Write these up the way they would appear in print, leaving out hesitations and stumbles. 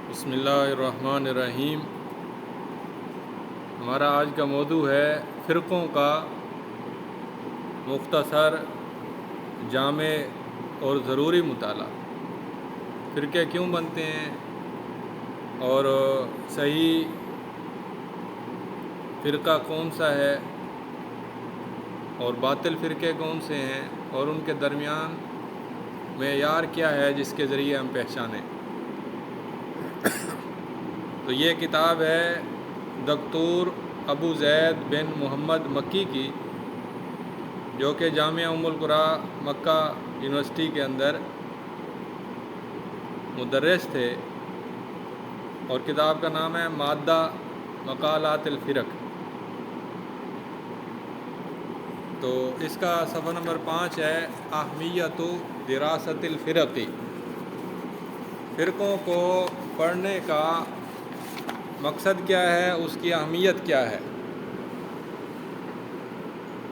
بسم اللہ الرحمن الرحیم۔ ہمارا آج کا موضوع ہے فرقوں کا مختصر، جامع اور ضروری مطالعہ۔ فرقے کیوں بنتے ہیں اور صحیح فرقہ کون سا ہے اور باطل فرقے کون سے ہیں اور ان کے درمیان معیار کیا ہے جس کے ذریعے ہم پہچانیں۔ تو یہ کتاب ہے دکتور ابو زید بن محمد مکی کی، جو کہ جامعہ ام القری مکہ یونیورسٹی کے اندر مدرس تھے، اور کتاب کا نام ہے مادہ مقالات الفرق۔ تو اس کا صفحہ نمبر 5 ہے اہمیت دراست الفرق۔ فرقوں کو پڑھنے کا مقصد کیا ہے، اس کی اہمیت کیا ہے؟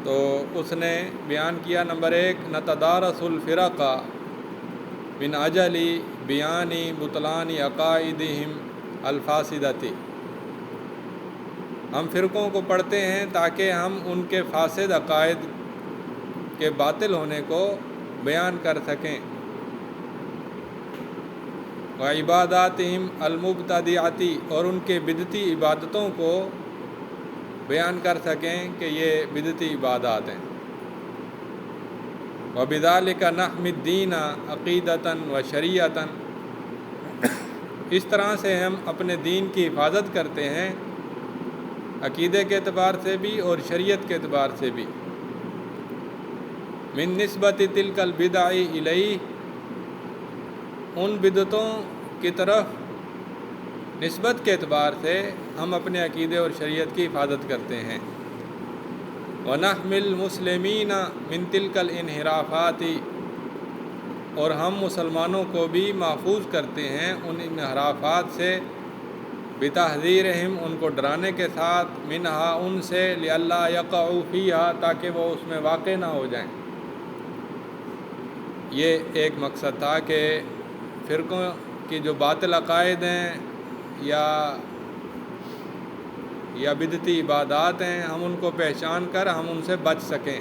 تو اس نے بیان کیا، نمبر 1، نتدارس الفرق من اجل بیان بطلان عقائدہم الفاسدۃ۔ ہم فرقوں کو پڑھتے ہیں تاکہ ہم ان کے فاسد عقائد کے باطل ہونے کو بیان کر سکیں، وعباداتہم المبتدعۃ، اور ان کے بدعتی عبادتوں کو بیان کر سکیں کہ یہ بدعتی عبادات ہیں۔ وبذالک نحمی الدین عقیدۃ و شریعۃ، اس طرح سے ہم اپنے دین کی حفاظت کرتے ہیں، عقیدے کے اعتبار سے بھی اور شریعت کے اعتبار سے بھی۔ من نسبت تلک البدع الیہ، ان بدعتوں کی طرف نسبت کے اعتبار سے ہم اپنے عقیدے اور شریعت کی حفاظت کرتے ہیں۔ وَنَحْمِي الْمُسْلِمِينَ مِن تِلْكَ الْانْحِرَافَاتِ، اور ہم مسلمانوں کو بھی محفوظ کرتے ہیں ان انحرافات سے، بِتَحْذِيرِهِمْ، ان کو ڈرانے کے ساتھ، مِنْهَا، ان سے، لِأَلَّا يَقَعُوا فِيهَا، تاکہ وہ اس میں واقع نہ ہو جائیں۔ یہ ایک مقصد تھا کہ فرقوں کی جو باطل عقائد ہیں یا بدعتی عبادات ہیں، ہم ان کو پہچان کر ہم ان سے بچ سکیں۔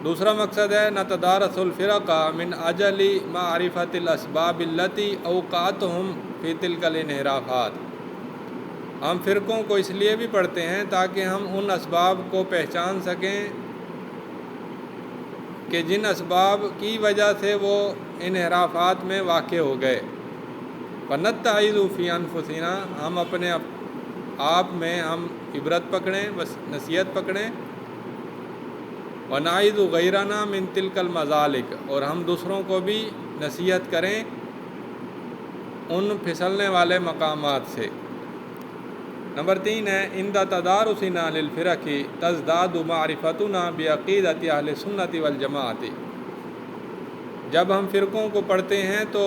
دوسرا مقصد ہے نتدارس الفرق من اجل معرفت الاسباب التي اوقعتهم فی تلک الانحرافات۔ ہم فرقوں کو اس لیے بھی پڑھتے ہیں تاکہ ہم ان اسباب کو پہچان سکیں کہ جن اسباب کی وجہ سے وہ انحرافات میں واقع ہو گئے۔ فنتعظ فی انفسنا، ہم اپنے آپ میں ہم عبرت پکڑیں، بس نصیحت پکڑیں۔ ونعظ غیرنا من تلک المزالک، اور ہم دوسروں کو بھی نصیحت کریں ان پھسلنے والے مقامات سے۔ نمبر 3 ہے عند تدارسنا للفرق تزداد معرفتنا بعقیدۃ اہل السنۃ والجماعۃ۔ جب ہم فرقوں کو پڑھتے ہیں تو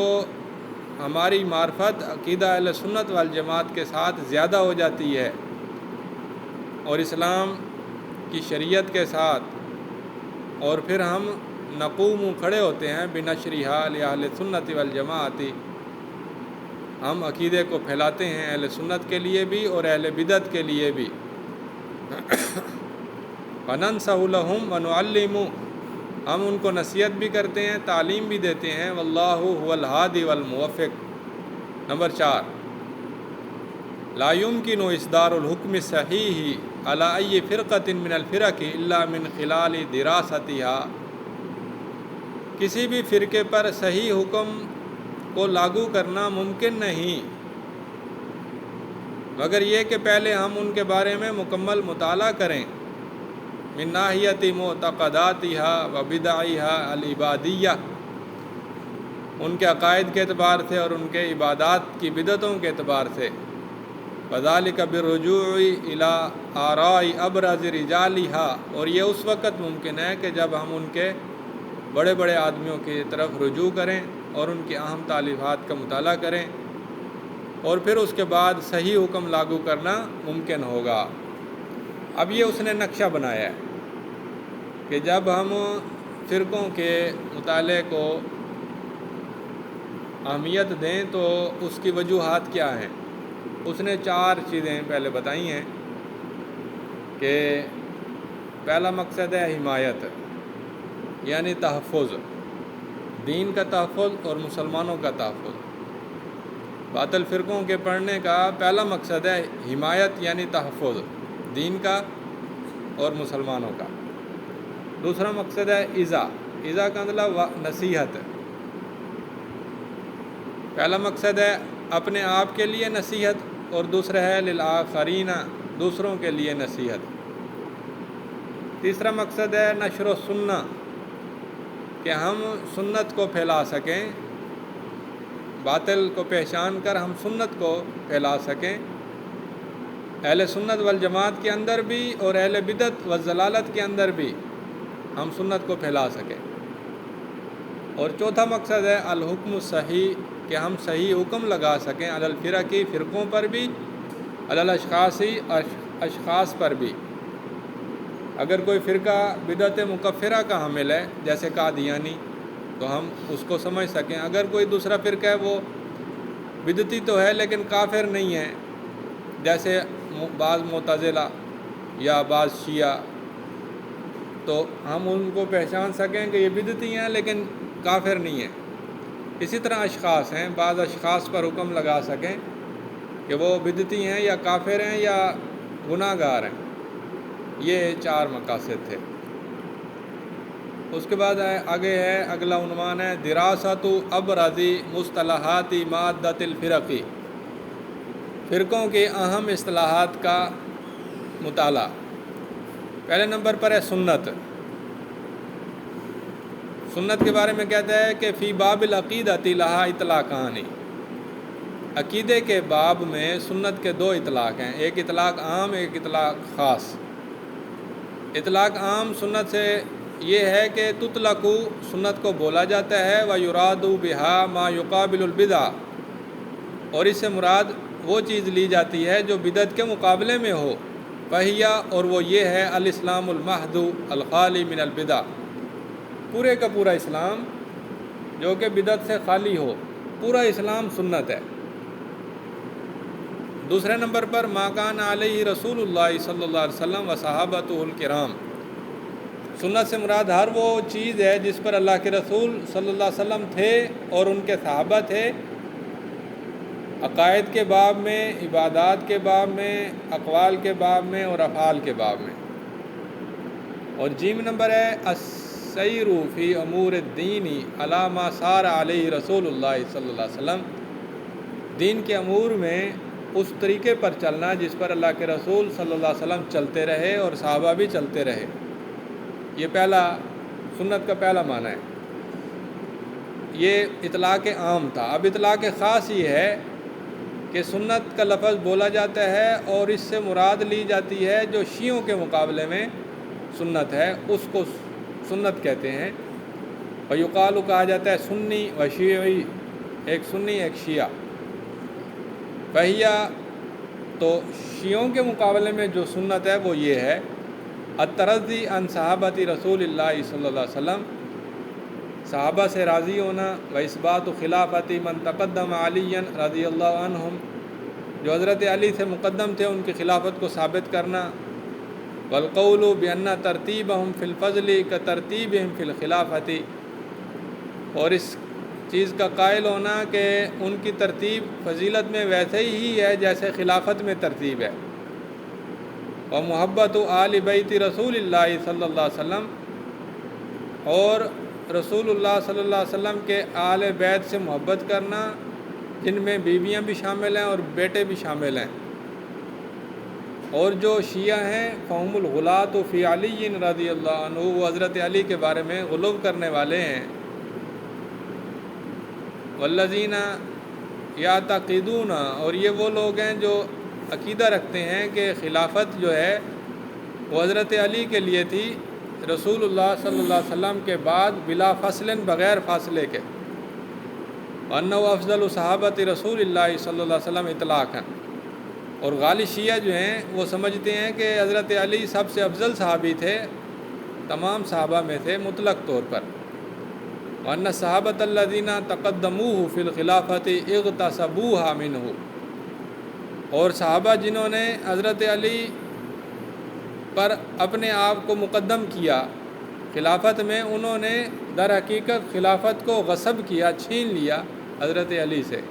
ہماری معرفت عقیدہ اہل سنت والجماعت کے ساتھ زیادہ ہو جاتی ہے، اور اسلام کی شریعت کے ساتھ، اور پھر ہم نقوم کھڑے ہوتے ہیں بنشرھا لأہل سنت والجماعت، ہم عقیدے کو پھیلاتے ہیں اہل سنت کے لیے بھی اور اہل بدعت کے لیے بھی۔ وننصح لهم ونعلم، ہم ان کو نصیحت بھی کرتے ہیں، تعلیم بھی دیتے ہیں۔ واللہ هو الہادی والموفق۔ نمبر 4، لا يمكن اصدار الحکم الصحیح علی ای فرقۃ من الفرق الا من خلال دراستها، کسی بھی فرقے پر صحیح حکم کو لاگو کرنا ممکن نہیں مگر یہ کہ پہلے ہم ان کے بارے میں مکمل مطالعہ کریں، من ناحیت معتقداتها و بدعها العبادیہ، ان کے عقائد کے اعتبار سے اور ان کے عبادات کی بدعتوں کے اعتبار سے۔ وذالک بالرجوع الی آراء ابرز رجالها، اور یہ اس وقت ممکن ہے کہ جب ہم ان کے بڑے بڑے آدمیوں کی طرف رجوع کریں اور ان کی اہم تالیفات کا مطالعہ کریں، اور پھر اس کے بعد صحیح حکم لاگو کرنا ممکن ہوگا۔ اب یہ اس نے نقشہ بنایا ہے کہ جب ہم فرقوں کے مطالعے کو اہمیت دیں تو اس کی وجوہات کیا ہیں؟ اس نے 4 چیزیں پہلے بتائی ہیں کہ پہلا مقصد ہے حمایت، یعنی تحفظ، دین کا تحفظ اور مسلمانوں کا تحفظ۔ باطل فرقوں کے پڑھنے کا پہلا مقصد ہے حمایت یعنی تحفظ دین کا اور مسلمانوں کا۔ دوسرا مقصد ہے اذا کا مطلب نصیحت۔ پہلا مقصد ہے اپنے آپ کے لیے نصیحت اور دوسرا ہے للآخرین، دوسروں کے لیے نصیحت۔ تیسرا مقصد ہے نشر و سنہ، کہ ہم سنت کو پھیلا سکیں، باطل کو پہچان کر ہم سنت کو پھیلا سکیں، اہل سنت والجماعت کے اندر بھی اور اہل بدعت والضلالت کے اندر بھی ہم سنت کو پھیلا سکیں۔ اور چوتھا مقصد ہے الحکم الصحیح، کہ ہم صحیح حکم لگا سکیں علی الفرقی، فرقوں پر بھی، علی الاشخاصی، اشخاص پر بھی۔ اگر کوئی فرقہ بدعت مکفرہ کا حامل ہے جیسے قادیانی تو ہم اس کو سمجھ سکیں، اگر کوئی دوسرا فرقہ ہے وہ بدعتی تو ہے لیکن کافر نہیں ہے جیسے بعض معتزلہ یا بعض شیعہ، تو ہم ان کو پہچان سکیں کہ یہ بدعتی ہیں لیکن کافر نہیں ہیں۔ اسی طرح اشخاص ہیں، بعض اشخاص پر حکم لگا سکیں کہ وہ بدعتی ہیں یا کافر ہیں یا گناہ گار ہیں۔ یہ 4 مقاصد تھے۔ اس کے بعد آگے ہے اگلا عنوان ہے دراست ابرز مصطلحات مادۃ الفرقی، فرقوں کی اہم اصطلاحات کا مطالعہ۔ پہلے نمبر پر ہے سنت۔ سنت کے بارے میں کہتا ہے کہ فی باب العقیدۃ لہا اطلاقان، عقیدے کے باب میں سنت کے 2 اطلاق ہیں، ایک اطلاق عام، ایک اطلاق خاص۔ اطلاق عام سنت سے یہ ہے کہ تطلق، سنت کو بولا جاتا ہے، ویراد بہا ما یقابل البدع، اور اس سے مراد وہ چیز لی جاتی ہے جو بدعت کے مقابلے میں ہو، فہیا، اور وہ یہ ہے الاسلام المحض الخالی من البدع، پورے کا پورا اسلام جو کہ بدعت سے خالی ہو، پورا اسلام سنت ہے۔ دوسرے نمبر پر ما کان علیہ رسول اللہ صلی اللہ علیہ وسلم و صحابۃہ الکرام، سنت سے مراد ہر وہ چیز ہے جس پر اللہ کے رسول صلی اللہ علیہ وسلم تھے اور ان کے صحابہ تھے، عقائد کے باب میں، عبادات کے باب میں، اقوال کے باب میں اور افعال کے باب میں۔ اور جیم نمبر ہے السیر فی امور الدین علی ما سار علیہ رسول اللہ صلی اللہ علیہ وسلم، دین کے امور میں اس طریقے پر چلنا جس پر اللہ کے رسول صلی اللہ علیہ وسلم چلتے رہے اور صحابہ بھی چلتے رہے۔ یہ پہلا سنت کا پہلا معنی ہے، یہ اطلاق عام تھا۔ اب اطلاق خاص یہ ہے کہ سنت کا لفظ بولا جاتا ہے اور اس سے مراد لی جاتی ہے جو شیعوں کے مقابلے میں سنت ہے، اس کو سنت کہتے ہیں۔ ویقال، کہا جاتا ہے سنی و شیعی، ایک سنی ایک شیعہ۔ فہیا، تو شیعوں کے مقابلے میں جو سنت ہے وہ یہ ہے الترضی عن صحابۃ رسول اللہ صلی اللہ علیہ وسلم، صحابہ سے راضی ہونا، و اثبات خلافت من تقدم علی رضی اللہ عنہم، جو حضرت علی سے مقدم تھے ان کی خلافت کو ثابت کرنا، والقول بأن ترتیبہم فی الفضل کترتیبہم فی الخلافت، اور اس چیز کا قائل ہونا کہ ان کی ترتیب فضیلت میں ویسے ہی ہے جیسے خلافت میں ترتیب ہے۔ اور محبت آل بیت رسول اللہ صلی اللہ علیہ وسلم، اور رسول اللہ صلی اللہ علیہ وسلم کے آل بیت سے محبت کرنا جن میں بیویاں بھی شامل ہیں اور بیٹے بھی شامل ہیں۔ اور جو شیعہ ہیں فہم الغلاۃ فی علی رضی اللہ عنہ، وہ حضرت علی کے بارے میں غلو کرنے والے ہیں۔ والذین یعتقدون، اور یہ وہ لوگ ہیں جو عقیدہ رکھتے ہیں کہ خلافت جو ہے وہ حضرت علی کے لیے تھی رسول اللہ صلی اللہ علیہ وسلم کے بعد بلا فصل، بغیر فاصلے کے، وانہ افضل صحابۃ رسول اللہ صلی اللہ علیہ وسلم اطلاقاً، اور غالی شیعہ جو ہیں وہ سمجھتے ہیں کہ حضرت علی سب سے افضل صحابی تھے، تمام صحابہ میں تھے مطلق طور پر۔ وَأَنَّ الصَّحَابَةَ الَّذِينَ تَقَدَّمُوهُ فِي الْخِلَافَةِ اغْتَصَبُوهَا مِنْهُ، اور صحابہ جنہوں نے حضرت علی پر اپنے آپ کو مقدم کیا خلافت میں، انہوں نے در حقیقت خلافت کو غصب کیا، چھین لیا حضرت علی سے،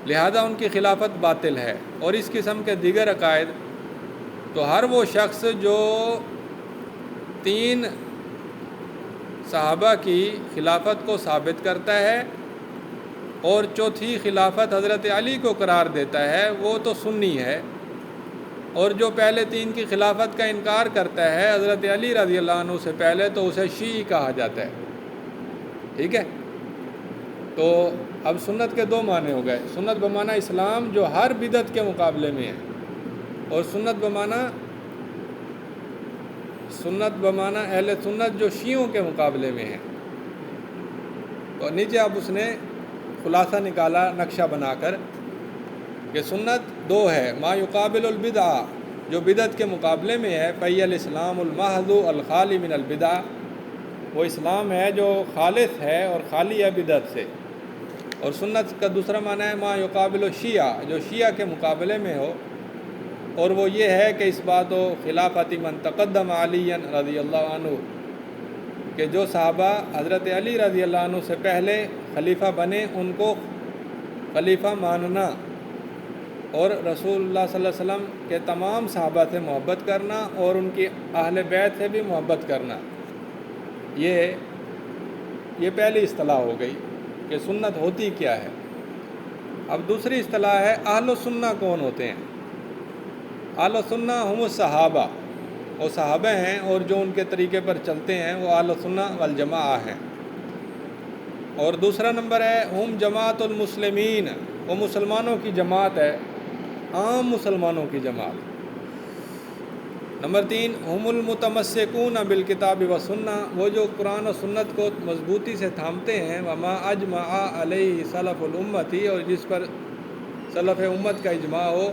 لہذا ان کی خلافت باطل ہے۔ اور اس قسم کے دیگر عقائد تو ہر وہ شخص جو 3 صحابہ کی خلافت کو ثابت کرتا ہے اور چوتھی خلافت حضرت علی کو قرار دیتا ہے، وہ تو سنی ہے، اور جو پہلے 3 کی خلافت کا انکار کرتا ہے حضرت علی رضی اللہ عنہ سے پہلے، تو اسے شیعی کہا جاتا ہے۔ ٹھیک ہے، تو اب سنت کے 2 معنی ہو گئے، سنت بمعنی اسلام جو ہر بدعت کے مقابلے میں ہے، اور سنت بمعنی اہل سنت جو شیعوں کے مقابلے میں ہے۔ اور نیچے اب اس نے خلاصہ نکالا نقشہ بنا کر کہ سنت 2 ہے، ما یقابل البدع، جو بدعت کے مقابلے میں ہے، فہی الاسلام المحض الخالی من البدع، وہ اسلام ہے جو خالص ہے اور خالی ہے بدعت سے۔ اور سنت کا دوسرا معنی ہے ما یقابل الشیعہ، جو شیعہ کے مقابلے میں ہو، اور وہ یہ ہے کہ اس بات و خلافت من تقدم علی رضی اللہ عنہ، کہ جو صحابہ حضرت علی رضی اللہ عنہ سے پہلے خلیفہ بنے ان کو خلیفہ ماننا، اور رسول اللہ صلی اللہ علیہ وسلم کے تمام صحابہ سے محبت کرنا اور ان کی اہل بیت سے بھی محبت کرنا، یہ پہلی اصطلاح ہو گئی کہ سنت ہوتی کیا ہے۔ اب دوسری اصطلاح ہے اہل السنہ کون ہوتے ہیں؟ اہل السنہ ہم الصحابہ، وہ صحابہ ہیں اور جو ان کے طریقے پر چلتے ہیں وہ اہل السنہ والجماعہ ہیں۔ اور دوسرا نمبر ہے ہم جماعت المسلمین، وہ مسلمانوں کی جماعت ہے، عام مسلمانوں کی جماعت۔ نمبر 3 ہم المتمسکون بالکتاب والسنہ، وہ جو قرآن و سنت کو مضبوطی سے تھامتے ہیں، وما اجمع علیہ سلف الامت، اور جس پر سلف امت کا اجماع ہو،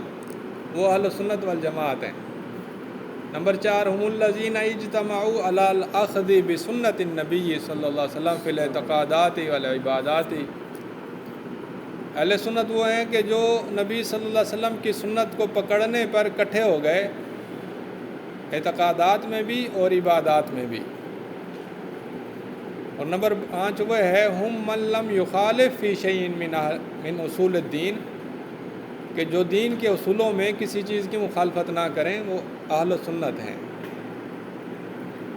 وہ اہل سنت والجماعت ہیں۔ نمبر 4 ہم الذین اجتمعوا علی الاخذ بسنت النبی صلی اللہ علیہ وسلم فی الاعتقادات والعبادات، اہل سنت وہ ہیں کہ جو نبی صلی اللہ علیہ وسلم کی سنت کو پکڑنے پر اکٹھے ہو گئے، اعتقادات میں بھی اور عبادات میں بھی۔ اور نمبر 5 وہ ہے ہم من لم یخالف فی شیء من اصول الدین، کہ جو دین کے اصولوں میں کسی چیز کی مخالفت نہ کریں، وہ اہل سنت ہیں۔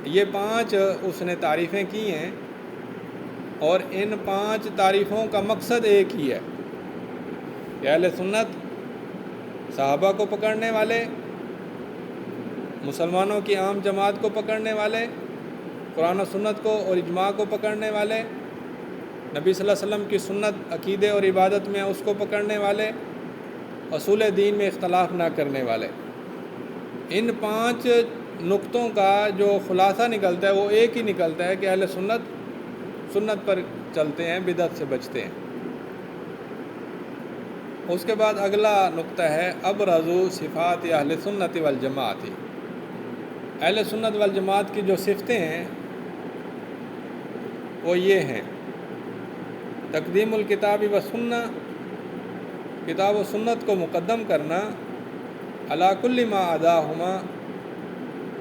یہ 5 اس نے تعریفیں کی ہیں، اور ان 5 تعریفوں کا مقصد ایک ہی ہے کہ اہل سنت صحابہ کو پکڑنے والے، مسلمانوں کی عام جماعت کو پکڑنے والے، قرآن و سنت کو اور اجماع کو پکڑنے والے، نبی صلی اللہ علیہ وسلم کی سنت عقیدے اور عبادت میں اس کو پکڑنے والے، اصول دین میں اختلاف نہ کرنے والے۔ ان 5 نقطوں کا جو خلاصہ نکلتا ہے وہ ایک ہی نکلتا ہے کہ اہل سنت پر چلتے ہیں، بدعت سے بچتے ہیں۔ اس کے بعد اگلا نقطہ ہے ابرز صفات اہل سنت والجماعت، اہل سنت والجماعت کی جو صفتیں ہیں وہ یہ ہیں: تقدیم الکتاب والسنہ، کتاب و سنت کو مقدم کرنا، علی کل ما عداہما،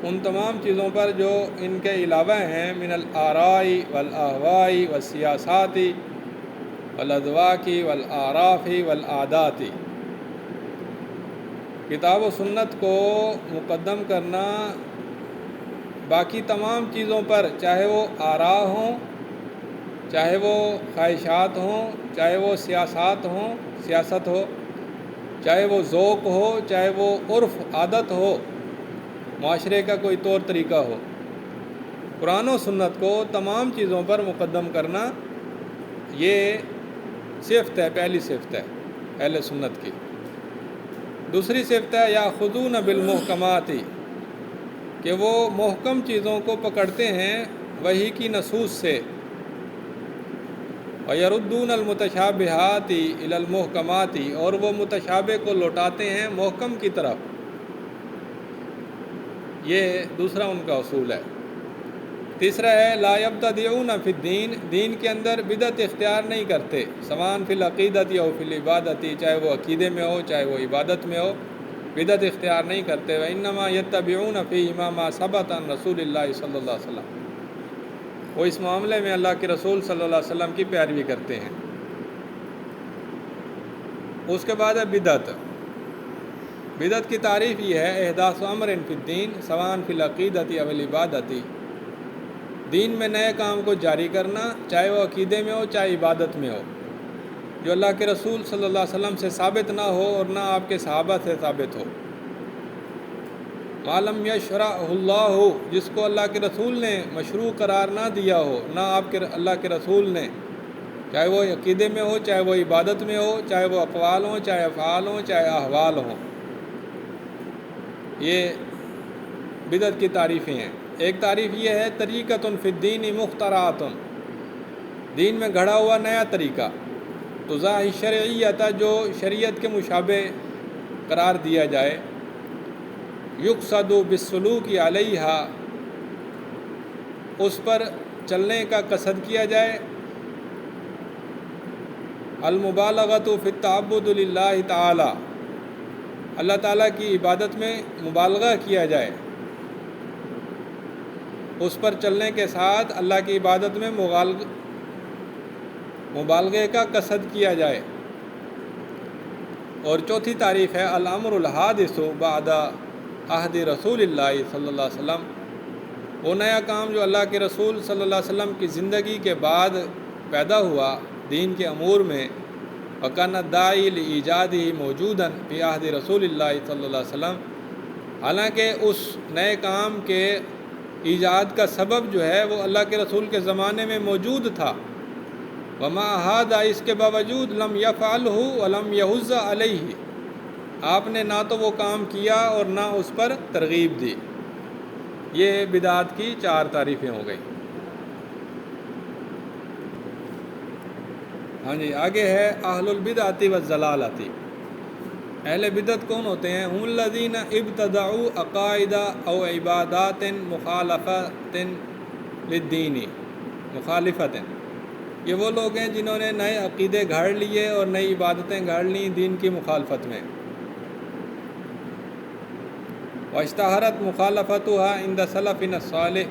ان تمام چیزوں پر جو ان کے علاوہ ہیں، من الآراء والاہواء والسیاسات والاذواق والاعراف والعادات، کتاب و سنت کو مقدم کرنا باقی تمام چیزوں پر، چاہے وہ آراء ہوں، چاہے وہ خواہشات ہوں، چاہے وہ سیاست ہو، چاہے وہ ذوق ہو، چاہے وہ عرف عادت ہو، معاشرے کا کوئی طور طریقہ ہو، قرآن و سنت کو تمام چیزوں پر مقدم کرنا، یہ صفت ہے، پہلی صفت ہے اہل سنت کی۔ دوسری صفت ہے یاخذون بالمحکمات، کہ وہ محکم چیزوں کو پکڑتے ہیں وحی کی نصوص سے، وَيَرُدُّونَ الْمُتَشَابِهَاتِ إِلَى الْمُحْكَمَاتِ، اور وہ متشابہ کو لوٹاتے ہیں محکم کی طرف، یہ دوسرا ان کا اصول ہے۔ تیسرا ہے لا یبتدعون فی الدین، دین کے اندر بدعت اختیار نہیں کرتے، سواء فی العقیدۃ او فی العبادۃ، چاہے وہ عقیدے میں ہو چاہے وہ عبادت میں ہو، بدعت اختیار نہیں کرتے۔ وانما یتبعون فیہما ما ثبت عن رسول اللہ صلی اللہ علیہ وسلم، وہ اس معاملے میں اللہ کے رسول صلی اللہ علیہ وسلم کی پیروی کرتے ہیں۔ اس کے بعد ہے بدعت۔ بدعت کی تعریف یہ ہے احداث امر فی الدین سواء فی العقیدۃ او العبادۃ، دین میں نئے کام کو جاری کرنا، چاہے وہ عقیدے میں ہو چاہے عبادت میں ہو، جو اللہ کے رسول صلی اللہ علیہ وسلم سے ثابت نہ ہو اور نہ آپ کے صحابہ سے ثابت ہو۔ معلوم یشرعہ اللہ، جس کو اللہ کے رسول نے مشروع قرار نہ دیا ہو، نہ آپ کے اللہ کے رسول نے، چاہے وہ عقیدے میں ہو چاہے وہ عبادت میں ہو، چاہے وہ اقوال ہوں چاہے افعال ہوں چاہے احوال ہوں۔ یہ بدعت کی تعریفیں ہیں۔ ایک تعریف یہ ہے طریقۃ فی الدین مخترعۃ، دین میں گھڑا ہوا نیا طریقہ، تضاہی شرعیت، جو شریعت کے مشابہ قرار دیا جائے، یقصد بالسلوک علیہا، اس پر چلنے کا قصد کیا جائے، المبالغۃ فی التعبد للہ تعالی، اللہ تعالیٰ کی عبادت میں مبالغہ کیا جائے، اس پر چلنے کے ساتھ اللہ کی عبادت میں مبالغے کا قصد کیا جائے۔ اور چوتھی تعریف ہے الامر الحادث بعد عہد رسول اللہ صلی اللہ علیہ وسلم، وہ نیا کام جو اللہ کے رسول صلی اللہ علیہ وسلم کی زندگی کے بعد پیدا ہوا دین کے امور میں، وکان الداعی لایجادہ موجودا فی عہد رسول اللہ صلی اللہ علیہ وسلم، حالانکہ اس نئے کام کے ایجاد کا سبب جو ہے وہ اللہ کے رسول کے زمانے میں موجود تھا، وما ھذا، اس کے باوجود لم یفعلہ ولم یحض علیہ، آپ نے نہ تو وہ کام کیا اور نہ اس پر ترغیب دی۔ یہ بدعات کی 4 تعریفیں ہو گئی۔ ہاں جی، آگے ہے اہل البدعۃ والضلالۃ۔ اہل بدعت کون ہوتے ہیں؟ هم الذین ابتدعوا عقائد او عبادات مخالفۃ للدین، مخالفۃ، یہ وہ لوگ ہیں جنہوں نے نئے عقیدے گھڑ لیے اور نئی عبادتیں گھڑ لیں دین کی مخالفت میں۔ واشتہرت مخالفتها عند سلفنا الصالح،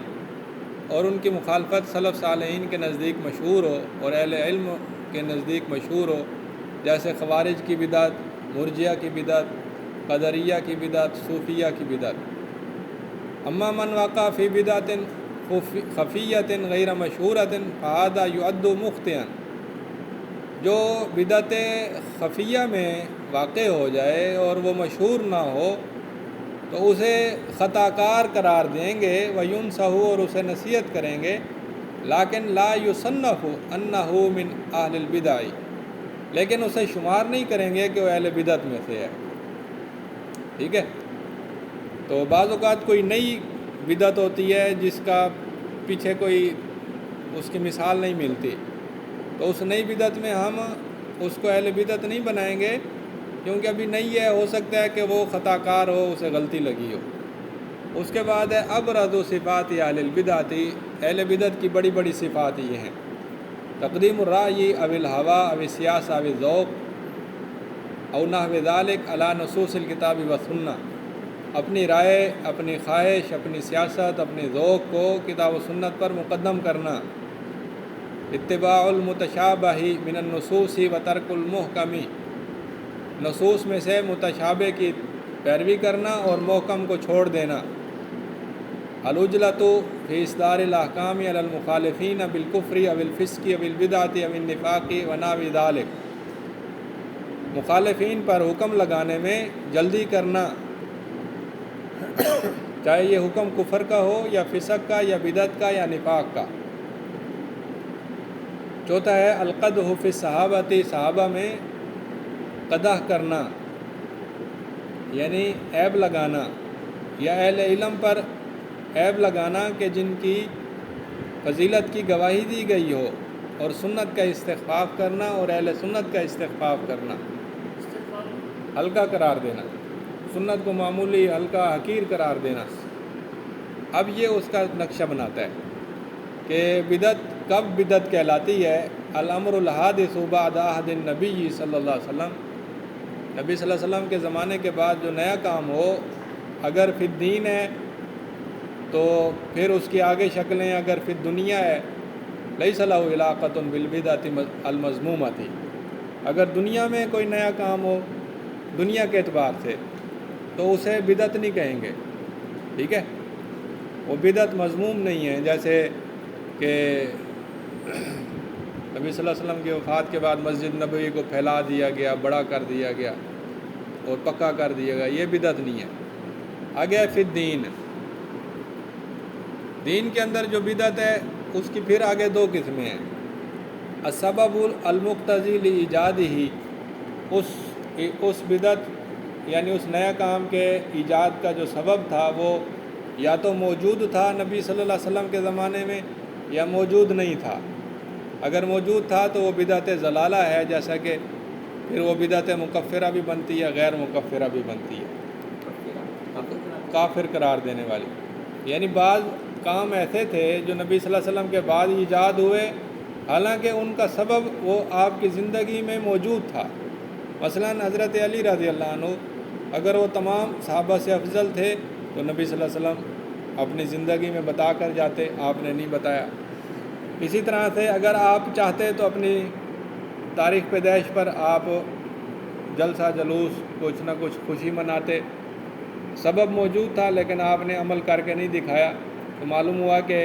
اور ان کی مخالفت سلف صالحین کے نزدیک مشہور ہو اور اہل علم کے نزدیک مشہور ہو، جیسے خوارج کی بدعت، مرجئہ کی بدعت، قدریہ کی بدعت، صوفیہ کی بدعت۔ اما من وقع فی بدعت خفیۃ غیر مشہورۃ فہذا یعد مخطئا، جو بدعت خفیہ میں واقع ہو جائے اور وہ مشہور نہ ہو تو اسے خطا کار قرار دیں گے، وینصح، اور اسے نصیحت کریں گے، لیکن لا یصنف انہ من اہل البدع، لیکن اسے شمار نہیں کریں گے کہ وہ اہل بدعت میں سے ہے۔ ٹھیک ہے، تو بعض اوقات کوئی نئی بدعت ہوتی ہے جس کا پیچھے کوئی اس کی مثال نہیں ملتی، تو اس نئی بدعت میں ہم اس کو اہل بدعت نہیں بنائیں گے، کیونکہ ابھی نئی ہے، ہو سکتا ہے کہ وہ خطا کار ہو، اسے غلطی لگی ہو۔ اس کے بعد ہے ابرز صفات اہل البدعۃ، اہل بدعت کی بڑی بڑی صفات یہ ہیں: تقدیم الرأی او الہویٰ او السیاسہ او الذوق او نحو ذلک علی نصوص الکتاب والسنہ، اپنی رائے، اپنی خواہش، اپنی سیاست، اپنے ذوق کو کتاب و سنت پر مقدم کرنا۔ اتباع المتشابہ من النصوص و ترک المحکم، نصوص میں سے متشابہ کی پیروی کرنا اور محکم کو چھوڑ دینا۔ العجلۃ فی اصدار الاحکام علی المخالفین بالکفر او الفسق او البدعۃ او النفاق و نحو ذلک، مخالفین پر حکم لگانے میں جلدی کرنا، چاہے یہ حکم کفر کا ہو یا فسق کا یا بدعت کا یا نفاق کا۔ چوتھا ہے القدح فی الصحابۃ، صحابہ میں قدح کرنا، یعنی عیب لگانا، یا اہل علم پر عیب لگانا کہ جن کی فضیلت کی گواہی دی گئی ہو، اور سنت کا استخفاف کرنا اور اہل سنت کا استخفاف کرنا، ہلکا قرار دینا، سنت کو معمولی ہلکا حقیر قرار دینا۔ اب یہ اس کا نقشہ بناتا ہے کہ بدعت کب بدعت کہلاتی ہے؟ الامر الحادث بعد عہد النبی صلی اللہ علیہ وسلم، نبی صلی اللہ علیہ وسلم کے زمانے کے بعد جو نیا کام ہو، اگر فی الدین ہے تو پھر اس کی آگے شکلیں اگر فی الدنیا ہے لیس لہ علاقۃ بالبدعۃ المذمومۃ، اگر دنیا میں کوئی نیا کام ہو دنیا کے اعتبار سے تو اسے بدعت نہیں کہیں گے، ٹھیک ہے، وہ بدعت مذموم نہیں ہے۔ جیسے کہ نبی صلی اللہ علیہ وسلم کی وفات کے بعد مسجد نبوی کو پھیلا دیا گیا، بڑا کر دیا گیا اور پکا کر دیا گیا، یہ بدعت نہیں ہے۔ آگے فی الدین، دین کے اندر جو بدعت ہے اس کی پھر آگے دو قسمیں ہیں۔ السبب المقتضی لایجادہ، اس بدعت یعنی اس نیا کام کے ایجاد کا جو سبب تھا وہ یا تو موجود تھا نبی صلی اللہ علیہ وسلم کے زمانے میں یا موجود نہیں تھا۔ اگر موجود تھا تو وہ بدعت ضلالہ ہے، جیسا کہ پھر وہ بدعت مکفرہ بھی بنتی ہے، غیر مکفرہ بھی بنتی ہے، کافر قرار دینے والی۔ یعنی بعض کام ایسے تھے جو نبی صلی اللہ علیہ وسلم کے بعد ایجاد ہوئے، حالانکہ ان کا سبب وہ آپ کی زندگی میں موجود تھا۔ مثلا حضرت علی رضی اللہ عنہ اگر وہ تمام صحابہ سے افضل تھے تو نبی صلی اللہ علیہ وسلم اپنی زندگی میں بتا کر جاتے، آپ نے نہیں بتایا۔ اسی طرح سے اگر آپ چاہتے تو اپنی تاریخ پیدائش پر آپ جلسہ جلوس کچھ نہ کچھ خوشی مناتے، سبب موجود تھا لیکن آپ نے عمل کر کے نہیں دکھایا، تو معلوم ہوا کہ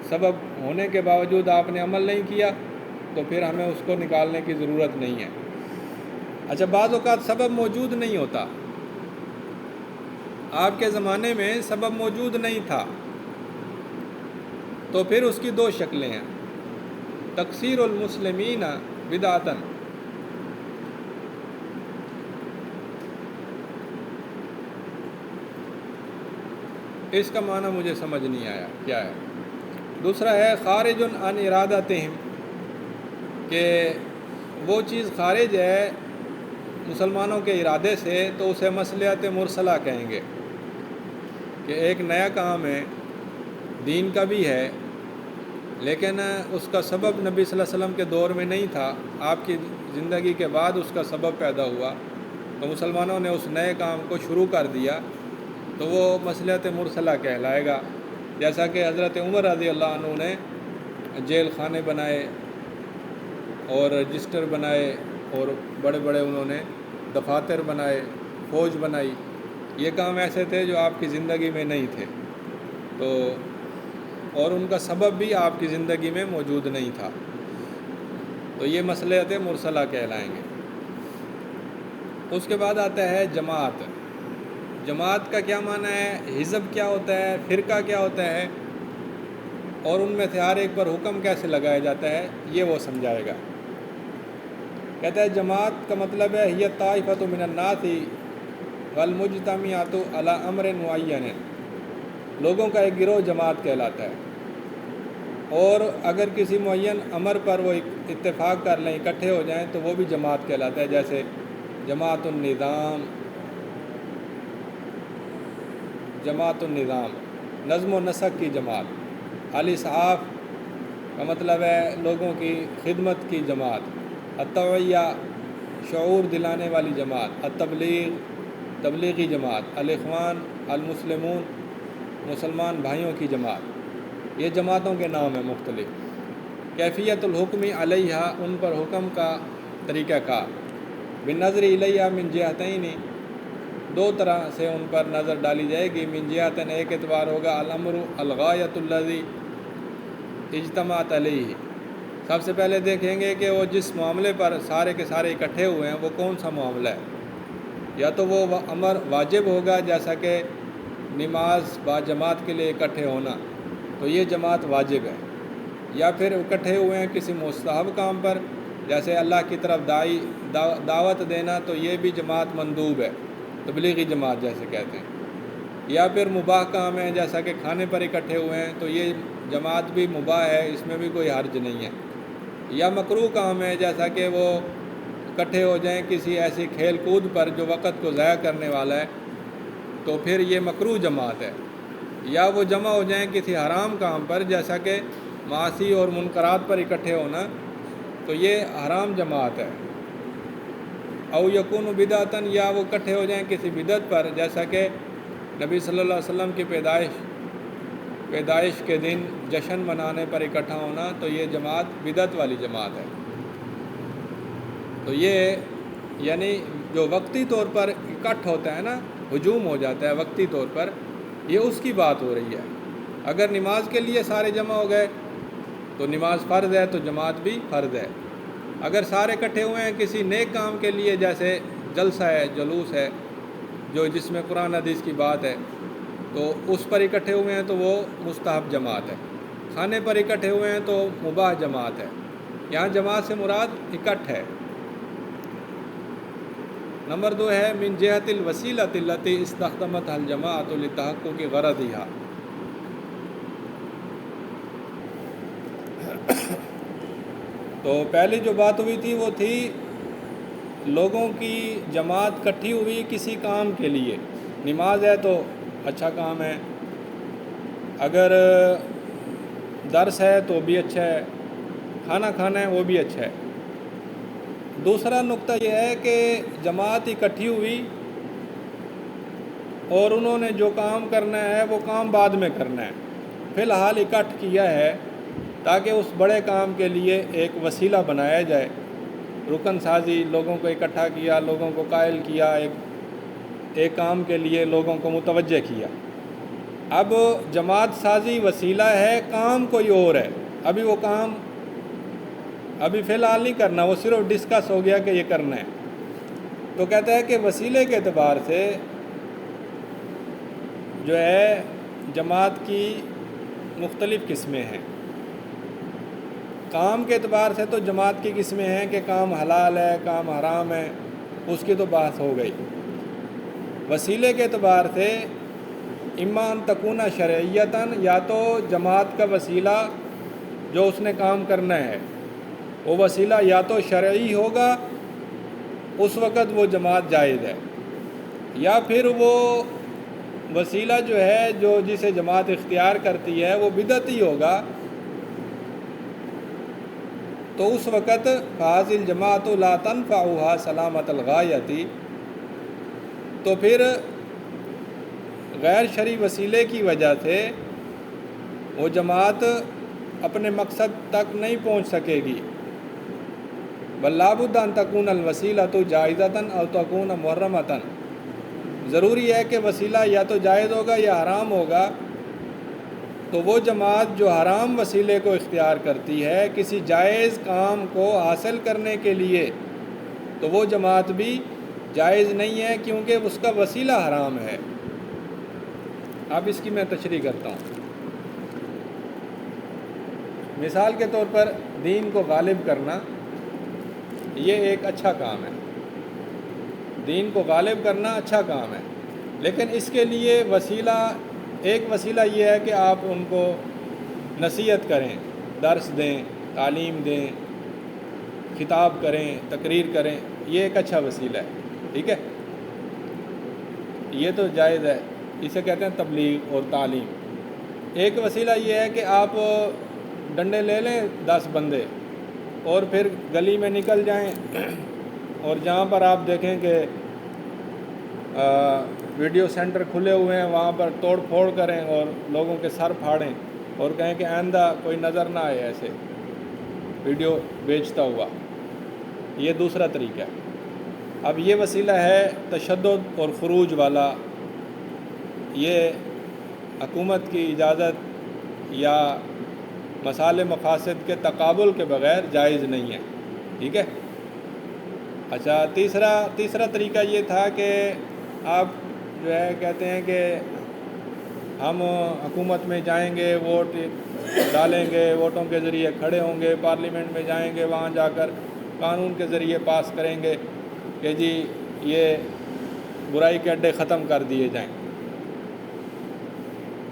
سبب ہونے کے باوجود آپ نے عمل نہیں کیا، تو پھر ہمیں اس کو نکالنے کی ضرورت نہیں ہے۔ اچھا، بعض اوقات سبب موجود نہیں ہوتا، آپ کے زمانے میں سبب موجود نہیں تھا، تو پھر اس کی دو شکلیں ہیں۔ تکثیر المسلمین بدعتاً، اس کا معنی مجھے سمجھ نہیں آیا کیا ہے۔ دوسرا ہے خارج عن ارادتہم، کہ وہ چیز خارج ہے مسلمانوں کے ارادے سے، تو اسے مصلحت مرسلہ کہیں گے، کہ ایک نیا کام ہے، دین کا بھی ہے، لیکن اس کا سبب نبی صلی اللہ علیہ وسلم کے دور میں نہیں تھا، آپ کی زندگی کے بعد اس کا سبب پیدا ہوا، تو مسلمانوں نے اس نئے کام کو شروع کر دیا، تو وہ مصلحت مرسلہ کہلائے گا۔ جیسا کہ حضرت عمر رضی اللہ عنہ نے جیل خانے بنائے اور رجسٹر بنائے اور بڑے بڑے انہوں نے دفاتر بنائے، فوج بنائی، یہ کام ایسے تھے جو آپ کی زندگی میں نہیں تھے، تو اور ان کا سبب بھی آپ کی زندگی میں موجود نہیں تھا، تو یہ مصلحت مرسلہ کہلائیں گے۔ اس کے بعد آتا ہے جماعت۔ جماعت کا کیا معنی ہے، حزب کیا ہوتا ہے، فرقہ کیا ہوتا ہے، اور ان میں سے ہر ایک پر حکم کیسے لگایا جاتا ہے، یہ وہ سمجھائے گا۔ کہتا ہے جماعت کا مطلب ہے ہی طائفۃ من الناس والمجتمعۃ علی امر معین، لوگوں کا ایک گروہ جماعت کہلاتا ہے، اور اگر کسی معین امر پر وہ اتفاق کر لیں، اکٹھے ہو جائیں، تو وہ بھی جماعت کہلاتا ہے۔ جیسے جماعت النظام، نظم و نسق کی جماعت۔ الاصحاف کا مطلب ہے لوگوں کی خدمت کی جماعت۔ التوعیہ، شعور دلانے والی جماعت۔ التبلیغ، تبلیغی جماعت۔ الاخوان، المسلمون، مسلمان بھائیوں کی جماعت۔ یہ جماعتوں کے نام ہیں مختلف۔ کیفیت الحکم علیہ، ان پر حکم کا طریقہ کار۔ بالنظر الیہ من جہتین، دو طرح سے ان پر نظر ڈالی جائے گی۔ من جہتین، ایک اعتبار ہوگا الامر الغایۃ الذی اجتمعت علیہ، سب سے پہلے دیکھیں گے کہ وہ جس معاملے پر سارے کے سارے اکٹھے ہوئے ہیں وہ کون سا معاملہ ہے۔ یا تو وہ امر واجب ہوگا، جیسا کہ نماز با جماعت کے لیے اکٹھے ہونا، تو یہ جماعت واجب ہے۔ یا پھر اکٹھے ہوئے ہیں کسی مستحب کام پر، جیسے اللہ کی طرف دعوت دینا، تو یہ بھی جماعت مندوب ہے، تبلیغی جماعت جیسے کہتے ہیں۔ یا پھر مباح کام ہے، جیسا کہ کھانے پر اکٹھے ہوئے ہیں، تو یہ جماعت بھی مباح ہے، اس میں بھی کوئی حرج نہیں ہے۔ یا مکروہ کام ہے، جیسا کہ وہ اکٹھے ہو جائیں کسی ایسی کھیل کود پر جو وقت کو ضائع کرنے والا ہے، تو پھر یہ مکروہ جماعت ہے۔ یا وہ جمع ہو جائیں کسی حرام کام پر، جیسا کہ معاصی اور منکرات پر اکٹھے ہونا تو یہ حرام جماعت ہے۔ او یکون بدعتن، یا وہ اکٹھے ہو جائیں کسی بدعت پر، جیسا کہ نبی صلی اللہ علیہ وسلم کی پیدائش کے دن جشن منانے پر اکٹھا ہونا، تو یہ جماعت بدعت والی جماعت ہے۔ تو یہ یعنی جو وقتی طور پر اکٹھ ہوتا ہے نا، ہجوم ہو جاتا ہے وقتی طور پر، یہ اس کی بات ہو رہی ہے۔ اگر نماز کے لیے سارے جمع ہو گئے تو نماز فرض ہے، تو جماعت بھی فرض ہے۔ اگر سارے اکٹھے ہوئے ہیں کسی نیک کام کے لیے، جیسے جلسہ ہے، جلوس ہے، جس میں قرآن حدیث کی بات ہے، تو اس پر اکٹھے ہوئے ہیں تو وہ مستحب جماعت ہے۔ کھانے پر اکٹھے ہوئے ہیں تو مباح جماعت ہے۔ یہاں جماعت سے مراد اکٹھ ہے۔ نمبر 2 ہے من جہت الوسیلۃ التی استخدمتها الجماعۃ لتحقق غرضها۔ تو پہلی جو بات ہوئی تھی وہ تھی لوگوں کی جماعت اکٹھی ہوئی کسی کام کے لیے۔ نماز ہے تو اچھا کام ہے، اگر درس ہے تو بھی اچھا ہے، کھانا کھانا ہے وہ بھی اچھا ہے۔ دوسرا نقطہ یہ ہے کہ جماعت اکٹھی ہوئی اور انہوں نے جو کام کرنا ہے وہ کام بعد میں کرنا ہے، فی الحال اکٹھ کیا ہے تاکہ اس بڑے کام کے لیے ایک وسیلہ بنایا جائے۔ رکن سازی، لوگوں کو اکٹھا کیا، لوگوں کو قائل کیا، ایک کام کے لیے لوگوں کو متوجہ کیا۔ اب جماعت سازی وسیلہ ہے، کام کوئی اور ہے، ابھی وہ کام ابھی فی الحال نہیں کرنا، وہ صرف ڈسکس ہو گیا کہ یہ کرنا ہے۔ تو کہتا ہے کہ وسیلے کے اعتبار سے جو ہے جماعت کی مختلف قسمیں ہیں۔ کام کے اعتبار سے تو جماعت کی قسمیں ہیں کہ کام حلال ہے، کام حرام ہے، اس کی تو بحث ہو گئی۔ وسیلے کے اعتبار سے اما ان تکون شرعیتاً، یا تو جماعت کا وسیلہ جو اس نے کام کرنا ہے وہ وسیلہ یا تو شرعی ہوگا، اس وقت وہ جماعت جائز ہے، یا پھر وہ وسیلہ جو ہے جو جسے جماعت اختیار کرتی ہے وہ بدعتی ہوگا، تو اس وقت فَهَذِهِ الْجَمَاعَةُ لَا تَنْفَعُهَا سَلَامَةَ الْغَایَةِ، تو پھر غیر شرعی وسیلے کی وجہ سے وہ جماعت اپنے مقصد تک نہیں پہنچ سکے گی۔ بل لا بد ان تکون الوسیلۃ جائزۃ او تکون محرمۃ، ضروری ہے کہ وسیلہ یا تو جائز ہوگا یا حرام ہوگا۔ تو وہ جماعت جو حرام وسیلے کو اختیار کرتی ہے کسی جائز کام کو حاصل کرنے کے لیے، تو وہ جماعت بھی جائز نہیں ہے، کیونکہ اس کا وسیلہ حرام ہے۔ اب اس کی میں تشریح کرتا ہوں۔ مثال کے طور پر دین کو غالب کرنا یہ ایک اچھا کام ہے، دین کو غالب کرنا اچھا کام ہے، لیکن اس کے لیے ایک وسیلہ یہ ہے کہ آپ ان کو نصیحت کریں، درس دیں، تعلیم دیں، خطاب کریں، تقریر کریں، یہ ایک اچھا وسیلہ ہے، ٹھیک ہے، یہ تو جائز ہے، اسے کہتے ہیں تبلیغ اور تعلیم۔ ایک وسیلہ یہ ہے کہ آپ ڈنڈے لے لیں 10 بندے اور پھر گلی میں نکل جائیں، اور جہاں پر آپ دیکھیں کہ ویڈیو سینٹر کھلے ہوئے ہیں وہاں پر توڑ پھوڑ کریں اور لوگوں کے سر پھاڑیں اور کہیں کہ آئندہ کوئی نظر نہ آئے ایسے ویڈیو بیچتا ہوا۔ یہ دوسرا طریقہ ہے۔ اب یہ وسیلہ ہے تشدد اور خروج والا، یہ حکومت کی اجازت یا مصالح مقاصد کے تقابل کے بغیر جائز نہیں ہے، ٹھیک ہے۔ اچھا، تیسرا طریقہ یہ تھا کہ آپ جو ہے کہتے ہیں کہ ہم حکومت میں جائیں گے، ووٹ ڈالیں گے، ووٹوں کے ذریعے کھڑے ہوں گے، پارلیمنٹ میں جائیں گے، وہاں جا کر قانون کے ذریعے پاس کریں گے کہ جی یہ برائی کے اڈے ختم کر دیے جائیں۔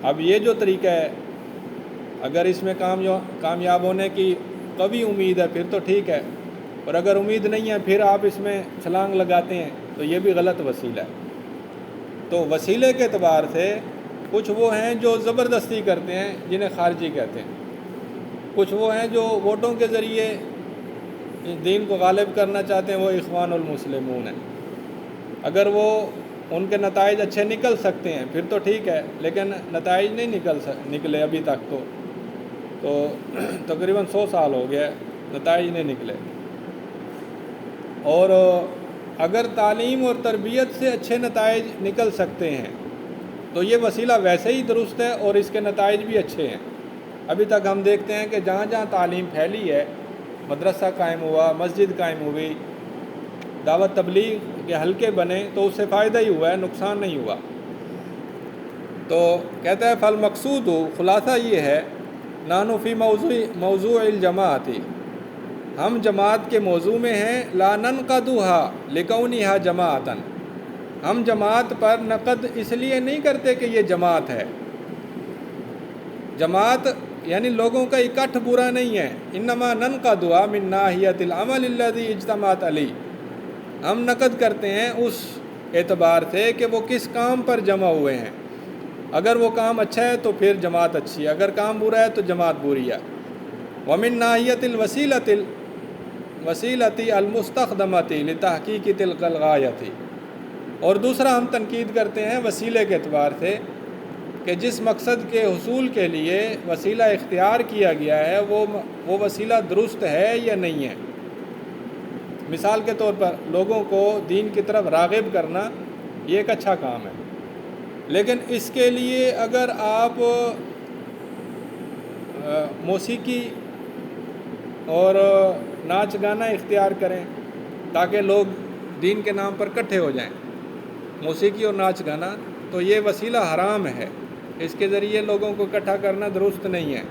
اب یہ جو طریقہ ہے اگر اس میں کامیاب ہونے کی قوی امید ہے پھر تو ٹھیک ہے، اور اگر امید نہیں ہے پھر آپ اس میں چھلانگ لگاتے ہیں تو یہ بھی غلط وسیلہ ہے۔ تو وسیلے کے اعتبار سے کچھ وہ ہیں جو زبردستی کرتے ہیں جنہیں خارجی کہتے ہیں، کچھ وہ ہیں جو ووٹوں کے ذریعے اس دین کو غالب کرنا چاہتے ہیں، وہ اخوان المسلمون ہیں۔ اگر وہ ان کے نتائج اچھے نکل سکتے ہیں پھر تو ٹھیک ہے، لیکن نتائج نہیں نکلے ابھی تک تو تقریباً 100 سال ہو گیا نتائج نہیں نکلے۔ اور اگر تعلیم اور تربیت سے اچھے نتائج نکل سکتے ہیں تو یہ وسیلہ ویسے ہی درست ہے اور اس کے نتائج بھی اچھے ہیں۔ ابھی تک ہم دیکھتے ہیں کہ جہاں جہاں تعلیم پھیلی ہے، مدرسہ قائم ہوا، مسجد قائم ہوئی، دعوت تبلیغ کے حلقے بنے، تو اس سے فائدہ ہی ہوا ہے، نقصان نہیں ہوا۔ تو کہتا ہے فالمقصود خلاصہ یہ ہے نانو فی موضوع الجماعت، ہم جماعت کے موضوع میں ہیں، لا ننقدها لکونها جماعتا، ہم جماعت پر نقد اس لیے نہیں کرتے کہ یہ جماعت ہے۔ جماعت یعنی لوگوں کا اکٹھ برا نہیں ہے، انما ننقدها من ناحیۃ العمل الذی اجتمعت علیہ، ہم نقد کرتے ہیں اس اعتبار سے کہ وہ کس کام پر جمع ہوئے ہیں۔ اگر وہ کام اچھا ہے تو پھر جماعت اچھی ہے، اگر کام برا ہے تو جماعت بری ہے۔ ومن ناحیۃ الوسیلۃ المستخدمۃ لتحقیق تلک الغایۃ، اور دوسرا ہم تنقید کرتے ہیں وسیلے کے اعتبار سے کہ جس مقصد کے حصول کے لیے وسیلہ اختیار کیا گیا ہے وہ وسیلہ درست ہے یا نہیں ہے۔ مثال کے طور پر لوگوں کو دین کی طرف راغب کرنا یہ ایک اچھا کام ہے، لیکن اس کے لیے اگر آپ موسیقی اور ناچ گانا اختیار کریں تاکہ لوگ دین کے نام پر اکٹھے ہو جائیں، موسیقی اور ناچ گانا، تو یہ وسیلہ حرام ہے، اس کے ذریعے لوگوں کو اکٹھا کرنا درست نہیں ہے۔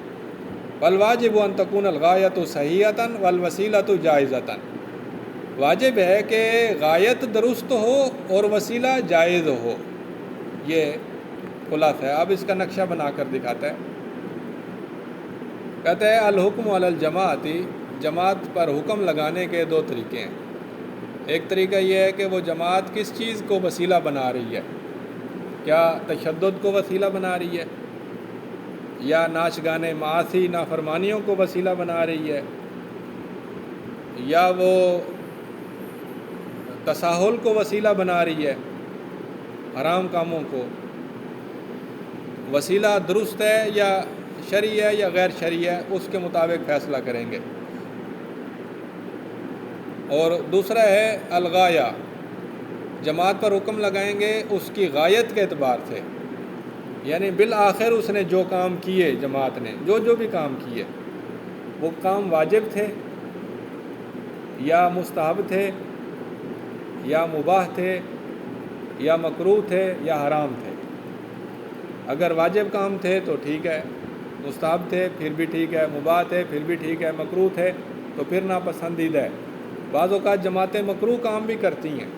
والواجب ان تکون الغایۃ صحیحۃ والوسیلۃ جائزۃ، واجب ہے کہ غایت درست ہو اور وسیلہ جائز ہو۔ یہ خلاصہ ہے۔ اب اس کا نقشہ بنا کر دکھاتا ہے۔ کہتے ہیں الحکم علی الجماعت، جماعت پر حکم لگانے کے دو طریقے ہیں۔ ایک طریقہ یہ ہے کہ وہ جماعت کس چیز کو وسیلہ بنا رہی ہے، کیا تشدد کو وسیلہ بنا رہی ہے، یا ناچ گانے معاصی نافرمانیوں کو وسیلہ بنا رہی ہے، یا وہ تساہل کو وسیلہ بنا رہی ہے، حرام کاموں کو۔ وسیلہ درست ہے یا شرعی ہے یا غیر شرعی ہے، اس کے مطابق فیصلہ کریں گے۔ اور دوسرا ہے الغایہ، جماعت پر حکم لگائیں گے اس کی غایت کے اعتبار سے، یعنی بالآخر اس نے جو کام کیے، جماعت نے جو بھی کام کیے، وہ کام واجب تھے یا مستحب تھے یا مباح تھے یا مکروہ تھے یا حرام تھے۔ اگر واجب کام تھے تو ٹھیک ہے، مستحب تھے پھر بھی ٹھیک ہے، مباح تھے پھر بھی ٹھیک ہے، مکروہ تھے تو پھر ناپسندیدہ ہے۔ بعض اوقات جماعتیں مکروہ کام بھی کرتی ہیں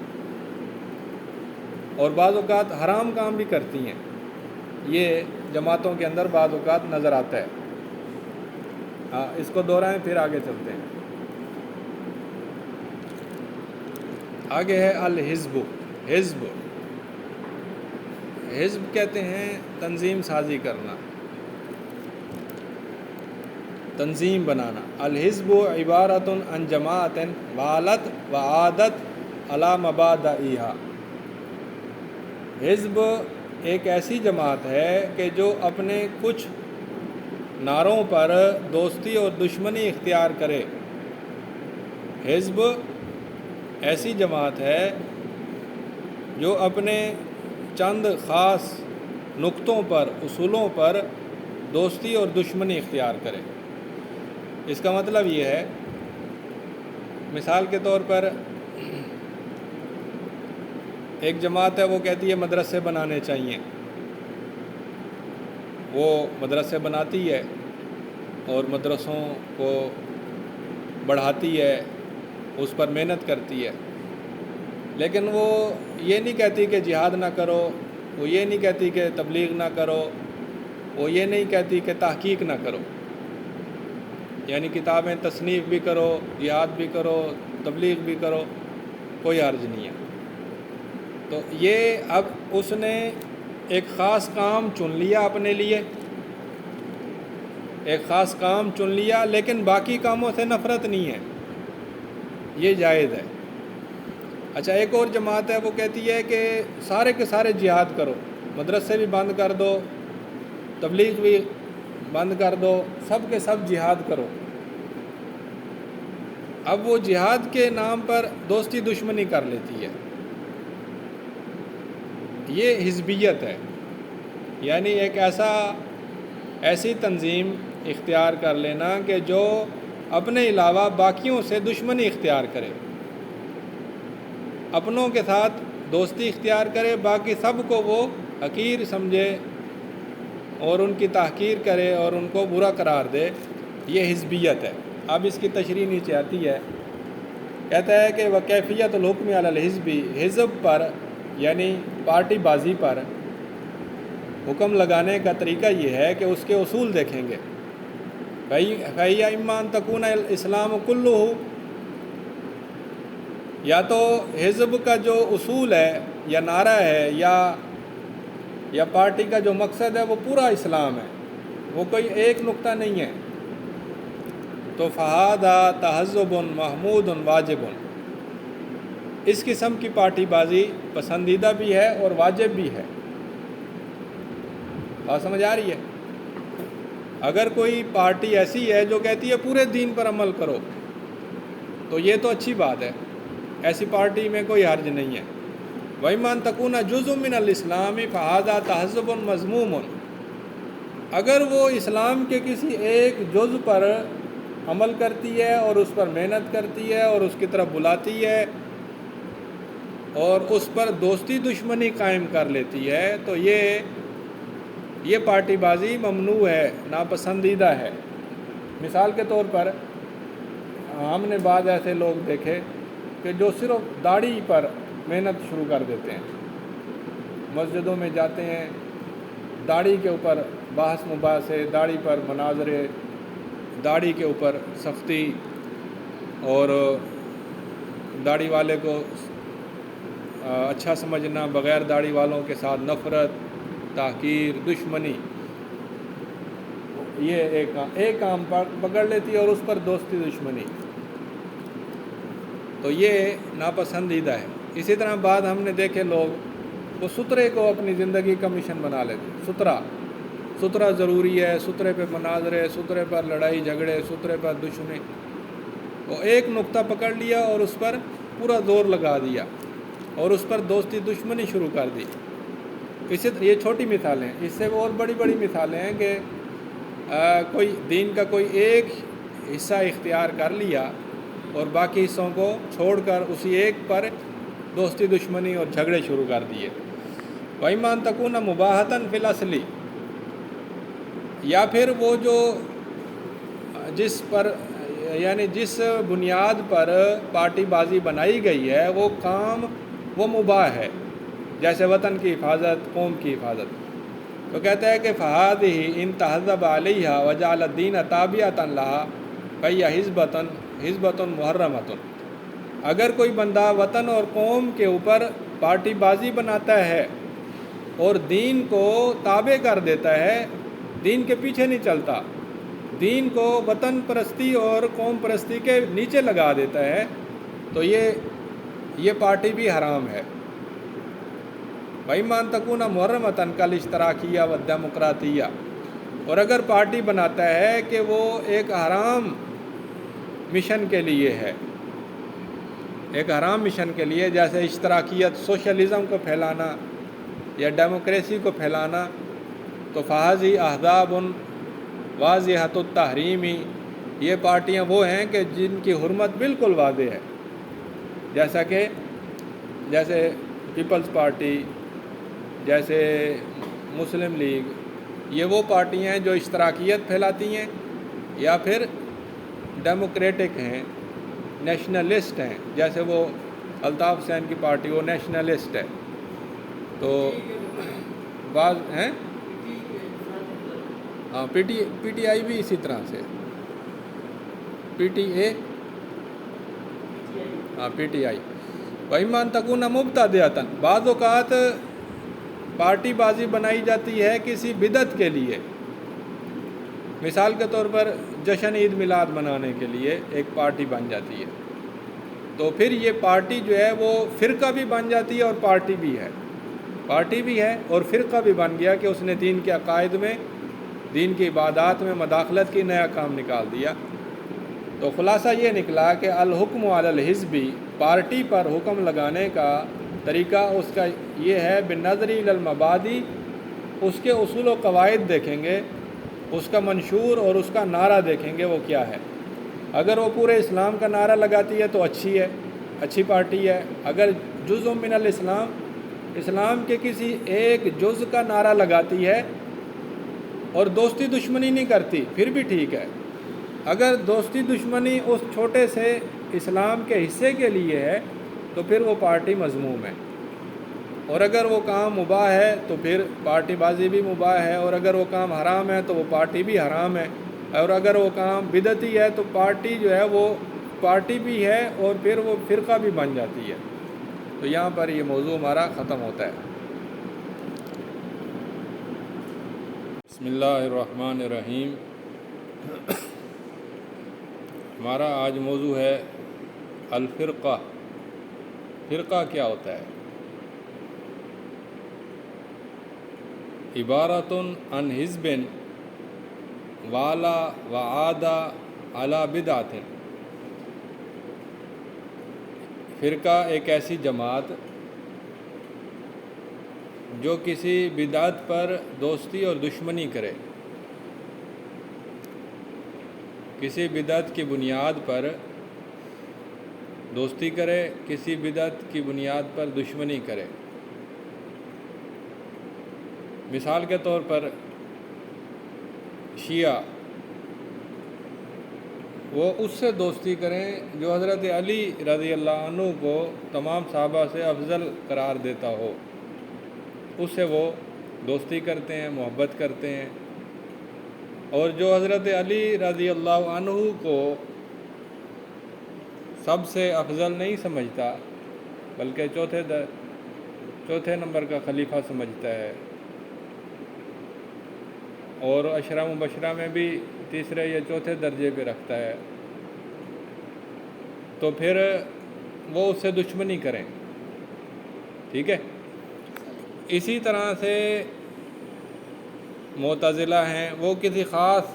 اور بعض اوقات حرام کام بھی کرتی ہیں، یہ جماعتوں کے اندر بعض اوقات نظر آتا ہے۔ اس کو دہرائیں پھر آگے چلتے ہیں۔ آگے ہے الحزب۔ حزب کہتے ہیں تنظیم سازی کرنا، تنظیم بنانا۔ الحزب عبارۃ عن جماعت والت وعادت علی مبادئہا، حزب ایک ایسی جماعت ہے کہ جو اپنے کچھ نعروں پر دوستی اور دشمنی اختیار کرے۔ حزب ایسی جماعت ہے جو اپنے چند خاص نقطوں پر، اصولوں پر دوستی اور دشمنی اختیار کرے۔ اس کا مطلب یہ ہے، مثال کے طور پر ایک جماعت ہے وہ کہتی ہے مدرسے بنانے چاہیے، وہ مدرسے بناتی ہے اور مدرسوں کو بڑھاتی ہے، اس پر محنت کرتی ہے، لیکن وہ یہ نہیں کہتی کہ جہاد نہ کرو، وہ یہ نہیں کہتی کہ تبلیغ نہ کرو، وہ یہ نہیں کہتی کہ تحقیق نہ کرو، یعنی کتابیں تصنیف بھی کرو، جہاد بھی کرو، تبلیغ بھی کرو، کوئی حرج نہیں ہے۔ تو یہ اب اس نے ایک خاص کام چن لیا اپنے لیے، ایک خاص کام چن لیا لیکن باقی کاموں سے نفرت نہیں ہے، یہ جائز ہے۔ اچھا، ایک اور جماعت ہے وہ کہتی ہے کہ سارے کے سارے جہاد کرو، مدرسے بھی بند کر دو، تبلیغ بھی بند کر دو، سب کے سب جہاد کرو۔ اب وہ جہاد کے نام پر دوستی دشمنی کر لیتی ہے، یہ حزبیت ہے، یعنی ایک ایسی تنظیم اختیار کر لینا کہ جو اپنے علاوہ باقیوں سے دشمنی اختیار کرے، اپنوں کے ساتھ دوستی اختیار کرے، باقی سب کو وہ حقیر سمجھے اور ان کی تحقیر کرے اور ان کو برا قرار دے، یہ حزبیت ہے۔ اب اس کی تشریح نیچے آتی ہے، کہتا ہے کہ وکیفیت الحکم علی الحزب، حزب پر یعنی پارٹی بازی پر حکم لگانے کا طریقہ یہ ہے کہ اس کے اصول دیکھیں گے۔ فَهِيَ إِمَّا أَن تَكُونَ الْإِسْلَامُ كُلُّهُ، یا تو حزب کا جو اصول ہے یا نعرہ ہے یا پارٹی کا جو مقصد ہے وہ پورا اسلام ہے، وہ کوئی ایک نقطہ نہیں ہے، تو فَهَذَا تَحَزُّبٌ مَحْمُودٌ وَاجِبٌ، اس قسم کی پارٹی بازی پسندیدہ بھی ہے اور واجب بھی ہے۔ بات سمجھ آ رہی ہے؟ اگر کوئی پارٹی ایسی ہے جو کہتی ہے پورے دین پر عمل کرو تو یہ تو اچھی بات ہے، ایسی پارٹی میں کوئی حرج نہیں ہے۔ وَإِمَّا أَن تَكُونَ جُزْءٌ مِّنَ الْإِسْلَامِ فَهَذَا تَحَزُّبٌ مَذْمُومٌ، اگر وہ اسلام کے کسی ایک جزء پر عمل کرتی ہے اور اس پر محنت کرتی ہے اور اس کی طرف بلاتی ہے اور اس پر دوستی دشمنی قائم کر لیتی ہے تو یہ پارٹی بازی ممنوع ہے، ناپسندیدہ ہے۔ مثال کے طور پر ہم نے بعض ایسے لوگ دیکھے کہ جو صرف داڑھی پر محنت شروع کر دیتے ہیں، مسجدوں میں جاتے ہیں، داڑھی کے اوپر بحث مباحثے، داڑھی پر مناظرے، داڑھی کے اوپر سختی اور داڑھی والے کو اچھا سمجھنا، بغیر داڑھی والوں کے ساتھ نفرت، تحقیر، دشمنی، یہ ایک کام پکڑ لیتی ہے اور اس پر دوستی دشمنی، تو یہ ناپسندیدہ ہے۔ اسی طرح بعد ہم نے دیکھے لوگ وہ سترے کو اپنی زندگی کا مشن بنا لیتے، سترہ ضروری ہے، سترے پہ مناظرے، سترے پر لڑائی جھگڑے، سترے پر دشمنی، وہ ایک نقطہ پکڑ لیا اور اس پر پورا زور لگا دیا اور اس پر دوستی دشمنی شروع کر دی۔ یہ چھوٹی مثالیں ہیں، اس سے اور بڑی بڑی مثالیں ہیں کہ کوئی دین کا کوئی ایک حصہ اختیار کر لیا اور باقی حصوں کو چھوڑ کر اسی ایک پر دوستی دشمنی اور جھگڑے شروع کر دیے۔ وَإِمَّا أَن تَكُونَ مُبَاحَةً فِي الْأَصْلِ، یا پھر وہ جو جس بنیاد پر پارٹی بازی بنائی گئی ہے وہ کام وہ مباح ہے، جیسے وطن کی حفاظت، قوم کی حفاظت، تو کہتا ہے کہ فَهَذِهِ إِن تَحَزَّبَ عَلَيْهَا وَجَعَلَ الدِّينَ تَابِعَةً لَهَا فَهِيَ حِزْبَةٌ مُحَرَّمَةٌ، اگر کوئی بندہ وطن اور قوم کے اوپر پارٹی بازی بناتا ہے اور دین کو تابع کر دیتا ہے، دین کے پیچھے نہیں چلتا، دین کو وطن پرستی اور قوم پرستی کے نیچے لگا دیتا ہے، تو یہ پارٹی بھی حرام ہے۔ وَإِمَّا أَن تَكُونَ مُحَرَّمَةً كَالِاشْتِرَاكِيَّةِ وَالدِّمُقْرَاطِيَّةِ، اور اگر پارٹی بناتا ہے کہ وہ ایک حرام مشن کے لیے ہے، ایک حرام مشن کے لیے، جیسے اشتراکیت، سوشلزم کو پھیلانا یا ڈیموکریسی کو پھیلانا، تو فَهَذِهِ أَحْزَابٌ وَاضِحَةُ التَّحْرِيمِ، یہ پارٹیاں وہ ہیں کہ جن کی حرمت بالکل واضح ہے، جیسے پیپلز پارٹی، جیسے مسلم لیگ، یہ وہ پارٹیاں ہیں جو اشتراکیت پھیلاتی ہیں یا پھر ڈیموکریٹک ہیں، نیشنلسٹ ہیں، جیسے وہ الطاف حسین کی پارٹی وہ نیشنلسٹ ہے، تو بعض ہیں ہاں پی ٹی آئی بھی اسی طرح سے، پی ٹی اے، ہاں پی ٹی آئی۔ وَإِمَّا أَن تَكُونَ مُبْتَدِعَةً، بعض اوقات پارٹی بازی بنائی جاتی ہے کسی بدعت کے لیے، مثال کے طور پر جشن عید میلاد منانے کے لیے ایک پارٹی بن جاتی ہے، تو پھر یہ پارٹی جو ہے وہ فرقہ بھی بن جاتی ہے اور پارٹی بھی ہے اور فرقہ بھی بن گیا کہ اس نے دین کے عقائد میں، دین کی عبادات میں مداخلت کی، نیا کام نکال دیا۔ تو خلاصہ یہ نکلا کہ الحکم علی الحزب، پارٹی پر حکم لگانے کا طریقہ اس کا یہ ہے بالنظر الی المبادی، اس کے اصول و قواعد دیکھیں گے، اس کا منشور اور اس کا نعرہ دیکھیں گے وہ کیا ہے۔ اگر وہ پورے اسلام کا نعرہ لگاتی ہے تو اچھی پارٹی ہے۔ اگر جزء من الاسلام، اسلام کے کسی ایک جز کا نعرہ لگاتی ہے اور دوستی دشمنی نہیں کرتی پھر بھی ٹھیک ہے۔ اگر دوستی دشمنی اس چھوٹے سے اسلام کے حصے کے لیے ہے تو پھر وہ پارٹی مذموم ہے، اور اگر وہ کام مباح ہے تو پھر پارٹی بازی بھی مباح ہے، اور اگر وہ کام حرام ہے تو وہ پارٹی بھی حرام ہے، اور اگر وہ کام بدعتی ہے تو پارٹی جو ہے وہ پارٹی بھی ہے اور پھر وہ فرقہ بھی بن جاتی ہے۔ تو یہاں پر یہ موضوع ہمارا ختم ہوتا ہے۔ بسم اللہ الرحمن الرحیم۔ ہمارا آج موضوع ہے الفرقہ۔ فرقہ کیا ہوتا ہے؟ عبارت عن حزب والا وعاد علی بدعت۔ فرقہ ایک ایسی جماعت جو کسی بدعت پر دوستی اور دشمنی کرے، کسی بدعت کی بنیاد پر دوستی کرے، کسی بدعت کی بنیاد پر دشمنی کرے۔ مثال کے طور پر شیعہ، وہ اس سے دوستی کریں جو حضرت علی رضی اللہ عنہ کو تمام صحابہ سے افضل قرار دیتا ہو، اس سے وہ دوستی کرتے ہیں، محبت کرتے ہیں۔ اور جو حضرت علی رضی اللہ عنہ کو سب سے افضل نہیں سمجھتا بلکہ چوتھے نمبر کا خلیفہ سمجھتا ہے، اور عشرہ مبشرہ میں بھی تیسرے یا چوتھے درجے پہ رکھتا ہے، تو پھر وہ اس سے دشمنی کریں۔ ٹھیک ہے؟ اسی طرح سے معتزلہ ہیں، وہ کسی خاص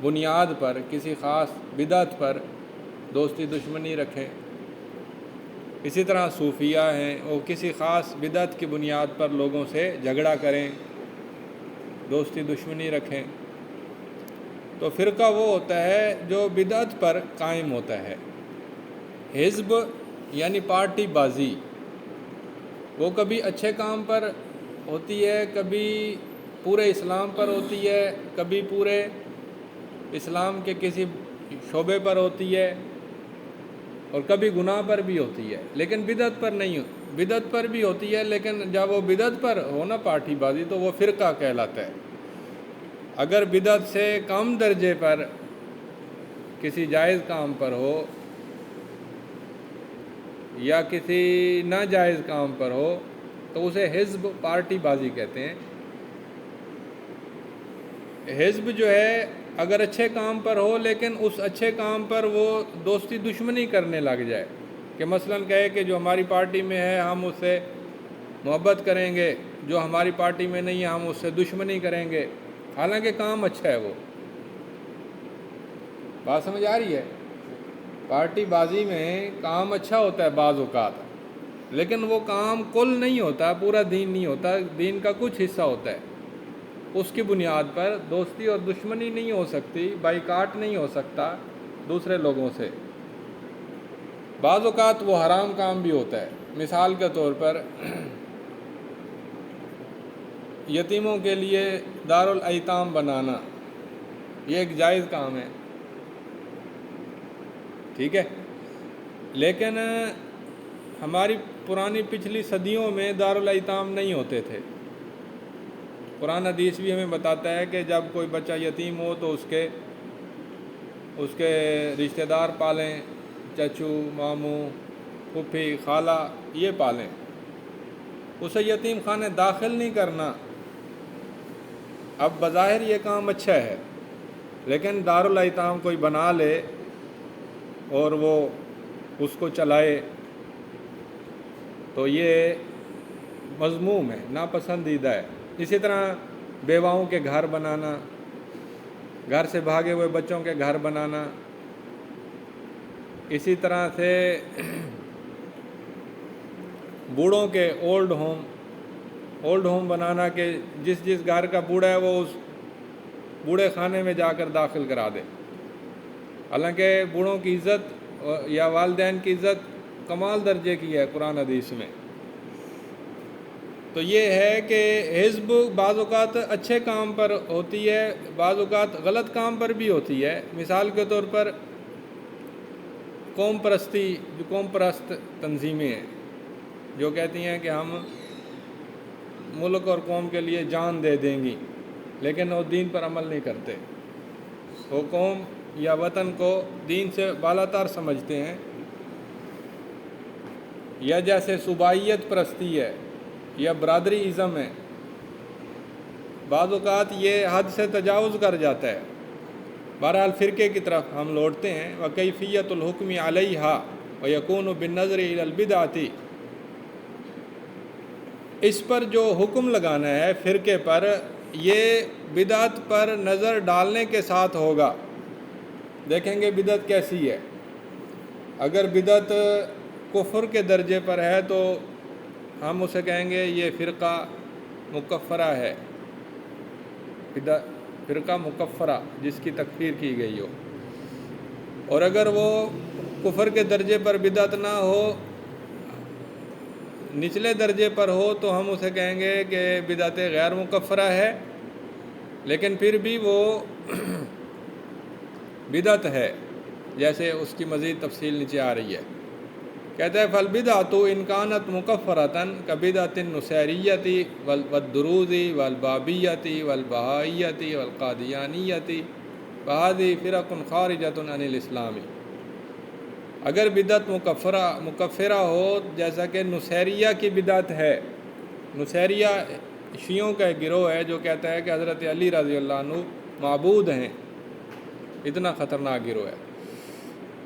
بنیاد پر، کسی خاص بدعت پر دوستی دشمنی رکھیں۔ اسی طرح صوفیہ ہیں، وہ کسی خاص بدعت کی بنیاد پر لوگوں سے جھگڑا کریں، دوستی دشمنی رکھیں۔ تو فرقہ وہ ہوتا ہے جو بدعت پر قائم ہوتا ہے۔ حزب یعنی پارٹی بازی، وہ کبھی اچھے کام پر ہوتی ہے، کبھی پورے اسلام پر ہوتی ہے، کبھی پورے اسلام کے کسی شعبے پر ہوتی ہے، اور کبھی گناہ پر بھی ہوتی ہے، لیکن بدعت پر نہیں ہوتی۔ بدعت پر بھی ہوتی ہے، لیکن جب وہ بدعت پر ہو نا پارٹی بازی تو وہ فرقہ کہلاتا ہے۔ اگر بدعت سے کم درجے پر کسی جائز کام پر ہو یا کسی ناجائز کام پر ہو تو اسے حزب، پارٹی بازی کہتے ہیں۔ حزب جو ہے اگر اچھے کام پر ہو لیکن اس اچھے کام پر وہ دوستی دشمنی کرنے لگ جائے، کہ مثلاً کہے کہ جو ہماری پارٹی میں ہے ہم اس سے محبت کریں گے، جو ہماری پارٹی میں نہیں ہے ہم اس سے دشمنی کریں گے، حالانکہ کام اچھا ہے۔ وہ بات سمجھ آ رہی ہے؟ پارٹی بازی میں کام اچھا ہوتا ہے بعض اوقات، لیکن وہ کام کل نہیں ہوتا، پورا دین نہیں ہوتا، دین کا کچھ حصہ ہوتا ہے۔ اس کی بنیاد پر دوستی اور دشمنی نہیں ہو سکتی، بائیکاٹ نہیں ہو سکتا دوسرے لوگوں سے۔ بعض اوقات وہ حرام کام بھی ہوتا ہے۔ مثال کے طور پر یتیموں کے لیے دارالایتام بنانا، یہ ایک جائز کام ہے، ٹھیک ہے، لیکن ہماری پرانی پچھلی صدیوں میں دارالایتام نہیں ہوتے تھے۔ قرآن حدیث بھی ہمیں بتاتا ہے کہ جب کوئی بچہ یتیم ہو تو اس کے رشتہ دار پالیں، چچو، ماموں، پھوپھی، خالہ، یہ پالیں، اسے یتیم خانے داخل نہیں کرنا۔ اب بظاہر یہ کام اچھا ہے، لیکن دارالایتام کوئی بنا لے اور وہ اس کو چلائے تو یہ مذموم ہے، ناپسندیدہ ہے۔ اسی طرح بیواؤں کے گھر بنانا، گھر سے بھاگے ہوئے بچوں کے گھر بنانا، اسی طرح سے بوڑھوں کے اولڈ ہوم بنانا کہ جس گھر کا بوڑھا ہے وہ اس بوڑھے خانے میں جا کر داخل کرا دے۔ حالانکہ بوڑھوں کی عزت یا والدین کی عزت کمال درجے کی ہے قرآن حدیث میں۔ تو یہ ہے کہ حزب بعض اوقات اچھے کام پر ہوتی ہے، بعض اوقات غلط کام پر بھی ہوتی ہے۔ مثال کے طور پر قوم پرست تنظیمیں ہیں جو کہتی ہیں کہ ہم ملک اور قوم کے لیے جان دے دیں گی، لیکن وہ دین پر عمل نہیں کرتے۔ وہ قوم یا وطن کو دین سے بالاتر سمجھتے ہیں، یا جیسے صوبائیت پرستی ہے یا برادری ازم ہے، بعض اوقات یہ حد سے تجاوز کر جاتا ہے۔ بہرحال فرقے کی طرف ہم لوٹتے ہیں۔ وَكَيْفِيَّةُ الْحُكْمِ عَلَيْهَا وَيَكُونُ بِالنَّظْرِ إِلَى الْبِدْعَةِ، اس پر جو حکم لگانا ہے فرقے پر، یہ بدعت پر نظر ڈالنے کے ساتھ ہوگا۔ دیکھیں گے بدعت کیسی ہے۔ اگر بدعت کفر کے درجے پر ہے تو ہم اسے کہیں گے یہ فرقہ مکفرہ ہے، فرقہ مکفرہ جس کی تکفیر کی گئی ہو۔ اور اگر وہ کفر کے درجے پر بدعت نہ ہو، نچلے درجے پر ہو، تو ہم اسے کہیں گے کہ بدعت غیر مکفرہ ہے، لیکن پھر بھی وہ بدعت ہے، جیسے اس کی مزید تفصیل نیچے آ رہی ہے۔ کہتا ہے فَالْبِدْعَةُ إِنْ كَانَتْ مُكَفَّرَةً كَبِدْعَةِ النُّسَيْرِيَّةِ وَالدُّرُوزِ وَالْبَابِيَّةِ وَالْبَهَائِيَّةِ وَالْقَادِيَانِيَّةِ فَهَذِهِ فِرَقٌ خَارِجَةٌ عَنِ الْإِسْلَامِ۔ اگر بدعت مکفرہ ہو، جیسا کہ نصیریہ کی بدعت ہے۔ نصیریہ شیعوں کا ایک گروہ ہے جو کہتا ہے کہ حضرت علی رضی اللہ عنہ معبود ہیں، اتنا خطرناک گروہ ہے۔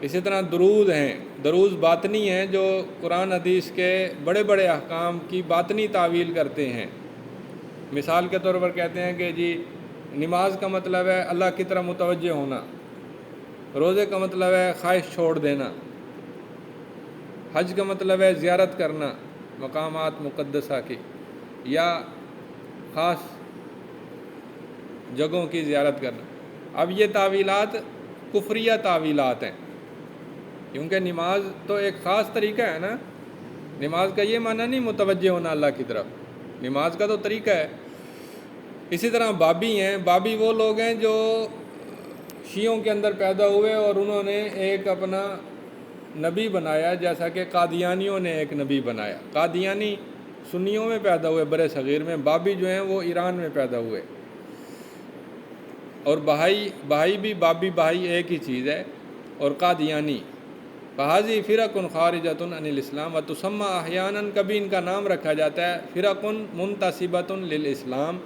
اسی طرح دروز ہیں، دروز باطنی ہیں جو قرآن حدیث کے بڑے بڑے احکام کی باطنی تعویل کرتے ہیں۔ مثال کے طور پر کہتے ہیں کہ جی نماز کا مطلب ہے اللہ کی طرف متوجہ ہونا، روزے کا مطلب ہے خواہش چھوڑ دینا، حج کا مطلب ہے زیارت کرنا مقامات مقدسہ کی یا خاص جگہوں کی زیارت کرنا۔ اب یہ تعویلات کفریہ تعویلات ہیں، کیونکہ نماز تو ایک خاص طریقہ ہے نا۔ نماز کا یہ معنی نہیں متوجہ ہونا اللہ کی طرف، نماز کا تو طریقہ ہے۔ اسی طرح بابی ہیں، بابی وہ لوگ ہیں جو شیعوں کے اندر پیدا ہوئے اور انہوں نے ایک اپنا نبی بنایا، جیسا کہ قادیانیوں نے ایک نبی بنایا۔ قادیانی سنیوں میں پیدا ہوئے برِ صغیر میں، بابی جو ہیں وہ ایران میں پیدا ہوئے۔ اور بہائی بھی بہائی ایک ہی چیز ہے، اور قادیانی۔ فَهَذِهِ فِرَقٌ خَارِجَةٌ عَنِ الْإِسْلَامِ وَتُسَمَّى أَحْيَانًا، کبھی ان کا نام رکھا جاتا ہے فِرَقٌ مُنْتَسِبَةٌ لِلْإِسْلَامِ،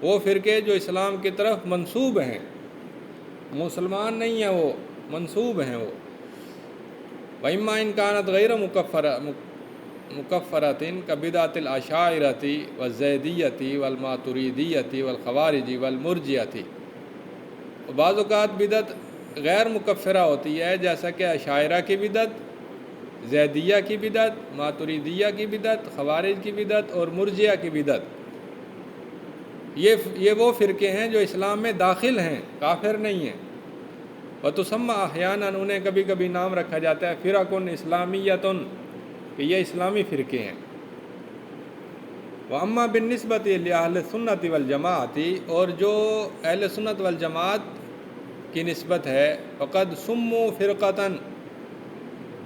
وہ فرقے جو اسلام کی طرف منسوب ہیں، مسلمان نہیں ہیں، وہ منسوب ہیں وہ۔ وَإِمَّا إِنْ كَانَتْ غَيْرَ مُكَفَّرَةٍ كَبِدْعَةِ الْأَشَاعِرَةِ وَالزَّيْدِيَّةِ وَالْمَاتُرِيدِيَّةِ وَالْخَوَارِجِ وَالْمُرْجِئَةِ۔ بعض اوقات بدعت غیر مکفرہ ہوتی ہے، جیسا کہ اشاعرہ کی بدعت، زیدیہ کی بدعت، ماتریدیہ کی بدعت، خوارج کی بدعت اور مرجئہ کی بدعت۔ یہ وہ فرقے ہیں جو اسلام میں داخل ہیں، کافر نہیں ہیں۔ وَتُسَمَّى أَحْيَانًا، انہیں کبھی کبھی نام رکھا جاتا ہے فِرَقٌ اسلامیۃ، کہ یہ اسلامی فرقے ہیں۔ وَأَمَّا بِالنِّسْبَةِ لِأَهْلِ السُّنَّةِ وَالْجَمَاعَةِ، اور جو اہل سنت والجماعت کی نسبت ہے، فَقَدْ سُمُّوا فِرْقَةً،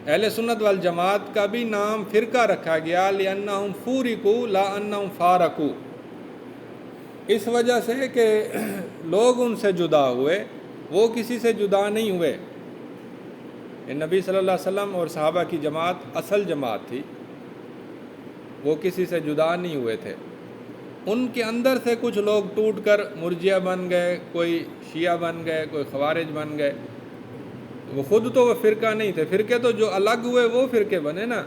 اہل سنت والجماعت کا بھی نام فرقہ رکھا گیا، لِأَنَّهُمْ فُورِقُوا لَا أَنَّهُمْ فَارَقُوا، اس وجہ سے کہ لوگ ان سے جدا ہوئے، وہ کسی سے جدا نہیں ہوئے۔ نبی صلی اللہ علیہ وسلم اور صحابہ کی جماعت اصل جماعت تھی، وہ کسی سے جدا نہیں ہوئے تھے۔ ان کے اندر سے کچھ لوگ ٹوٹ کر مرجیہ بن گئے، کوئی شیعہ بن گئے، کوئی خوارج بن گئے۔ وہ خود تو وہ فرقہ نہیں تھے، فرقے تو جو الگ ہوئے وہ فرقے بنے نا۔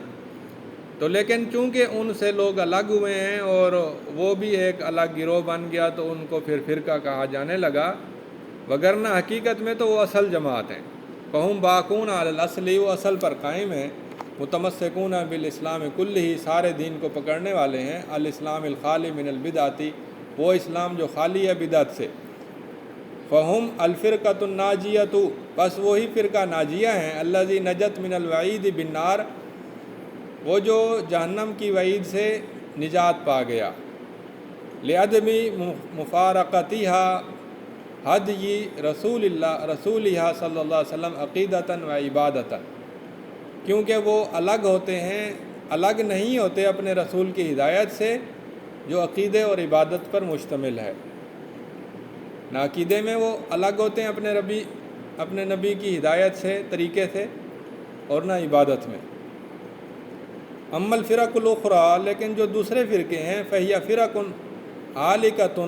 تو لیکن چونکہ ان سے لوگ الگ ہوئے ہیں اور وہ بھی ایک الگ گروہ بن گیا تو ان کو پھر فرقہ کہا جانے لگا، وگرنہ حقیقت میں تو وہ اصل جماعت ہیں۔ فہم باقون علی الاصل، وہ اصل پر قائم ہیں۔ متمسکون بالاسلام کلہ، سارے دین کو پکڑنے والے ہیں۔ الاسلام الخالی من البدعتی، وہ اسلام جو خالی ہے بدعت سے۔ فہم الفرقۃ الناجیۃ، بس وہی فرقہ ناجیہ ہیں۔ الذی نجت من الوعید بالنار، وہ جو جہنم کی وعید سے نجات پا گیا۔ لعدم مفارقتها ہدی رسولہ صلی اللہ علیہ وسلم عقیدتاً و عبادتاً، کیونکہ وہ الگ ہوتے ہیں، الگ نہیں ہوتے اپنے رسول کی ہدایت سے جو عقیدے اور عبادت پر مشتمل ہے۔ نہ عقیدے میں وہ الگ ہوتے ہیں اپنے نبی کی ہدایت سے، طریقے سے، اور نہ عبادت میں۔ اما الفرق الاخری، لیکن جو دوسرے فرقے ہیں، فہی فرق ہالکۃ،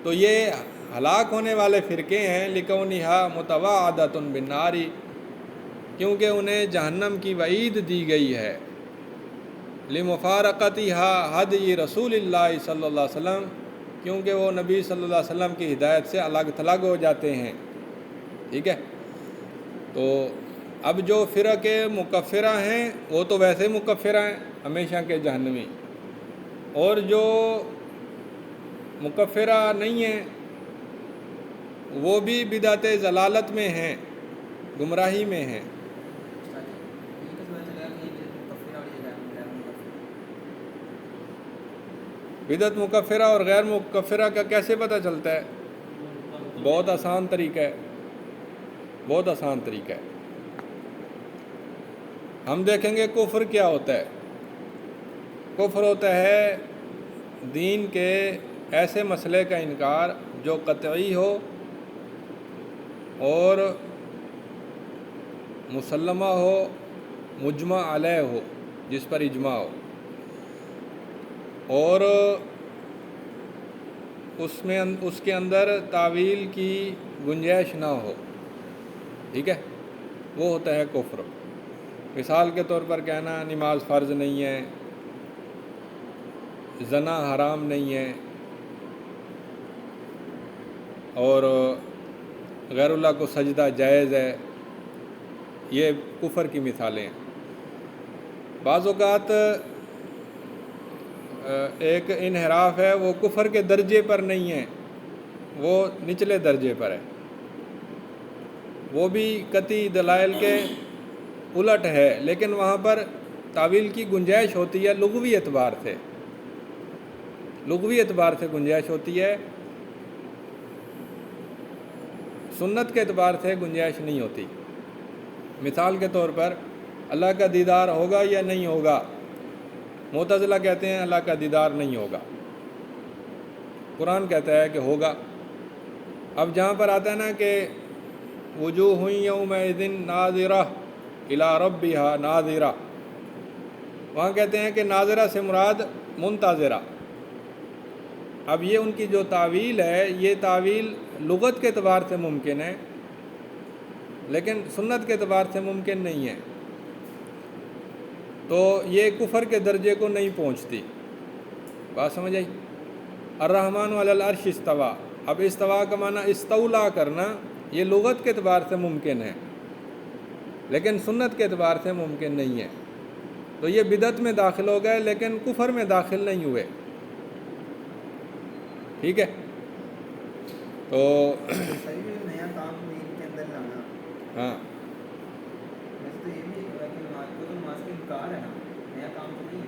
تو یہ ہلاک ہونے والے فرقے ہیں، لکونہا متوعدۃ بالنار، کیونکہ انہیں جہنم کی وعید دی گئی ہے۔ لمفارقتہا ہدی رسول اللہ صلی اللہ علیہ وسلم، کیونکہ وہ نبی صلی اللہ علیہ وسلم کی ہدایت سے الگ تھلگ ہو جاتے ہیں۔ ٹھیک ہے، تو اب جو فرق مکفرہ ہیں وہ تو ویسے مکفرہ ہیں، ہمیشہ کے جہنمی، اور جو مکفرہ نہیں ہیں وہ بھی بدعت ضلالت میں ہیں، گمراہی میں ہیں۔ بدعت مکفرہ اور غیر مکفرہ کا کیسے پتہ چلتا ہے؟ بہت آسان طریقہ ہے، بہت آسان طریقہ ہے۔ ہم دیکھیں گے کفر کیا ہوتا ہے۔ کفر ہوتا ہے دین کے ایسے مسئلے کا انکار جو قطعی ہو اور مسلمہ ہو، مجمع علیہ ہو، جس پر اجماع ہو، اور اس کے اندر تعویل کی گنجائش نہ ہو۔ ٹھیک ہے، وہ ہوتا ہے کفر۔ مثال کے طور پر کہنا نماز فرض نہیں ہے، زنا حرام نہیں ہے، اور غیر اللہ کو سجدہ جائز ہے، یہ کفر کی مثالیں ہیں۔ بعض اوقات ایک انحراف ہے، وہ کفر کے درجے پر نہیں ہے، وہ نچلے درجے پر ہے، وہ بھی قطعی دلائل کے الٹ ہے، لیکن وہاں پر تعویل کی گنجائش ہوتی ہے لغوی اعتبار سے، لغوی اعتبار سے گنجائش ہوتی ہے، سنت کے اعتبار سے گنجائش نہیں ہوتی۔ مثال کے طور پر اللہ کا دیدار ہوگا یا نہیں ہوگا؟ معتزلہ کہتے ہیں اللہ کا دیدار نہیں ہوگا، قرآن کہتا ہے کہ ہوگا۔ اب جہاں پر آتا ہے نا کہ وجوہ یومئذ ناظرہ الی ربہا ناظرہ، وہاں کہتے ہیں کہ ناظرہ سے مراد منتظرہ۔ اب یہ ان کی جو تعویل ہے، یہ تعویل لغت کے اعتبار سے ممکن ہے لیکن سنت کے اعتبار سے ممکن نہیں ہے، تو یہ کفر کے درجے کو نہیں پہنچتی۔ بات سمجھ آئی؟ الرحمن علی العرش استویٰ، اب استوا کا معنی استولا کرنا، یہ لغت کے اعتبار سے ممکن ہے لیکن سنت کے اعتبار سے ممکن نہیں ہے، تو یہ بدعت میں داخل ہو گئے لیکن کفر میں داخل نہیں ہوئے۔ ٹھیک ہے، تو نیا کام دین کے اندر لانا، ہاں ویسے تو یہ بھی ہے کہ نماز کو تو نماز کا انکار ہے نا، نیا کام تو نہیں ہے،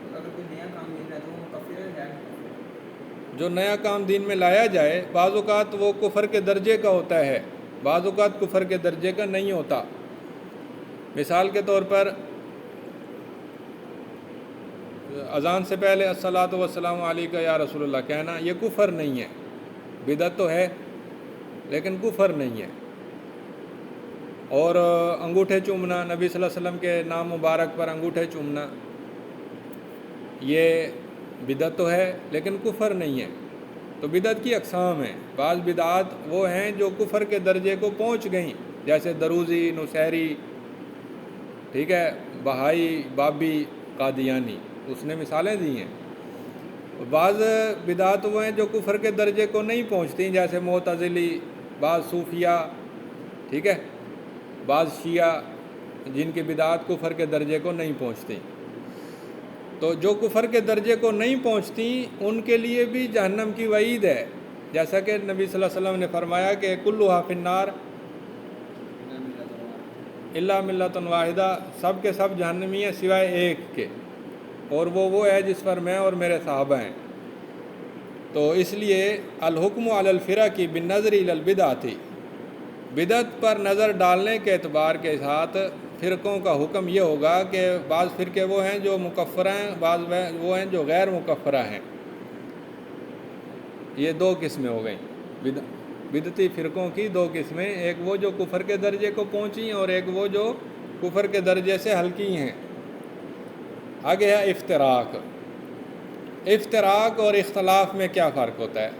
تو اگر کوئی نیا کام دین ہے تو وہ مکفر ہے غیر مکفر؟ جو نیا کام دین میں لایا جائے بعض اوقات وہ کفر کے درجے کا ہوتا ہے، بعض اوقات کفر کے درجے کا نہیں ہوتا۔ مثال کے طور پر اذان سے پہلے الصلاۃ والسلام علیک یا رسول اللہ کہنا، یہ کفر نہیں ہے، بدعت تو ہے لیکن کفر نہیں ہے۔ اور انگوٹھے چومنا، نبی صلی اللہ علیہ وسلم کے نام مبارک پر انگوٹھے چومنا، یہ بدعت تو ہے لیکن کفر نہیں ہے۔ تو بدعت کی اقسام ہیں، بعض بدعات وہ ہیں جو کفر کے درجے کو پہنچ گئیں، جیسے دروزی، نصیری، ٹھیک ہے، بہائی، بابی، قادیانی، اس نے مثالیں دی ہیں۔ بعض بدعات وہ ہیں جو کفر کے درجے کو نہیں پہنچتی، جیسے معتزلی، بعض صوفیہ، ٹھیک ہے، بعض شیعہ، جن کی بدعات کفر کے درجے کو نہیں پہنچتی۔ تو جو کفر کے درجے کو نہیں پہنچتی ان کے لیے بھی جہنم کی وعید ہے، جیسا کہ نبی صلی اللہ علیہ وسلم نے فرمایا کہ کلھا فی النار الا ملۃ واحدہ، سب کے سب جہنمی ہیں سوائے ایک کے، اور وہ ہے جس پر میں اور میرے صحابہ ہیں۔ تو اس لیے الحکم علی الفرق بالنظر الی البدعۃ، بدعت پر نظر ڈالنے کے اعتبار کے ساتھ فرقوں کا حکم یہ ہوگا کہ بعض فرقے وہ ہیں جو مکفرہ ہیں، بعض وہ ہیں جو غیر مکفرہ ہیں۔ یہ دو قسمیں ہو گئیں بدعتی فرقوں کی، دو قسمیں، ایک وہ جو کفر کے درجے کو پہنچی ہیں اور ایک وہ جو کفر کے درجے سے ہلکی ہیں۔ آگے ہے افتراق۔ افتراق اور اختلاف میں کیا فرق ہوتا ہے،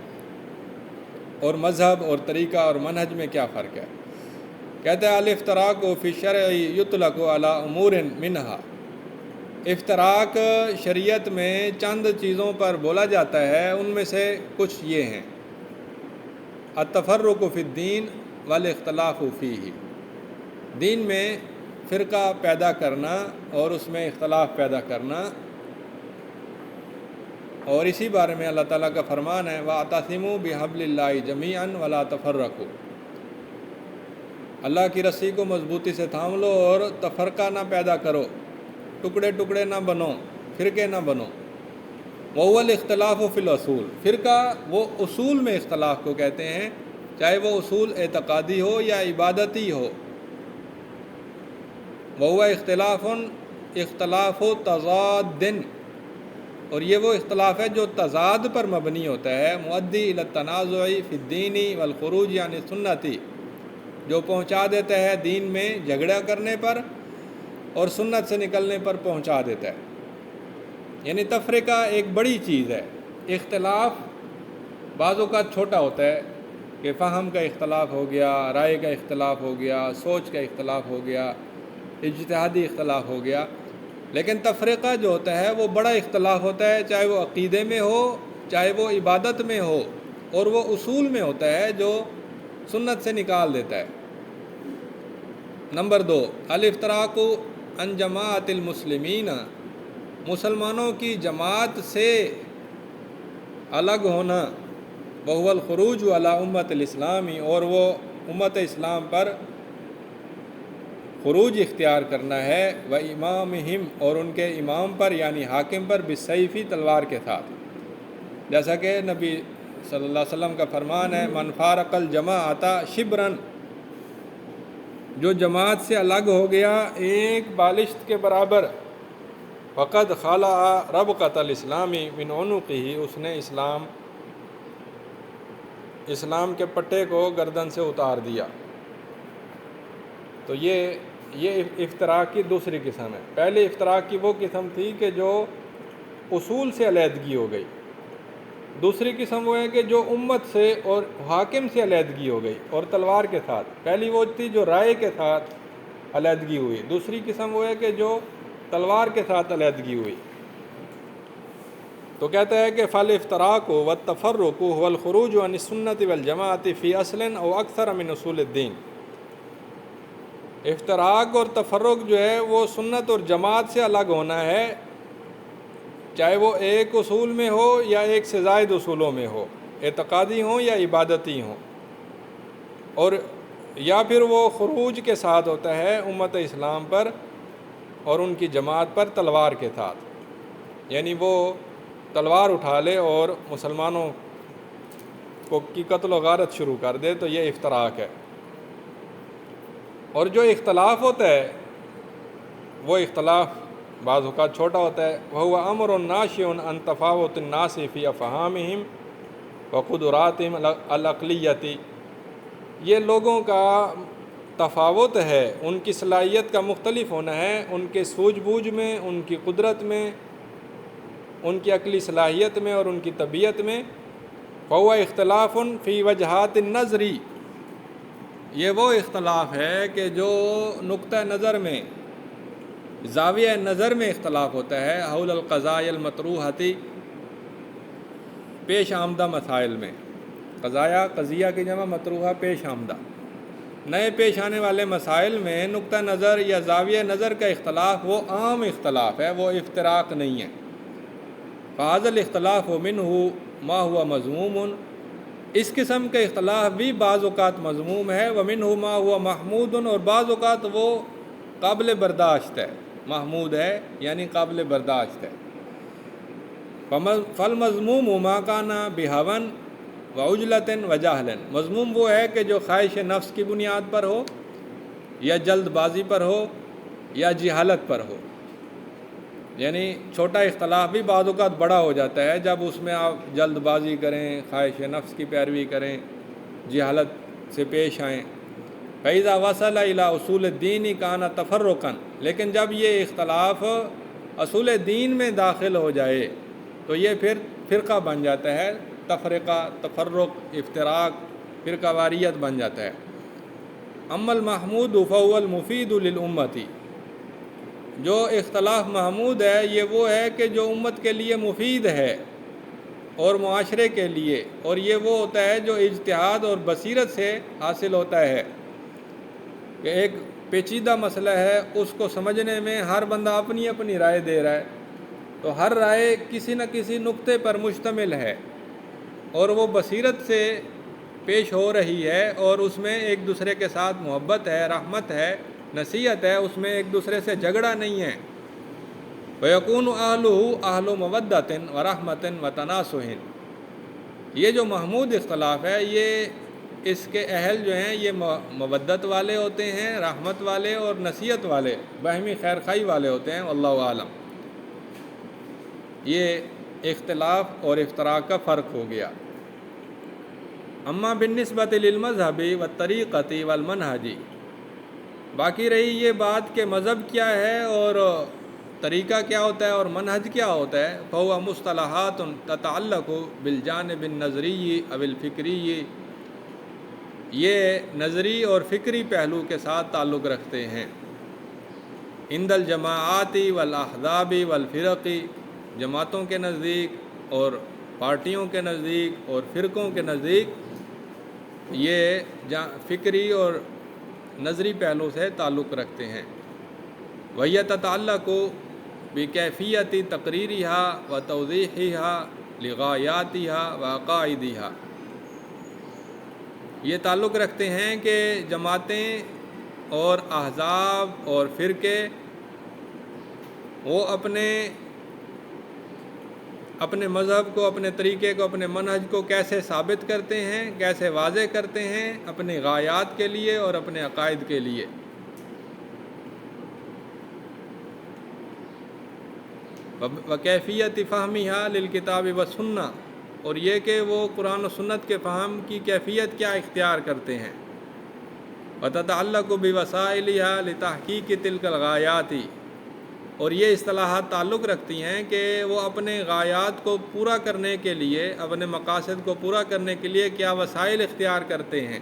اور مذہب اور طریقہ اور منہج میں کیا فرق ہے؟ کہتے ہیں الافتراق فی الشرع یطلق علی امور منہا، افتراق شریعت میں چند چیزوں پر بولا جاتا ہے، ان میں سے کچھ یہ ہیں: التفرق فی الدین والاختلاف فیہ، دین میں فرقہ پیدا کرنا اور اس میں اختلاف پیدا کرنا، اور اسی بارے میں اللہ تعالیٰ کا فرمان ہے وَاعْتَصِمُوا بِحَبْلِ اللَّهِ جَمِيعًا وَلَا تَفَرَّقُوا، اللہ کی رسی کو مضبوطی سے تھام لو اور تفرقہ نہ پیدا کرو، ٹکڑے ٹکڑے نہ بنو، فرقے نہ بنو۔ وَهُوَ الْاخْتِلَافُ فِي الْأُصُولِ، فرقہ وہ اصول میں اختلاف کو کہتے ہیں، چاہے وہ اصول اعتقادی ہو یا عبادتی ہو۔ وَهُوَ اختلاف تضاد، اور یہ وہ اختلاف ہے جو تضاد پر مبنی ہوتا ہے، مؤدی الی التنازع فی الدین والخروج عن السنۃ، جو پہنچا دیتا ہے دین میں جھگڑا کرنے پر اور سنت سے نکلنے پر پہنچا دیتا ہے۔ یعنی تفرقہ ایک بڑی چیز ہے۔ اختلاف بعض اوقات چھوٹا ہوتا ہے کہ فہم کا اختلاف ہو گیا، رائے کا اختلاف ہو گیا، سوچ کا اختلاف ہو گیا، اجتہادی اختلاف ہو گیا، لیکن تفرقہ جو ہوتا ہے وہ بڑا اختلاف ہوتا ہے، چاہے وہ عقیدے میں ہو، چاہے وہ عبادت میں ہو، اور وہ اصول میں ہوتا ہے جو سنت سے نکال دیتا ہے۔ نمبر 2، الافتراق عن جماعت المسلمین، مسلمانوں کی جماعت سے الگ ہونا، وهو الخروج علی امت الاسلامی، اور وہ امت اسلام پر خروج اختیار کرنا ہے، وامامہم، اور ان کے امام پر یعنی حاکم پر، بالسیف، تلوار کے ساتھ، جیسا کہ نبی صلی اللہ علیہ وسلم کا فرمان ہے من فارق الجماعۃ شبرا، جو جماعت سے الگ ہو گیا ایک بالشت کے برابر، فقد خلع ربقۃ الاسلام من عنقہ، اس نے اسلام کے پٹے کو گردن سے اتار دیا۔ تو یہ افتراق کی دوسری قسم ہے۔ پہلے افتراق کی وہ قسم تھی کہ جو اصول سے علیحدگی ہو گئی، دوسری قسم وہ ہے کہ جو امت سے اور حاکم سے علیحدگی ہو گئی اور تلوار کے ساتھ۔ پہلی وہ تھی جو رائے کے ساتھ علیحدگی ہوئی، دوسری قسم وہ ہے کہ جو تلوار کے ساتھ علیحدگی ہوئی۔ تو کہتا ہے کہ فالافتراق والتفرق هو الخروج عن السنة والجماعة في اصل او اکثر من اصول الدین، افتراق اور تفرق جو ہے وہ سنت اور جماعت سے الگ ہونا ہے، چاہے وہ ایک اصول میں ہو یا ایک سے زائد اصولوں میں ہو، اعتقادی ہوں یا عبادتی ہوں، اور یا پھر وہ خروج کے ساتھ ہوتا ہے امت اسلام پر اور ان کی جماعت پر تلوار کے ساتھ، یعنی وہ تلوار اٹھا لے اور مسلمانوں کی قتل و غارت شروع کر دے، تو یہ افتراق ہے۔ اور جو اختلاف ہوتا ہے وہ اختلاف بعض اوقات چھوٹا ہوتا ہے، وہو امر ناشئ عن تفاوت الناس فی افہامہم وقدراتہم العقلیۃ، یہ لوگوں کا تفاوت ہے، ان کی صلاحیت کا مختلف ہونا ہے، ان کے سوجھ بوجھ میں، ان کی قدرت میں، ان کی عقلی صلاحیت میں اور ان کی طبیعت میں، فہو اختلاف فی وجہات النظری، یہ وہ اختلاف ہے کہ جو نقطہ نظر میں، زاویہ نظر میں اختلاف ہوتا ہے، حول القضایا المطروحتی، پیش آمدہ مسائل میں، قضایا قضیہ کی جمع، مطروحہ پیش آمدہ، نئے پیش آنے والے مسائل میں نقطہ نظر یا زاویہ نظر کا اختلاف وہ عام اختلاف ہے، وہ افتراق نہیں ہے۔ فہذا الاختلاف منہ ما ہوا مذموم، اس قسم کا اختلاف بھی بعض اوقات مذموم ہے، ومنہ ما ہوا محمود، اور بعض اوقات وہ قابل برداشت ہے، محمود ہے یعنی قابل برداشت ہے۔ فالمذموم ما کان بہوى وعجلۃ وجہل، مذموم وہ ہے کہ جو خواہش نفس کی بنیاد پر ہو، یا جلد بازی پر ہو، یا جہالت پر ہو۔ یعنی چھوٹا اختلاف بھی بعض اوقات بڑا ہو جاتا ہے جب اس میں آپ جلد بازی کریں، خواہش نفس کی پیروی کریں، جہالت سے پیش آئیں۔ فَإِذَا وَصَلَ إِلَىٰ أُصُولِ الدِّينِ كَانَ تَفَرُّقًا، لیکن جب یہ اختلاف اصول دین میں داخل ہو جائے تو یہ پھر فرقہ بن جاتا ہے، تفرقہ، تفرق، افتراق، فرقہ واریت بن جاتا ہے۔ اما المحمود فهو المفید للامتی، جو اختلاف محمود ہے یہ وہ ہے کہ جو امت کے لیے مفید ہے اور معاشرے کے لیے، اور یہ وہ ہوتا ہے جو اجتہاد اور بصیرت سے حاصل ہوتا ہے، کہ ایک پیچیدہ مسئلہ ہے اس کو سمجھنے میں ہر بندہ اپنی اپنی رائے دے رہا ہے، تو ہر رائے کسی نہ کسی نقطے پر مشتمل ہے اور وہ بصیرت سے پیش ہو رہی ہے، اور اس میں ایک دوسرے کے ساتھ محبت ہے، رحمت ہے، نصیحت ہے، اس میں ایک دوسرے سے جھگڑا نہیں ہے۔ وَيَكُونُ أَهْلُهُ أَهْلُ مَوَدَّةٍ وَرَحْمَةٍ وَتَنَاصُحٍ، یہ جو محمود اختلاف ہے یہ اس کے اہل جو ہیں یہ مودت والے ہوتے ہیں، رحمت والے اور نصیحت والے، باہمی خیر خواہی والے ہوتے ہیں، واللہ عالم۔ یہ اختلاف اور افتراق کا فرق ہو گیا۔ اما بالنسبۃ للمذہب والطریقۃ والمنہج، باقی رہی یہ بات کہ مذہب کیا ہے اور طریقہ کیا ہوتا ہے اور منہج کیا ہوتا ہے، فهو مصطلحات تتعلق بالجانب النظری او الفکری، یہ نظری اور فکری پہلو کے ساتھ تعلق رکھتے ہیں۔ عند الجماعات والاحزاب والفرق، جماعتوں کے نزدیک اور پارٹیوں کے نزدیک اور فرقوں کے نزدیک یہ فکری اور نظری پہلو سے تعلق رکھتے ہیں۔ وہی تتعلق بکیفیت تقریرها وتوضیحها لغایاتها وعقائدها، یہ تعلق رکھتے ہیں کہ جماعتیں اور احزاب اور فرقے وہ اپنے مذہب کو، اپنے طریقے کو، اپنے منہج کو کیسے ثابت کرتے ہیں، کیسے واضح کرتے ہیں اپنے غایات کے لیے اور اپنے عقائد کے لیے۔ وکیفیت فہمها للکتاب والسنہ، اور یہ کہ وہ قرآن و سنت کے فہم کی کیفیت کیا اختیار کرتے ہیں۔ وتتعلق بوسائلها لتحقیق تلک الغایات، اور یہ اصطلاحات تعلق رکھتی ہیں کہ وہ اپنے غایات کو پورا کرنے کے لیے، اپنے مقاصد کو پورا کرنے کے لیے کیا وسائل اختیار کرتے ہیں۔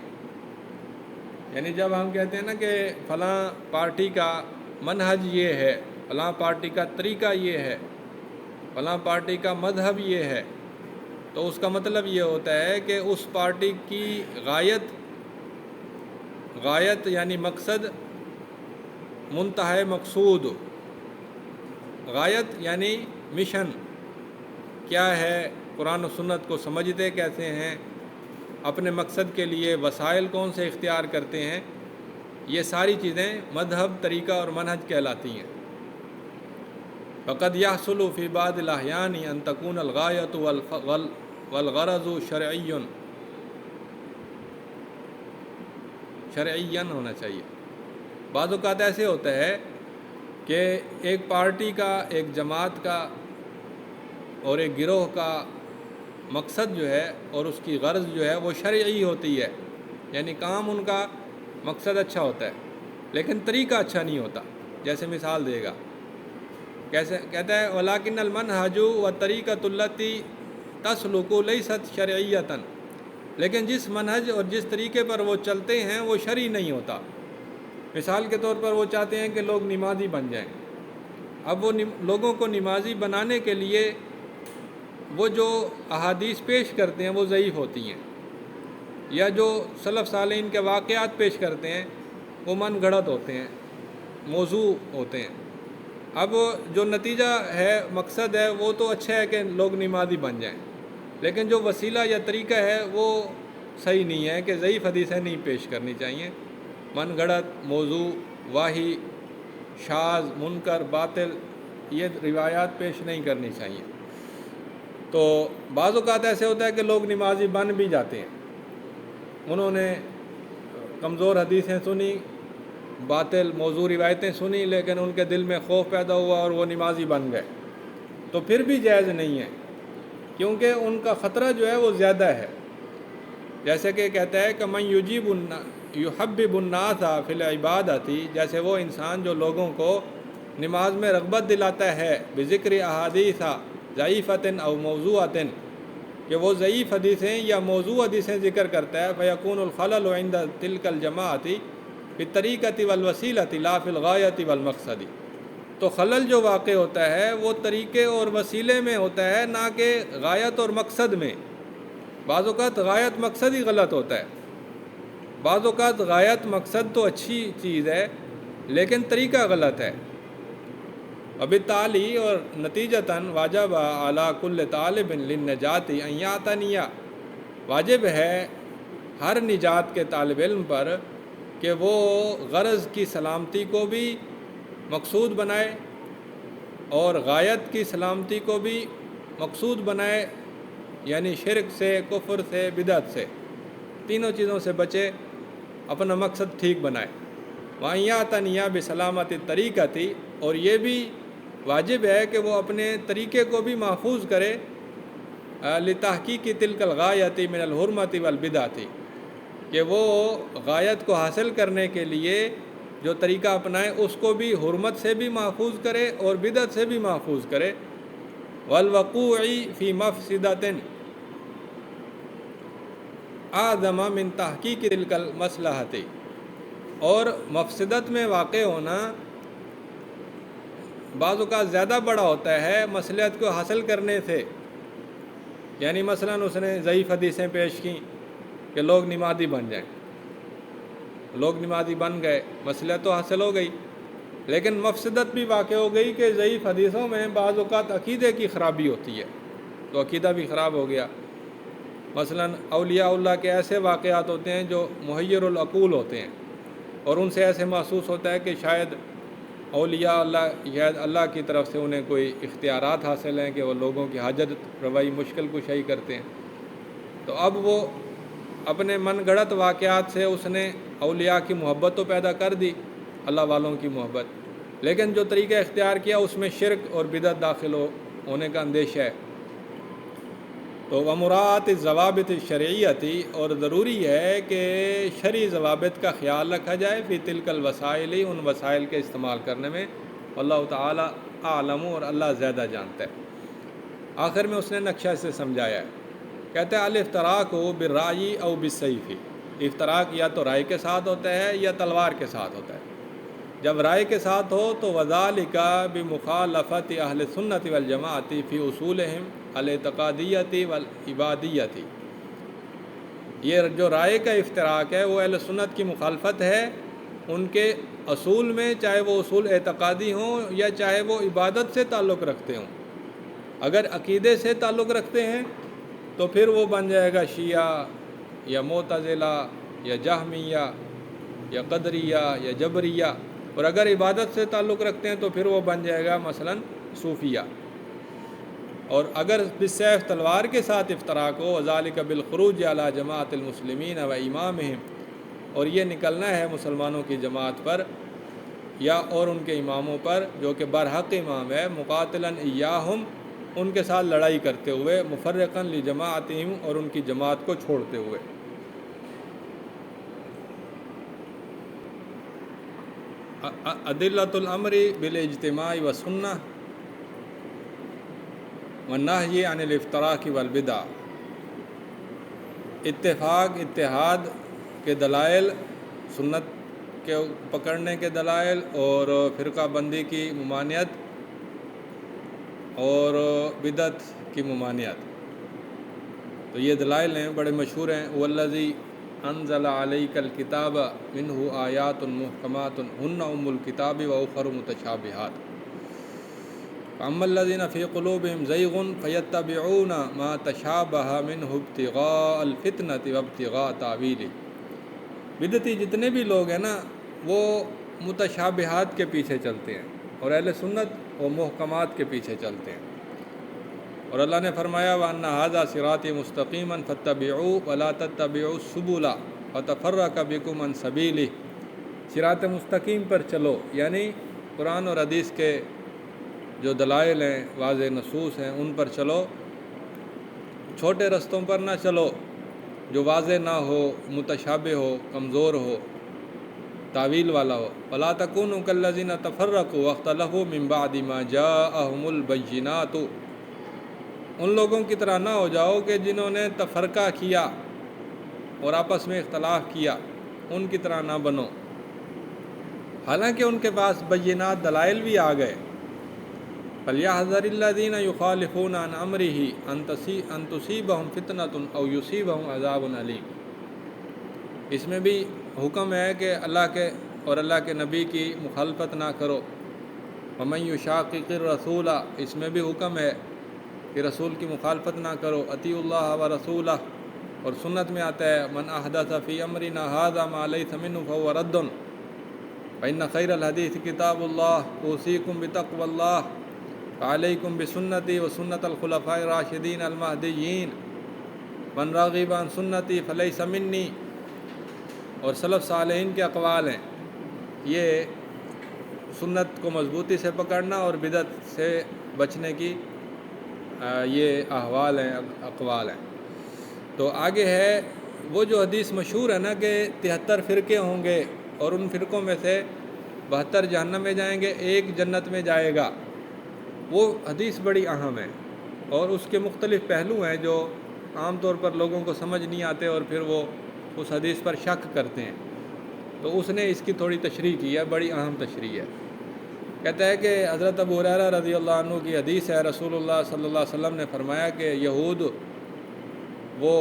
یعنی جب ہم کہتے ہیں نا کہ فلاں پارٹی کا منہج یہ ہے، فلاں پارٹی کا طریقہ یہ ہے، فلاں پارٹی کا مذہب یہ ہے، تو اس کا مطلب یہ ہوتا ہے کہ اس پارٹی کی غایت یعنی مقصد، منتہی مقصود، غایت یعنی مشن کیا ہے، قرآن و سنت کو سمجھتے کیسے ہیں، اپنے مقصد کے لیے وسائل کون سے اختیار کرتے ہیں، یہ ساری چیزیں مذہب، طریقہ اور منہج کہلاتی ہیں۔ فقد يحصل في بعض الأحيان أن تكون الغاية والغرض شرعيا ہونا چاہیے۔ بعض اوقات ایسے ہوتا ہے کہ ایک پارٹی کا، ایک جماعت کا اور ایک گروہ کا مقصد جو ہے اور اس کی غرض جو ہے وہ شرعی ہوتی ہے، یعنی کام ان کا مقصد اچھا ہوتا ہے لیکن طریقہ اچھا نہیں ہوتا۔ جیسے مثال دے گا کیسے کہتا ہے ولاکن المنہج و طریقۃ التی تسلک لیست شرعیۃً، لیکن جس منہج اور جس طریقے پر وہ چلتے ہیں وہ شرعی نہیں ہوتا۔ مثال کے طور پر وہ چاہتے ہیں کہ لوگ نمازی بن جائیں، اب وہ لوگوں کو نمازی بنانے کے لیے وہ جو احادیث پیش کرتے ہیں وہ ضعیف ہوتی ہیں، یا جو سلف صالحین کے واقعات پیش کرتے ہیں وہ من گھڑت ہوتے ہیں، موضوع ہوتے ہیں۔ اب جو نتیجہ ہے، مقصد ہے، وہ تو اچھا ہے کہ لوگ نمازی بن جائیں، لیکن جو وسیلہ یا طریقہ ہے وہ صحیح نہیں ہے کہ ضعیف حدیثیں نہیں پیش کرنی چاہیے۔ من گھڑت، موضوع، واہی، شاذ، منکر، باطل، یہ روایات پیش نہیں کرنی چاہیے۔ تو بعض اوقات ایسے ہوتا ہے کہ لوگ نمازی بن بھی جاتے ہیں، انہوں نے کمزور حدیثیں سنی، باطل موضوع روایتیں سنی، لیکن ان کے دل میں خوف پیدا ہوا اور وہ نمازی بن گئے، تو پھر بھی جائز نہیں ہے، کیونکہ ان کا خطرہ جو ہے وہ زیادہ ہے۔ جیسے کہ کہتا ہے کہ من یحبب الناس فی العبادۃ، جیسے وہ انسان جو لوگوں کو نماز میں رغبت دلاتا ہے بذکر احادیث ضعیفۃ او موضوعۃ، کہ وہ ضعیف حدیثیں یا موضوع حدیثیں ذکر کرتا ہے، فیکون الخلل عند تلک الجماعۃ فی الطریقۃ والوسیلۃ لا فی الغایۃ والمقصد، تو خلل جو واقع ہوتا ہے وہ طریقے اور وسیلے میں ہوتا ہے، نہ کہ غایت اور مقصد میں۔ بعض اوقات غایت مقصد ہی غلط ہوتا ہے، بعض اوقات غایت مقصد تو اچھی چیز ہے لیکن طریقہ غلط ہے۔ وبالتالی اور نتیجتاً واجب علی کل طالب للنجات ان یعتنی، واجب ہے ہر نجات کے طالب علم پر کہ وہ غرض کی سلامتی کو بھی مقصود بنائے اور غایت کی سلامتی کو بھی مقصود بنائے، یعنی شرک سے، کفر سے، بدعت سے، تینوں چیزوں سے بچے، اپنا مقصد ٹھیک بنائے۔ وَأَن يَعْتَنِيَ بِسَلَامَةِ الطَّرِيقَةِ، اور یہ بھی واجب ہے کہ وہ اپنے طریقے کو بھی محفوظ کرے، لِتَحْقِيقِ تِلْكَ الْغَایَةِ مِنَ الْحُرْمَةِ وَالْبِدْعَةِ، کہ وہ غایت کو حاصل کرنے کے لیے جو طریقہ اپنائے اس کو بھی حرمت سے بھی محفوظ کرے اور بدعت سے بھی محفوظ کرے۔ وَالْوَقُوعِ فِي مَفْسِدَةٍ اعظم من تحقیق تلک المصلحۃ، اور مفسدت میں واقع ہونا بعض اوقات زیادہ بڑا ہوتا ہے مصلحت کو حاصل کرنے سے۔ یعنی مثلاً اس نے ضعیف حدیثیں پیش کیں کہ لوگ نمازی بن جائیں، لوگ نمازی بن گئے، مصلحت تو حاصل ہو گئی، لیکن مفسدت بھی واقع ہو گئی کہ ضعیف حدیثوں میں بعض اوقات عقیدے کی خرابی ہوتی ہے، تو عقیدہ بھی خراب ہو گیا۔ مثلاً اولیاء اللہ کے ایسے واقعات ہوتے ہیں جو محیر العقول ہوتے ہیں، اور ان سے ایسے محسوس ہوتا ہے کہ شاید اولیاء اللہ کی طرف سے انہیں کوئی اختیارات حاصل ہیں کہ وہ لوگوں کی حاجت روائی مشکل کشائی کرتے ہیں، تو اب وہ اپنے من گھڑت واقعات سے اس نے اولیاء کی محبت تو پیدا کر دی، اللہ والوں کی محبت، لیکن جو طریقہ اختیار کیا اس میں شرک اور بدعت داخل ہونے کا اندیشہ ہے۔ تو ومراعات الضوابط الشرعیۃ، اور ضروری ہے کہ شرعی ضوابط کا خیال رکھا جائے فی تلک الوسائل، ان وسائل کے استعمال کرنے میں، اللہ تعالیٰ اعلم، اور اللہ زیادہ جانتا ہے۔ آخر میں اس نے نقشہ سے سمجھایا ہے، کہتا ہے الافتراق بالرأی او بالسیف، افتراق یا تو رائے کے ساتھ ہوتا ہے یا تلوار کے ساتھ ہوتا ہے۔ جب رائے کے ساتھ ہو تو وذالک بمخالفت اہل سنت والجماعت فی اصولہم الاعتقادیۃ والعبادیۃ، یہ جو رائے کا افتراق ہے وہ اہل سنت کی مخالفت ہے ان کے اصول میں، چاہے وہ اصول اعتقادی ہوں یا چاہے وہ عبادت سے تعلق رکھتے ہوں۔ اگر عقیدے سے تعلق رکھتے ہیں تو پھر وہ بن جائے گا شیعہ یا معتزلہ یا جہمیہ یا قدریہ یا جبریہ، اور اگر عبادت سے تعلق رکھتے ہیں تو پھر وہ بن جائے گا مثلاً صوفیہ۔ اور اگر بالسیف تلوار کے ساتھ افتراق ہو، وذالک بالخروج علی جماعت المسلمین و امامہم، اور یہ نکلنا ہے مسلمانوں کی جماعت پر یا اور ان کے اماموں پر جو کہ برحق امام ہے، مقاتلاً ایاہم، ان کے ساتھ لڑائی کرتے ہوئے، مفرقاً لجماعتہم، اور ان کی جماعت کو چھوڑتے ہوئے۔ ادلۃ الامر بالاجتماع والسنہ، والنہی عن الافتراق والبدع، اتفاق اتحاد کے دلائل، سنت کے پکڑنے کے دلائل، اور فرقہ بندی کی ممانعت اور بدعت کی ممانعت۔ تو یہ دلائل ہیں، بڑے مشہور ہیں۔ والذی انزل علیک الکتاب منہ آیات محکمات ہن ام الکتاب واخر متشابہات فاما الذین فی قلوبہم زیغ فیتبعون ما تشابہ منہ ابتغاء الفتنۃ وابتغاء تاویلہ۔ بدعتی جتنے بھی لوگ ہیں نا، وہ متشابہات کے پیچھے چلتے ہیں، اور اہل سنت وہ محکمات کے پیچھے چلتے ہیں۔ اور اللہ نے فرمایا وَأَنَّ هَذَا صِرَاطِي مُسْتَقِيمًا فَاتَّبِعُوهُ وَلَا تَتَّبِعُوا السُّبُلَ فَتَفَرَّقَ بِكُمْ عَنْ سَبِيلِهِ۔ صراط مستقیم پر چلو، یعنی قرآن اور حدیث کے جو دلائل ہیں، واضح نصوص ہیں، ان پر چلو، چھوٹے رستوں پر نہ چلو جو واضح نہ ہو، متشابہ ہو، کمزور ہو، تعویل والا ہو۔ وَلَا تَكُونُوا كَالَّذِينَ تَفَرَّقُوا وَاخْتَلَفُوا مِن بَعْدِ مَا جَاءَهُمُ الْبَيِّنَاتُ۔ ان لوگوں کی طرح نہ ہو جاؤ کہ جنہوں نے تفرقہ کیا اور آپس میں اختلاف کیا، ان کی طرح نہ بنو، حالانکہ ان کے پاس بینات دلائل بھی آ گئے۔ فَلْيَحْذَرِ الَّذِينَ يُخَالِفُونَ عَنْ أَمْرِهِ أَن تُصِيبَهُمْ فِتْنَةٌ أَوْ يُصِيبَهُمْ عَذَابٌ أَلِيمٌ۔ اس میں بھی حکم ہے کہ اللہ کے اور اللہ کے نبی کی مخالفت نہ کرو۔ وَمَن يُشَاقِقِ الرَّسُولَ، اس میں بھی حکم ہے کہ رسول کی مخالفت نہ کرو۔ اطیعوا اللہ ورسولہ، اور سنت میں آتا ہے من احدث فی امرنا ھذا ما لیس منہ فہو رد فإن خیر الحدیث کتاب اللہ اوصیکم بتقوی اللہ فعلیکم بسنتی وسنت الخلفاء الراشدین المہدیین من راغب عن سنتی فلیس منی۔ اور سلف صالحین کے اقوال ہیں، یہ سنت کو مضبوطی سے پکڑنا اور بدعت سے بچنے کی یہ احوال ہیں، اقوال ہیں۔ تو آگے ہے وہ جو حدیث مشہور ہے نا کہ 73 فرقے ہوں گے اور ان فرقوں میں سے 72 جہنم میں جائیں گے، ایک جنت میں جائے گا۔ وہ حدیث بڑی اہم ہے، اور اس کے مختلف پہلو ہیں جو عام طور پر لوگوں کو سمجھ نہیں آتے، اور پھر وہ اس حدیث پر شک کرتے ہیں۔ تو اس نے اس کی تھوڑی تشریح کی ہے، بڑی اہم تشریح ہے۔ کہتا ہے کہ حضرت ابو ہریرہ رضی اللہ عنہ کی حدیث ہے، رسول اللہ صلی اللہ علیہ وسلم نے فرمایا کہ یہود وہ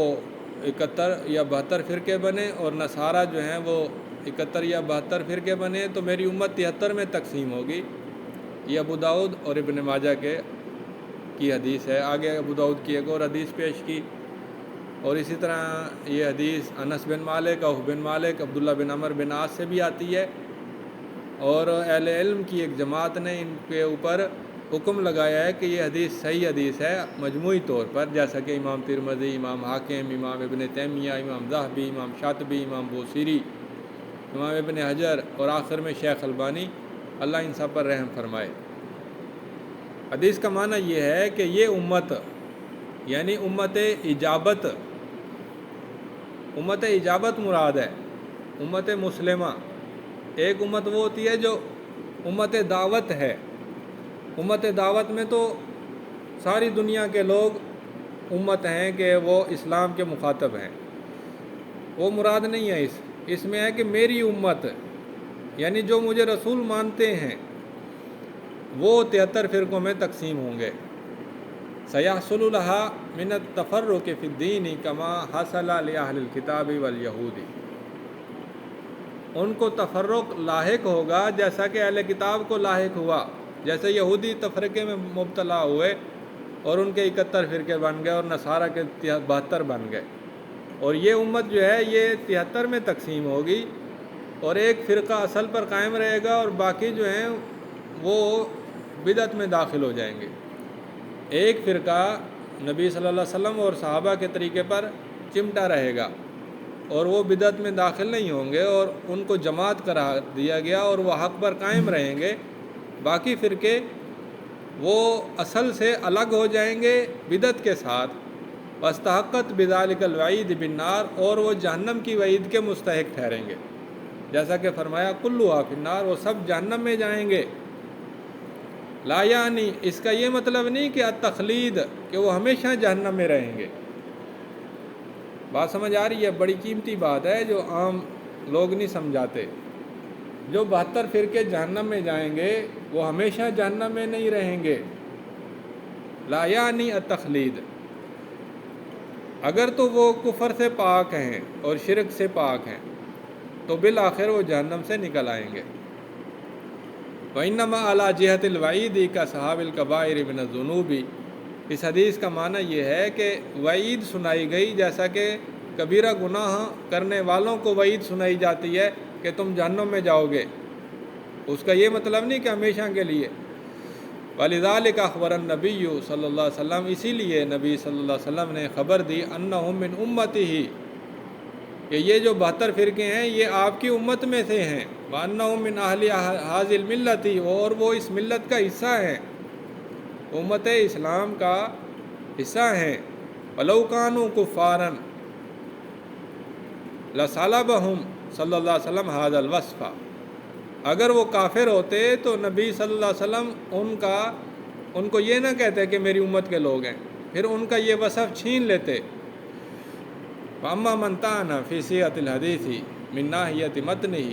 71 یا 72 فرقے بنے، اور نصارہ جو ہیں وہ 71 یا 72 فرقے بنے، تو میری امت 73 میں تقسیم ہوگی۔ یہ ابو داؤد اور ابن ماجہ کی حدیث ہے۔ آگے ابو داؤد کی ایک اور حدیث پیش کی، اور اسی طرح یہ حدیث انس بن مالک، عوف بن مالک، عبداللہ بن عمر بن عاص سے بھی آتی ہے، اور اہل علم کی ایک جماعت نے ان کے اوپر حکم لگایا ہے کہ یہ حدیث صحیح حدیث ہے مجموعی طور پر، جیسا کہ امام ترمذی، امام حاکم، امام ابن تیمیہ، امام ذہبی، امام شاطبی، امام بوصیری، امام ابن حجر، اور آخر میں شیخ البانی، اللہ ان سب پر رحم فرمائے۔ حدیث کا معنی یہ ہے کہ یہ امت، یعنی امت اجابت مراد ہے، امت مسلمہ۔ ایک امت وہ ہوتی ہے جو امت دعوت ہے۔ امت دعوت میں تو ساری دنیا کے لوگ امت ہیں کہ وہ اسلام کے مخاطب ہیں، وہ مراد نہیں ہے۔ اس میں ہے کہ میری امت، یعنی جو مجھے رسول مانتے ہیں، وہ 73 فرقوں میں تقسیم ہوں گے۔ سَيَحْصُلُ لَهَا مِنَ التَّفَرُّقِ فِي الدِّينِ كَمَا حَصَلَ لِأَهْلِ الْكِتَابِ وَالْيَهُودِ۔ ان کو تفرق لاحق ہوگا جیسا کہ اہل کتاب کو لاحق ہوا، جیسے یہودی تفرقے میں مبتلا ہوئے اور ان کے 71 فرقے بن گئے اور نصارہ کے 72 بن گئے، اور یہ امت جو ہے یہ 73 میں تقسیم ہوگی، اور ایک فرقہ اصل پر قائم رہے گا اور باقی جو ہیں وہ بدعت میں داخل ہو جائیں گے۔ ایک فرقہ نبی صلی اللہ علیہ وسلم اور صحابہ کے طریقے پر چمٹا رہے گا، اور وہ بدعت میں داخل نہیں ہوں گے، اور ان کو جماعت قرار دیا گیا اور وہ حق پر قائم رہیں گے۔ باقی فرقے وہ اصل سے الگ ہو جائیں گے بدعت کے ساتھ، واستحقت بذلک الوعید بالنار، اور وہ جہنم کی وعید کے مستحق ٹھہریں گے، جیسا کہ فرمایا کلھا فی النار، وہ سب جہنم میں جائیں گے۔ لا یعنی اس کا یہ مطلب نہیں کہ التخلید کہ وہ ہمیشہ جہنم میں رہیں گے۔ بات سمجھ آ رہی ہے؟ بڑی قیمتی بات ہے جو عام لوگ نہیں سمجھاتے۔ جو 72 فرقے جہنم میں جائیں گے وہ ہمیشہ جہنم میں نہیں رہیں گے۔ لا یعنی التخلید، اگر تو وہ کفر سے پاک ہیں اور شرک سے پاک ہیں تو بالآخر وہ جہنم سے نکل آئیں گے۔ وَإِنَّمَا عَلَى جِهَةِ الْوَعِيدِ كَأَصْحَابِ الْكَبَائِرِ مِنَ الذُّنُوبِ، اس حدیث کا معنی یہ ہے کہ وعید سنائی گئی جیسا کہ کبیرہ گناہ کرنے والوں کو وعید سنائی جاتی ہے کہ تم جہنم میں جاؤ گے، اس کا یہ مطلب نہیں کہ ہمیشہ کے لیے۔ وَلِذَلِكَ أَخْبَرَ النَّبِيُّ صلی اللہ علیہ وسلم، اسی لیے نبی صلی اللہ علیہ وسلم نے خبر دی أَنَّهُم مِّنْ أُمَّتِهِ، کہ یہ جو 72 فرقے ہیں یہ آپ کی امت میں سے ہیں۔ وَأَنَّهُم مِّنْ أَهْلِ هَذِهِ الْمِلَّةِ، اور وہ اس ملت کا حصہ ہیں، امت اسلام کا حصہ ہیں۔ وَلَوْ كَانُوا كُفَّارًا لَصَلَبَهُمْ صلی اللہ علیہ وسلم هَذَا الْوَصْفَ، اگر وہ کافر ہوتے تو نبی صلی اللہ علیہ وسلم ان کو یہ نہ کہتے کہ میری امت کے لوگ ہیں، پھر ان کا یہ وصف چھین لیتے۔ وَأَمَّا مَنْ طَعَنَ فِي صِحَّةِ الْحَدِيثِ مِنْ نَاحِيَةِ مَتْنِهِ،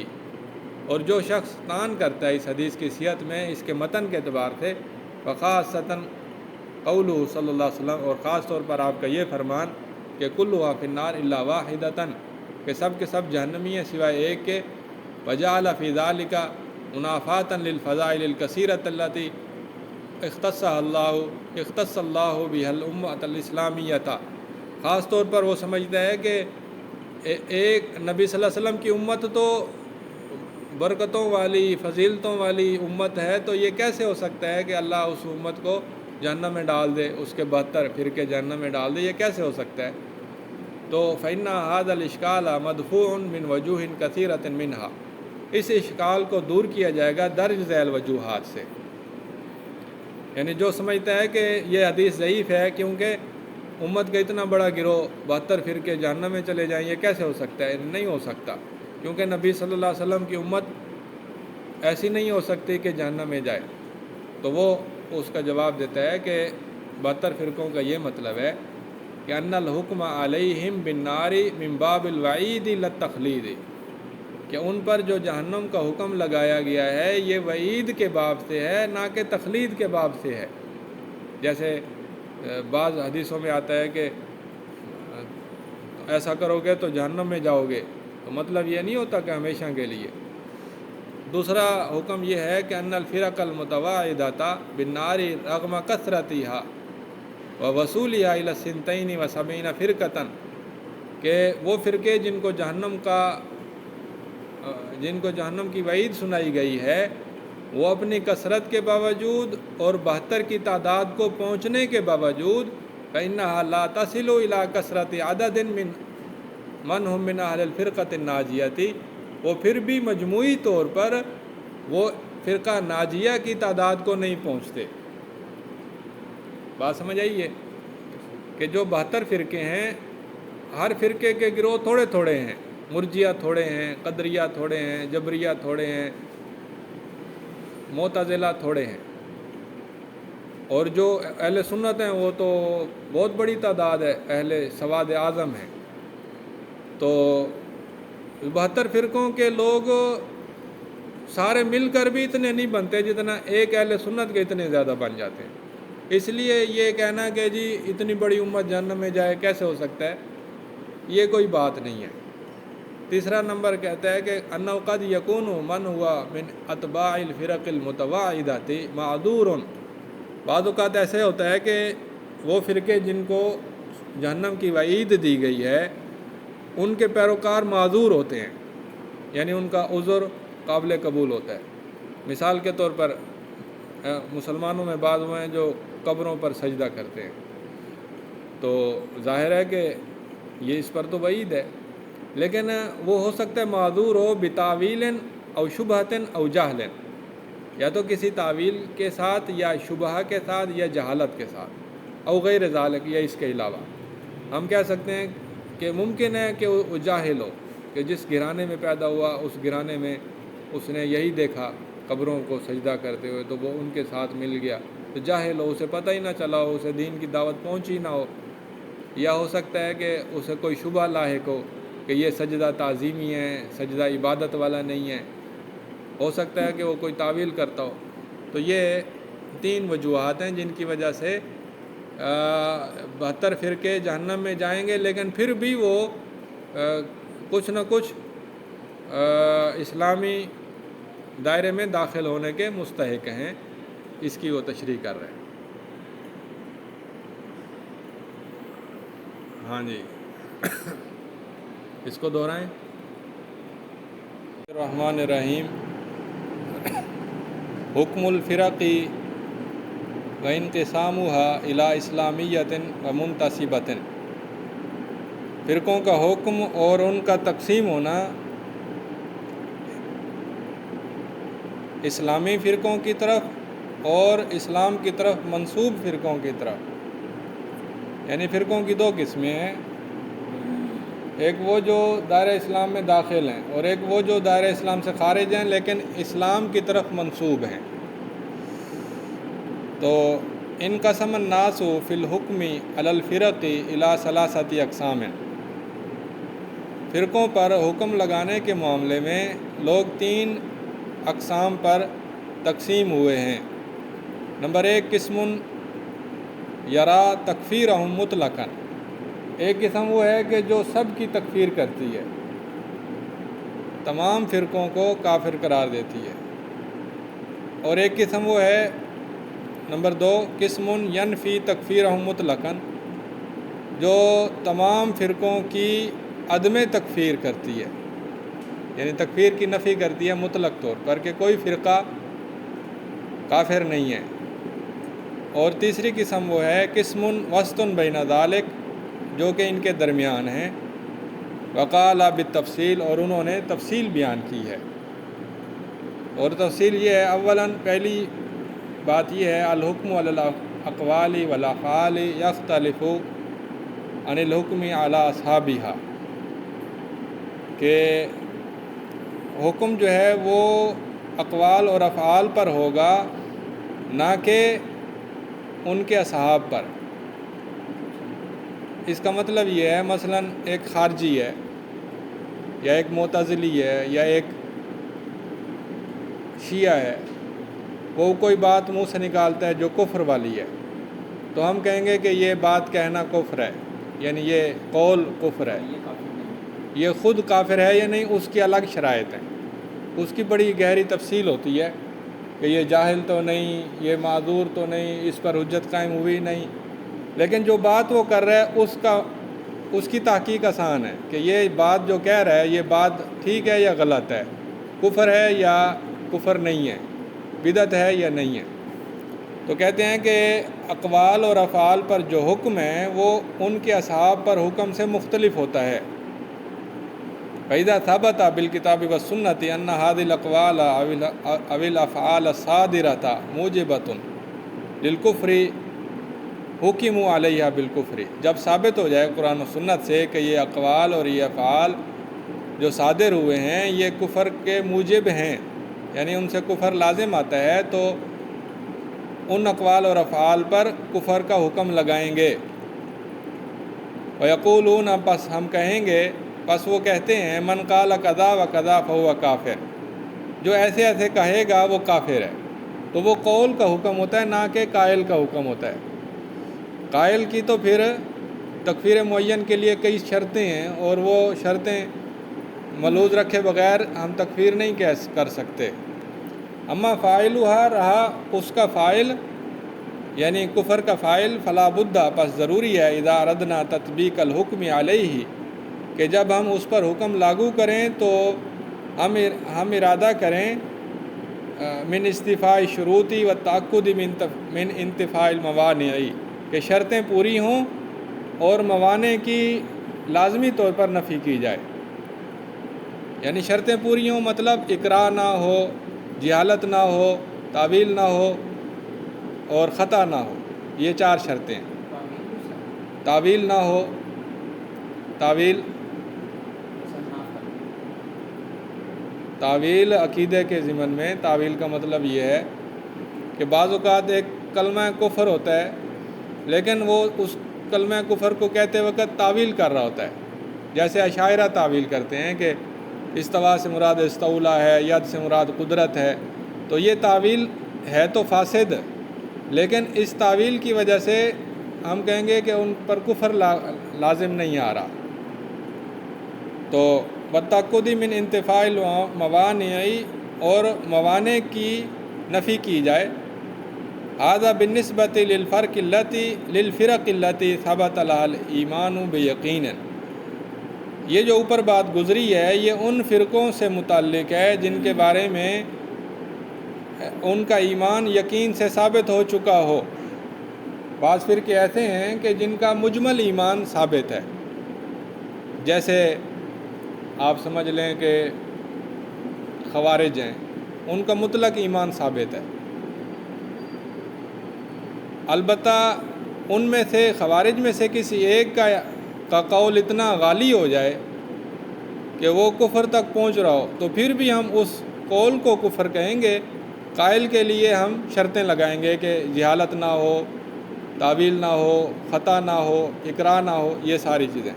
اور جو شخص طعن کرتا ہے اس حدیث کی صحت میں اس کے متن کے اعتبار سے، وَخَاصَّةً قَوْلُهُ صلی اللہ علیہ وسلم، اور خاص طور پر آپ کا یہ فرمان کہ كُلُّهَا فِي النَّارِ إِلَّا وَاحِدَةً، کہ سب کے سب جہنمی ہیں سوائے ایک کے۔ وَجَعَلَ فِي ذَلِكَ مُنَافَاةً لِلْفَضَائِلِ الْكَثِيرَةِ الَّتِي اختص اللہ بها الأمة الإسلامیۃ، خاص طور پر وہ سمجھتا ہے کہ ایک نبی صلی اللہ علیہ وسلم کی امت تو برکتوں والی فضیلتوں والی امت ہے، تو یہ کیسے ہو سکتا ہے کہ اللہ اس امت کو جہنم میں ڈال دے، اس کے 72 فرقے جہنم میں ڈال دے، یہ کیسے ہو سکتا ہے؟ تو فَإِنَّ هَذَا الْإِشْكَالَ مَدْفُوعٌ مِّن وَجُوهٍ كَثِيرَةٍ مِّنْهَا، اس اشکال کو دور کیا جائے گا درج ذیل وجوہات سے۔ یعنی جو سمجھتا ہے کہ یہ حدیث ضعیف ہے کیونکہ امت کا اتنا بڑا گروہ 72 فرقے جہنم میں چلے جائیں، یہ کیسے ہو سکتا ہے؟ نہیں ہو سکتا، کیونکہ نبی صلی اللہ علیہ وسلم کی امت ایسی نہیں ہو سکتی کہ جہنم میں جائے۔ تو وہ اس کا جواب دیتا ہے کہ 72 فرقوں کا یہ مطلب ہے کہ ان الحکم علیہم بالنار من باب الوعید للتخلید، کہ ان پر جو جہنم کا حکم لگایا گیا ہے یہ وعید کے باب سے ہے، نہ کہ تخلید کے باب سے ہے۔ جیسے بعض حدیثوں میں آتا ہے کہ ایسا کرو گے تو جہنم میں جاؤ گے، تو مطلب یہ نہیں ہوتا کہ ہمیشہ کے لیے۔ دوسرا حکم یہ ہے کہ ان الفرق المتواعدۃ بالنار رغم کثرتها ووصولها الى 72 فرقۃ، کہ وہ فرقے جن کو جہنم کی وعید سنائی گئی ہے وہ اپنی کثرت کے باوجود اور 72 کی تعداد کو پہنچنے کے باوجود فإنها لا تصل إلى كثرة عدد من هم من أهل الفرقة الناجية، وہ پھر بھی مجموعی طور پر وہ فرقہ ناجیہ کی تعداد کو نہیں پہنچتے۔ بات سمجھ آئیے کہ جو 72 فرقے ہیں، ہر فرقے کے گروہ تھوڑے تھوڑے ہیں، مرجیہ تھوڑے ہیں، قدریہ تھوڑے ہیں، جبریہ تھوڑے ہیں، معتزلہ تھوڑے ہیں، اور جو اہل سنت ہیں وہ تو بہت بڑی تعداد ہے، اہل سواد اعظم ہیں۔ تو 72 فرقوں کے لوگ سارے مل کر بھی اتنے نہیں بنتے جتنا ایک اہل سنت کے اتنے زیادہ بن جاتے ہیں۔ اس لیے یہ کہنا کہ جی اتنی بڑی امت جہنم میں جائے کیسے ہو سکتا ہے، یہ کوئی بات نہیں ہے۔ تیسرا نمبر کہتا ہے کہ انہ قد یکون من ہوا من اتباع الفرق المتواعدۃ معذور، بعض اوقات ایسے ہوتا ہے کہ وہ فرقے جن کو جہنم کی وعید دی گئی ہے ان کے پیروکار معذور ہوتے ہیں، یعنی ان کا عذر قابل قبول ہوتا ہے۔ مثال کے طور پر مسلمانوں میں بعض وہ ہیں جو قبروں پر سجدہ کرتے ہیں، تو ظاہر ہے کہ یہ اس پر تو وعید ہے، لیکن وہ ہو سکتا ہے معذور ہو بتاویل او شبہۃ او جہل، یا تو کسی تعویل کے ساتھ یا شبہ کے ساتھ یا جہالت کے ساتھ، او غیر ذالک، یا اس کے علاوہ۔ ہم کہہ سکتے ہیں کہ ممکن ہے کہ وہ جاہل ہو، کہ جس گھرانے میں پیدا ہوا اس گھرانے میں اس نے یہی دیکھا قبروں کو سجدہ کرتے ہوئے، تو وہ ان کے ساتھ مل گیا، تو جاہل ہو، اسے پتہ ہی نہ چلا ہو، اسے دین کی دعوت پہنچی نہ ہو، یا ہو سکتا ہے کہ اسے کوئی شبہ لاحق ہو کہ یہ سجدہ تعظیمی ہے، سجدہ عبادت والا نہیں ہے، ہو سکتا ہے کہ وہ کوئی تعویل کرتا ہو۔ تو یہ 3 وجوہات ہیں جن کی وجہ سے 72 فرقے جہنم میں جائیں گے، لیکن پھر بھی وہ کچھ نہ کچھ اسلامی دائرے میں داخل ہونے کے مستحق ہیں، اس کی وہ تشریح کر رہے ہیں۔ ہاں جی، اس کو دہرائیں۔ الرحمن الرحیم۔ حکم الفرقی وانقسامها الی اسلامیۃ ومنتسبۃ، فرقوں کا حکم اور ان کا تقسیم ہونا اسلامی فرقوں کی طرف اور اسلام کی طرف منسوب فرقوں کی طرف، یعنی فرقوں کی 2 قسمیں ہیں، ایک وہ جو دائرہ اسلام میں داخل ہیں اور ایک وہ جو دائرہ اسلام سے خارج ہیں لیکن اسلام کی طرف منسوب ہیں۔ تو انقسم الناس فی الحکم علی الفرق الی 3 اقسام، فرقوں پر حکم لگانے کے معاملے میں لوگ 3 اقسام پر تقسیم ہوئے ہیں۔ نمبر 1، قسم یرا تکفیرہم مطلقاً، ایک قسم وہ ہے کہ جو سب کی تکفیر کرتی ہے، تمام فرقوں کو کافر قرار دیتی ہے، اور ایک قسم وہ ہے نمبر 2، قسم ینفی تکفیرہم مطلقاً، جو تمام فرقوں کی عدم تکفیر کرتی ہے، یعنی تکفیر کی نفی کرتی ہے مطلق طور پر کہ کوئی فرقہ کافر نہیں ہے، اور تیسری قسم وہ ہے قسم وسط بین ذالک، جو کہ ان کے درمیان ہیں، وقال بالتفصیل، اور انہوں نے تفصیل بیان کی ہے، اور تفصیل یہ ہے، اولاً پہلی بات یہ ہے، الحکم علی الاقوال والافعال یختلف عن الحکم علی اصحابہا، کہ حکم جو ہے وہ اقوال اور افعال پر ہوگا، نہ کہ ان کے اصحاب پر۔ اس کا مطلب یہ ہے، مثلاً ایک خارجی ہے یا ایک معتزلی ہے یا ایک شیعہ ہے، وہ کوئی بات منہ سے نکالتا ہے جو کفر والی ہے، تو ہم کہیں گے کہ یہ بات کہنا کفر ہے، یعنی یہ قول کفر ہے، یہ خود کافر ہے یا نہیں، اس کی الگ شرائط ہیں، اس کی بڑی گہری تفصیل ہوتی ہے کہ یہ جاہل تو نہیں، یہ معذور تو نہیں، اس پر حجت قائم ہوئی نہیں، لیکن جو بات وہ کر رہا ہے اس کی تحقیق آسان ہے کہ یہ بات جو کہہ رہا ہے یہ بات ٹھیک ہے یا غلط ہے، کفر ہے یا کفر نہیں ہے، بدعت ہے یا نہیں ہے۔ تو کہتے ہیں کہ اقوال اور افعال پر جو حکم ہے وہ ان کے اصحاب پر حکم سے مختلف ہوتا ہے۔ فَإِذَا ثَبَتَ بِالْكِتَابِ وَالسُّنَّةِ أَنَّ هَذِهِ الْأَقْوَالَ أَوِ الْأَفْعَالَ الصَّادِرَةَ مُوجِبَةٌ لِلْكُفْرِ حُكِمُوا عَلَيْهَا بِالْكُفْرِ، جب ثابت ہو جائے قرآن و سنت سے کہ یہ اقوال اور یہ افعال جو صادر ہوئے ہیں یہ کفر کے موجب ہیں، یعنی ان سے کفر لازم آتا ہے، تو ان اقوال اور افعال پر کفر کا حکم لگائیں گے۔ وَيَقُولُونَ، پس ہم کہیں گے، پس وہ کہتے ہیں، من قال کذا و کذا فہو کافر، جو ایسے ایسے کہے گا وہ کافر ہے، تو وہ قول کا حکم ہوتا ہے نہ کہ قائل کا حکم ہوتا ہے۔ قائل کی تو پھر تکفیر معین کے لیے کئی شرطیں ہیں، اور وہ شرطیں ملحوظ رکھے بغیر ہم تکفیر نہیں کر سکتے۔ اما فاعلها، رہا اس کا فاعل یعنی کفر کا فاعل، فلا بد، پس ضروری ہے، اذا اردنا تطبیق الحکم علیہ، کہ جب ہم اس پر حکم لاگو کریں تو ہم ارادہ کریں من استفاء شروطی و تأکد من انتفاء الموانع، کہ شرطیں پوری ہوں اور موانع کی لازمی طور پر نفی کی جائے، یعنی شرطیں پوری ہوں مطلب اکراہ نہ ہو، جہالت نہ ہو، تعویل نہ ہو اور خطا نہ ہو، یہ 4 شرطیں ہیں۔ تعویل نہ ہو، تعویل تعویل عقیدے کے ضمن میں تعویل کا مطلب یہ ہے کہ بعض اوقات ایک کلمہ کفر ہوتا ہے لیکن وہ اس کلمہ کفر کو کہتے وقت تعویل کر رہا ہوتا ہے، جیسے اشاعرہ تعویل کرتے ہیں کہ استوا سے مراد استولا ہے، ید سے مراد قدرت ہے، تو یہ تعویل ہے تو فاسد، لیکن اس تعویل کی وجہ سے ہم کہیں گے کہ ان پر کفر لازم نہیں آ رہا۔ تو بتعقدی من انتفاع الموانع، اور موانع کی نفی کی جائے، هذا بالنسبة للفرق التي ثبت لها الایمان بیقینا، یہ جو اوپر بات گزری ہے یہ ان فرقوں سے متعلق ہے جن کے بارے میں ان کا ایمان یقین سے ثابت ہو چکا ہو۔ بعض فرقے ایسے ہیں کہ جن کا مجمل ایمان ثابت ہے، جیسے آپ سمجھ لیں کہ خوارج ہیں، ان کا مطلق ایمان ثابت ہے۔ البتہ ان میں سے خوارج میں سے کسی ایک کا قول اتنا غالی ہو جائے کہ وہ کفر تک پہنچ رہا ہو تو پھر بھی ہم اس قول کو کفر کہیں گے، قائل کے لیے ہم شرطیں لگائیں گے کہ جہالت نہ ہو، تعویل نہ ہو، خطا نہ ہو، اقرار نہ ہو، یہ ساری چیزیں۔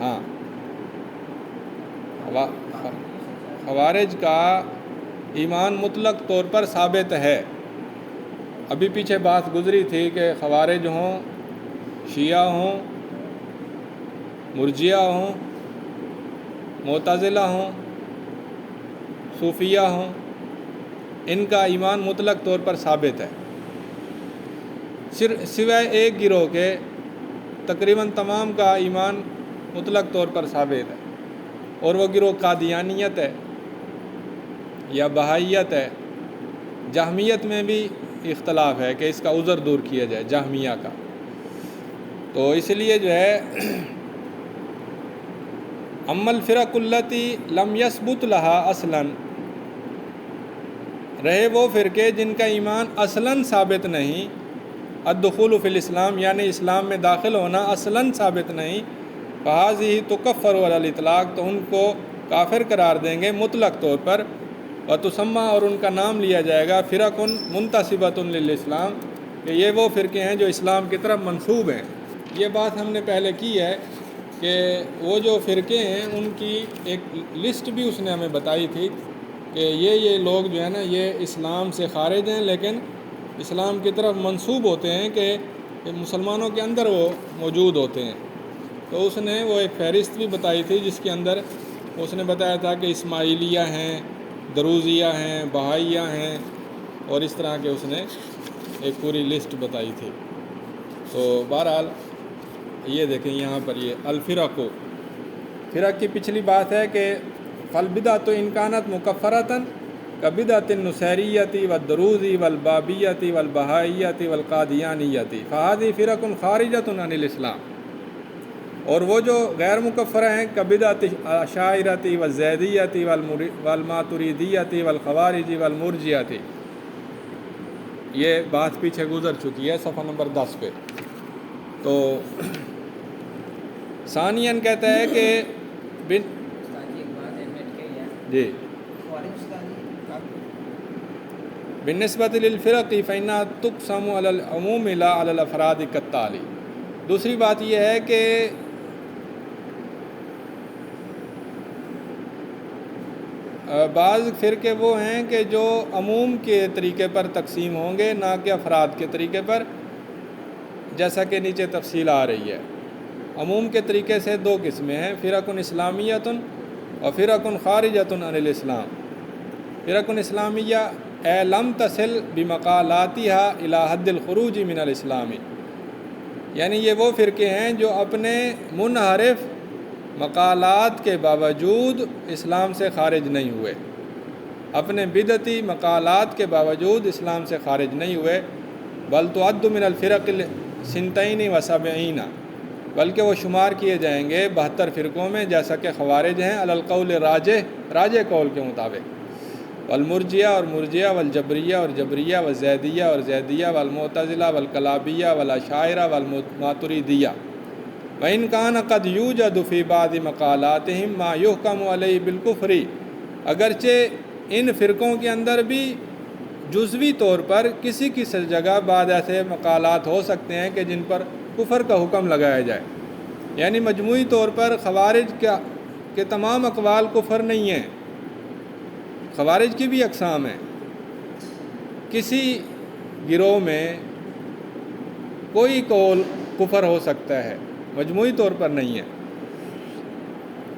ہاں، خوارج کا ایمان مطلق طور پر ثابت ہے۔ ابھی پیچھے بات گزری تھی کہ خوارج ہوں، شیعہ ہوں، مرجیہ ہوں، معتزلہ ہوں، صوفیہ ہوں، ان کا ایمان مطلق طور پر ثابت ہے، سوائے ایک گروہ کے تقریباً تمام کا ایمان مطلق طور پر ثابت ہے، اور وہ گروہ قادیانیت ہے یا بہائیت ہے۔ جہمیت میں بھی اختلاف ہے کہ اس کا عذر دور کیا جائے، جہمیہ کا۔ تو اس لیے جو ہے اما الفرق التی لم یثبت لها اصلا، رہے وہ فرقے جن کا ایمان اصلاً ثابت نہیں، الدخول فی الاسلام یعنی اسلام میں داخل ہونا اصلاً ثابت نہیں، فہذہ تکفر علی الاطلاق، تو ان کو کافر قرار دیں گے مطلق طور پر، وتسمى، اور ان کا نام لیا جائے گا فرق منتسبۃ للاسلام، کہ یہ وہ فرقے ہیں جو اسلام کی طرف منسوب ہیں۔ یہ بات ہم نے پہلے کی ہے کہ وہ جو فرقے ہیں ان کی ایک لسٹ بھی اس نے ہمیں بتائی تھی کہ یہ لوگ جو ہے نا یہ اسلام سے خارج ہیں لیکن اسلام کی طرف منسوب ہوتے ہیں، کہ مسلمانوں کے اندر وہ موجود ہوتے ہیں۔ تو اس نے وہ ایک فہرست بھی بتائی تھی جس کے اندر اس نے بتایا تھا کہ اسماعیلیہ ہیں، دروزیہ ہیں، بہائیہ ہیں، اور اس طرح کے اس نے ایک پوری لسٹ بتائی تھی۔ تو بہرحال یہ دیکھیں یہاں پر یہ الفرق، فرق کی پچھلی بات ہے کہ فالبدعۃ ان کانت مکفرۃ کبدعۃ النصیریۃ والدروزی والبابیۃ والبہائیۃ والقادیانیۃ فہذہ فرق خارجۃ عن الاسلام، اور وہ جو غیر مکفرہ ہیں کبدعۃ الاشاعرۃ والزیدیۃ والماتریدیۃ والخوارج والمرجیۃ، یہ بات پیچھے گزر چکی ہے صفحہ نمبر 10 پہ۔ تو ثانیاً کہتا ہے کہ جی بالنسبت للفرق فإنها تقسم على العموم لا على الافراد كالتالي، دوسری بات یہ ہے کہ بعض فرقے وہ ہیں کہ جو عموم کے طریقے پر تقسیم ہوں گے نہ کہ افراد کے طریقے پر، جیسا کہ نیچے تفصیل آ رہی ہے۔ عموم کے طریقے سے دو قسمیں ہیں، فرق اسلامیۃ اور فرق خارجۃ عن الاسلام۔ فرق اسلامیہ اے لم تصل بمقالاتها الى حد الخروج من الاسلام، یعنی یہ وہ فرقے ہیں جو اپنے منحرف مقالات کے باوجود اسلام سے خارج نہیں ہوئے، اپنے بدعتی مقالات کے باوجود اسلام سے خارج نہیں ہوئے، بل تعد من الفرق السنتین وسبعین، بلکہ وہ شمار کیے جائیں گے 72 فرقوں میں، جیسا کہ خوارج ہیں علی القول راجح قول کے مطابق، والمرجیہ اور مرجیہ، والجبریہ اور جبریہ، والزیدیہ اور زیدیہ، والمعتزلہ والکلابیہ والاشاعرہ والماتریدیہ، وَإِنْ كَانَ قَدْ يُوجَدُ فِي بَعْضِ مَقَالَاتِهِمْ مَا يُحْكَمُ عَلَيْهِ بِالْكُفْرِ، اگرچہ ان فرقوں کے اندر بھی جزوی طور پر کسی کسی جگہ بعض ایسے مقالات ہو سکتے ہیں کہ جن پر کفر کا حکم لگایا جائے، یعنی مجموعی طور پر خوارج کے تمام اقوال کفر نہیں ہیں، خوارج کی بھی اقسام ہیں، کسی گروہ میں کوئی قول کفر ہو سکتا ہے، مجموعی طور پر نہیں ہے۔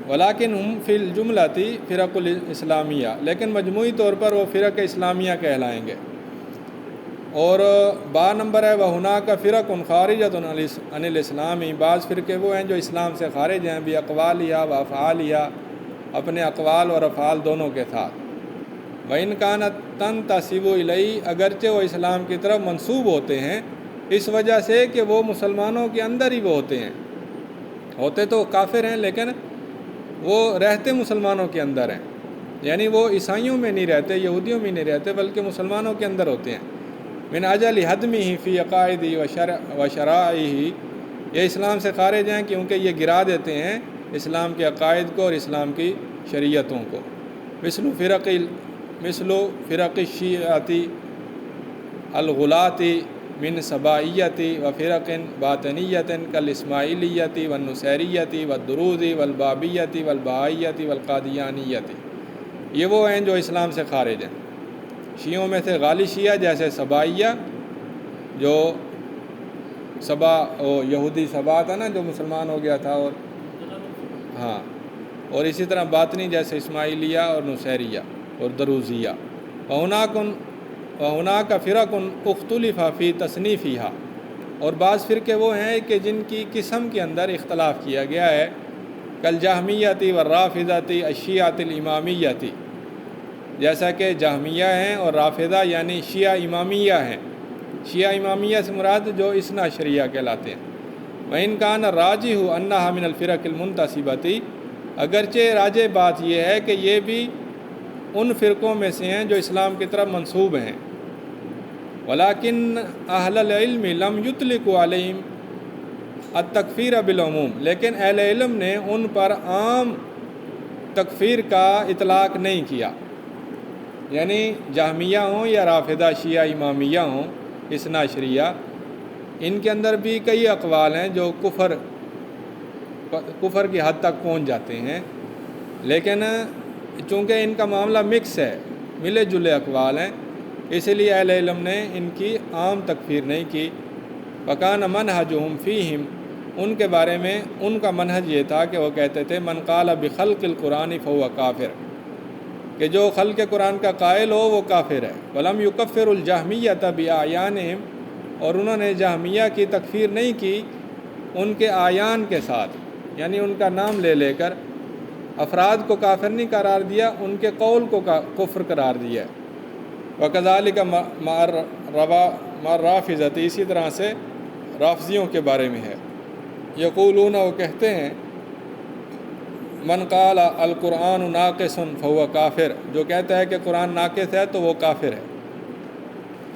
ولیکن ہم فی الجملۃ فرق الاسلامیہ، لیکن مجموعی طور پر وہ فرق اسلامیہ کہلائیں گے۔ اور با نمبر ہے وَهُنَاكَ فِرَقٌ خَارِجَةٌ عَنِ الْإِسْلَامِ، بعض فرقے وہ ہیں جو اسلام سے خارج ہیں، بِأَقْوَالِهَا وَأَفْعَالِهَا، اپنے اقوال اور افعال دونوں کے ساتھ۔ وَإِنْ كَانَتْ تَنْتَسِبُ إِلَيْهِ، اگرچہ وہ اسلام کی طرف منسوب ہوتے ہیں اس وجہ سے کہ وہ مسلمانوں کے اندر ہی وہ ہوتے تو کافر ہیں لیکن وہ رہتے مسلمانوں کے اندر ہیں، یعنی وہ عیسائیوں میں نہیں رہتے، یہودیوں میں نہیں رہتے، بلکہ مسلمانوں کے اندر ہوتے ہیں۔ من اجل حدمہ فی عقائدہ وشرائعہ، یہ اسلام سے خارج ہیں کیونکہ یہ گرا دیتے ہیں اسلام کے عقائد کو اور اسلام کی شریعتوں کو۔ مثل فرق الشیعۃ الغلاۃ من سبائیۃ وفرق باطنیۃ کالاسماعیلیۃ والنصیریۃ والدروز والبابیۃ والبہائیۃ والقادیانیۃ، یہ وہ ہیں جو اسلام سے خارج ہیں۔ شیعوں میں سے غالی شیعہ جیسے سبائیہ، جو یہودی سبا تھا نا جو مسلمان ہو گیا تھا، اور اسی طرح باطنی جیسے اسماعیلیہ اور نصیریہ اور دروزیہ۔ وَهُنَاكَ فِرَقٌ اُخْتُلِفَ فِي تَصْنِيفِهَا، اور بعض فرقے وہ ہیں کہ جن کی قسم کے اندر اختلاف کیا گیا ہے، کالجہمیۃ والرافضۃ الشیعۃ الامامیۃ، جیسا کہ جہمیہ ہیں اور رافضہ یعنی شیعہ امامیہ ہیں۔ شیعہ امامیہ سے مراد جو اثنا عشریہ کہلاتے ہیں۔ وَإِنْ كَانَ الرَّاجِحُ أَنَّهَا مِنَ الْفِرَقِ الْمُنْتَسِبَةِ، اگرچہ راجح بات یہ ہے کہ یہ بھی ان فرقوں میں سے ہیں جو اسلام کی طرف منسوب ہیں۔ ولیکن اہل العلم لم یطلقوا علیہم التکفیر بالعموم، لیکن اہل علم نے ان پر عام تکفیر کا اطلاق نہیں کیا، یعنی جہمیہ ہوں یا رافضہ شیعہ امامیہ ہوں اثنا عشریہ، ان کے اندر بھی کئی اقوال ہیں جو کفر کی حد تک پہنچ جاتے ہیں، لیکن چونکہ ان کا معاملہ مکس ہے، ملے جلے اقوال ہیں، اس لیے اہل علم نے ان کی عام تکفیر نہیں کی۔ وَكَانَ مَنْهَجُهُمْ فِيهِمْ، ان کے بارے میں ان کا منہج یہ تھا کہ وہ کہتے تھے من قال بخلق القرآن فهو کافر، کہ جو خلق قرآن کا قائل ہو وہ کافر ہے۔ وَلَمْ يُكَفِّرُ الْجَهْمِيَّةَ بِأَعْيَانِهِمْ، اور انہوں نے جہمیہ کی تکفیر نہیں کی ان کے اعیان کے ساتھ، یعنی ان کا نام لے لے کر افراد کو کافر نہیں قرار دیا، ان کے قول کو کفر قرار دیا۔ وَكَذَلِكَ مَعَ الرَّافِضَةِ، اسی طرح سے رافضیوں کے بارے میں ہے۔ یقولون، وہ کہتے ہیں من قال القرآن ناقص فهو کافر، جو کہتا ہے کہ قرآن ناقص ہے تو وہ کافر ہے،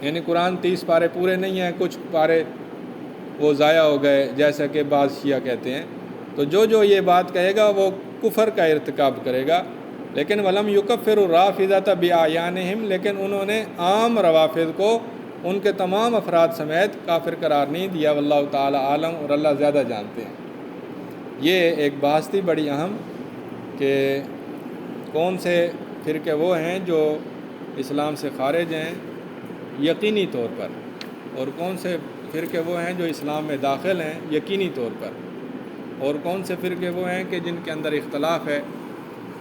یعنی قرآن 30 پارے پورے نہیں ہیں، کچھ پارے وہ ضائع ہو گئے جیسا کہ بعض شیعہ کہتے ہیں، تو جو یہ بات کہے گا وہ کفر کا ارتکاب کرے گا۔ لیکن ولم یکفر الرافضۃ بأعیانہم، لیکن انہوں نے عام روافض کو ان کے تمام افراد سمیت کافر قرار نہیں دیا۔ واللہ تعالی عالم، اور اللہ زیادہ جانتے ہیں۔ یہ ایک بحث تھی بڑی اہم کہ کون سے فرقے وہ ہیں جو اسلام سے خارج ہیں یقینی طور پر، اور کون سے فرقے وہ ہیں جو اسلام میں داخل ہیں یقینی طور پر، اور کون سے فرقے وہ ہیں کہ جن کے اندر اختلاف ہے۔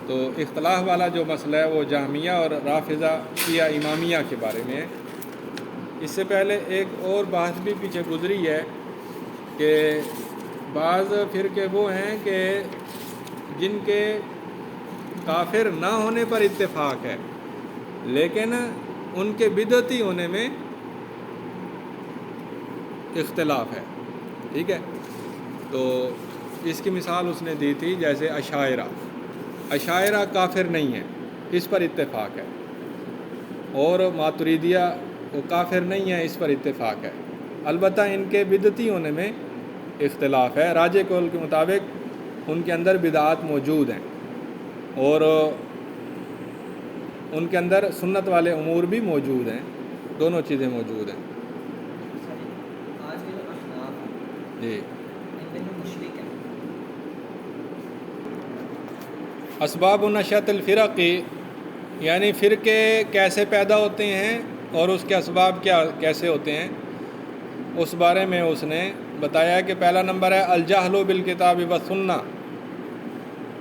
تو اختلاف والا جو مسئلہ ہے وہ جہمیہ اور رافضہ شیعہ امامیہ کے بارے میں ہے۔ اس سے پہلے ایک اور بحث بھی پیچھے گزری ہے کہ بعض فرقے وہ ہیں کہ جن کے کافر نہ ہونے پر اتفاق ہے لیکن ان کے بدعتی ہونے میں اختلاف ہے، ٹھیک ہے۔ تو اس کی مثال اس نے دی تھی جیسے اشاعرہ کافر نہیں ہے، اس پر اتفاق ہے، اور ماتریدیہ وہ کافر نہیں ہے، اس پر اتفاق ہے، البتہ ان کے بدعتی ہونے میں اختلاف ہے۔ راجح قول کے مطابق ان کے اندر بدعات موجود ہیں اور ان کے اندر سنت والے امور بھی موجود ہیں، دونوں چیزیں موجود ہیں۔ آج کے جو احناف ہیں جی، ان میں جو مشرک ہیں، اسباب نشأۃ الفرق، یعنی فرقے کیسے پیدا ہوتے ہیں اور اس کے اسباب کیسے ہوتے ہیں، اس بارے میں اس نے بتایا کہ پہلا نمبر ہے الجہل بالکتاب والسنہ۔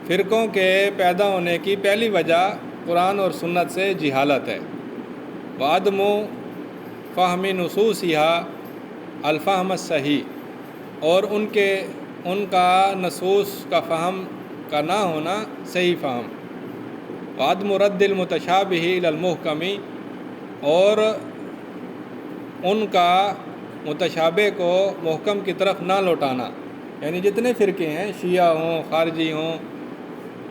فرقوں کے پیدا ہونے کی پہلی وجہ قرآن اور سنت سے جہالت ہے۔ وعدم فہم نصوصها الفہم الصحیح، اور ان کا نصوص کا فہم کا نہ ہونا صحیح فہم۔ وعدم رد المتشابہ الی المحکم، اور ان کا متشابہ کو محکم کی طرف نہ لوٹانا۔ یعنی جتنے فرقے ہیں، شیعہ ہوں، خارجی ہوں،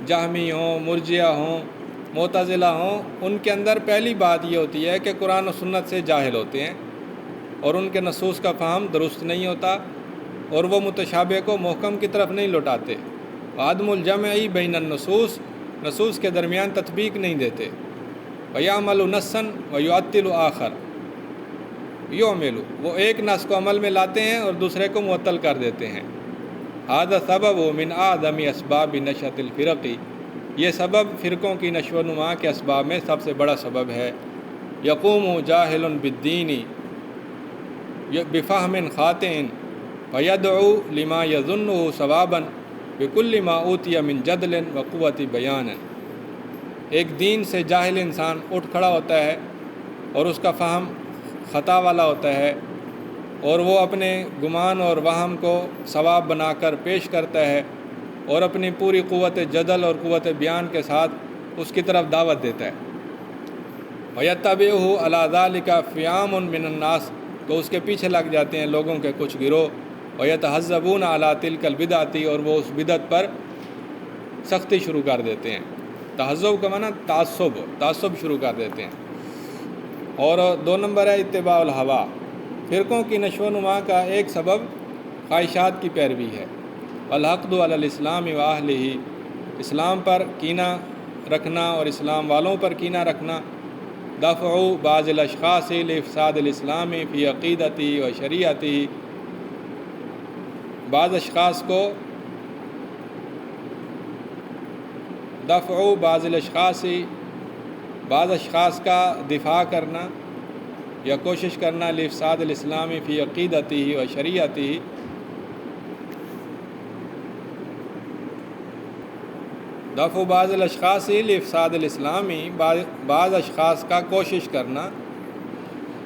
جہمی ہوں، مرجئہ ہوں، معتزلہ ہوں، ان کے اندر پہلی بات یہ ہوتی ہے کہ قرآن و سنت سے جاہل ہوتے ہیں اور ان کے نصوص کا فہم درست نہیں ہوتا اور وہ متشابہ کو محکم کی طرف نہیں لوٹاتے۔ عدم الجمع بین النصوص، نصوص کے درمیان تطبیق نہیں دیتے۔ ویعمل نصا ویعطل آخر، وہ ایک نص کو عمل میں لاتے ہیں اور دوسرے کو معطل کر دیتے ہیں۔ هذا سبب من اعظم اسباب نشأۃ الفرق، یہ سبب فرقوں کی نشو و نما کے اسباب میں سب سے بڑا سبب ہے۔ یقوم جاہل بالدین بفہم خاطئ فیدعو لما یظنہ صوابا بکل ما اوتی من جدل وقوت بیان۔ ایک دین سے جاہل انسان اٹھ کھڑا ہوتا ہے اور اس کا فہم خطا والا ہوتا ہے اور وہ اپنے گمان اور وہم کو ثواب بنا کر پیش کرتا ہے اور اپنی پوری قوت جدل اور قوت بیان کے ساتھ اس کی طرف دعوت دیتا ہے۔ وَيَتَّبِعُهُ عَلَى ذَلِكَ فِيَامٌ مِّنَ النَّاسِ، تو اس کے پیچھے لگ جاتے ہیں لوگوں کے کچھ گروہ۔ وَيَتَحَزَّبُونَ عَلَى تِلْكَ الْبِدْعَةِ، اور وہ اس بدعت پر سختی شروع کر دیتے ہیں۔ تحزب کا معنی تعصب شروع کر دیتے ہیں۔ اور 2 نمبر ہے اتباع الہوا، فرقوں کی نشو و نما کا ایک سبب خواہشات کی پیروی ہے۔ والحقد علی الاسلام واہلہ، اسلام پر کینہ رکھنا اور اسلام والوں پر کینہ رکھنا۔ دفع بعض الاشخاص لافساد الاسلام فی عقیدتی و شریعتی، بعض اشخاص کا دفاع کرنا یا کوشش کرنا لافساد الاسلام فی عقیدتی و شریعتی، دفع بعض الاشخاص لافساد الاسلامی، بعض اشخاص کا کوشش کرنا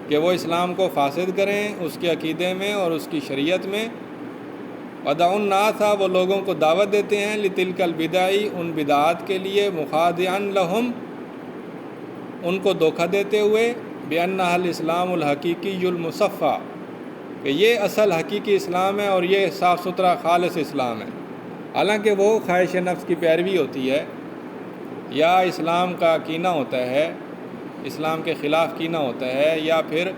کہ وہ اسلام کو فاسد کریں اس کے عقیدے میں اور اس کی شریعت میں۔ ودع الناس، وہ لوگوں کو دعوت دیتے ہیں لتلک البدع، ان بدعات کے لیے، مخادعا لہم، ان کو دھوکہ دیتے ہوئے، بانہ الاسلام الحقیقی المصفی، کہ یہ اصل حقیقی اسلام ہے اور یہ صاف ستھرا خالص اسلام ہے، حالانکہ وہ خواہش نفس کی پیروی ہوتی ہے یا اسلام کا کینہ ہوتا ہے، اسلام کے خلاف کینہ ہوتا ہے، یا پھر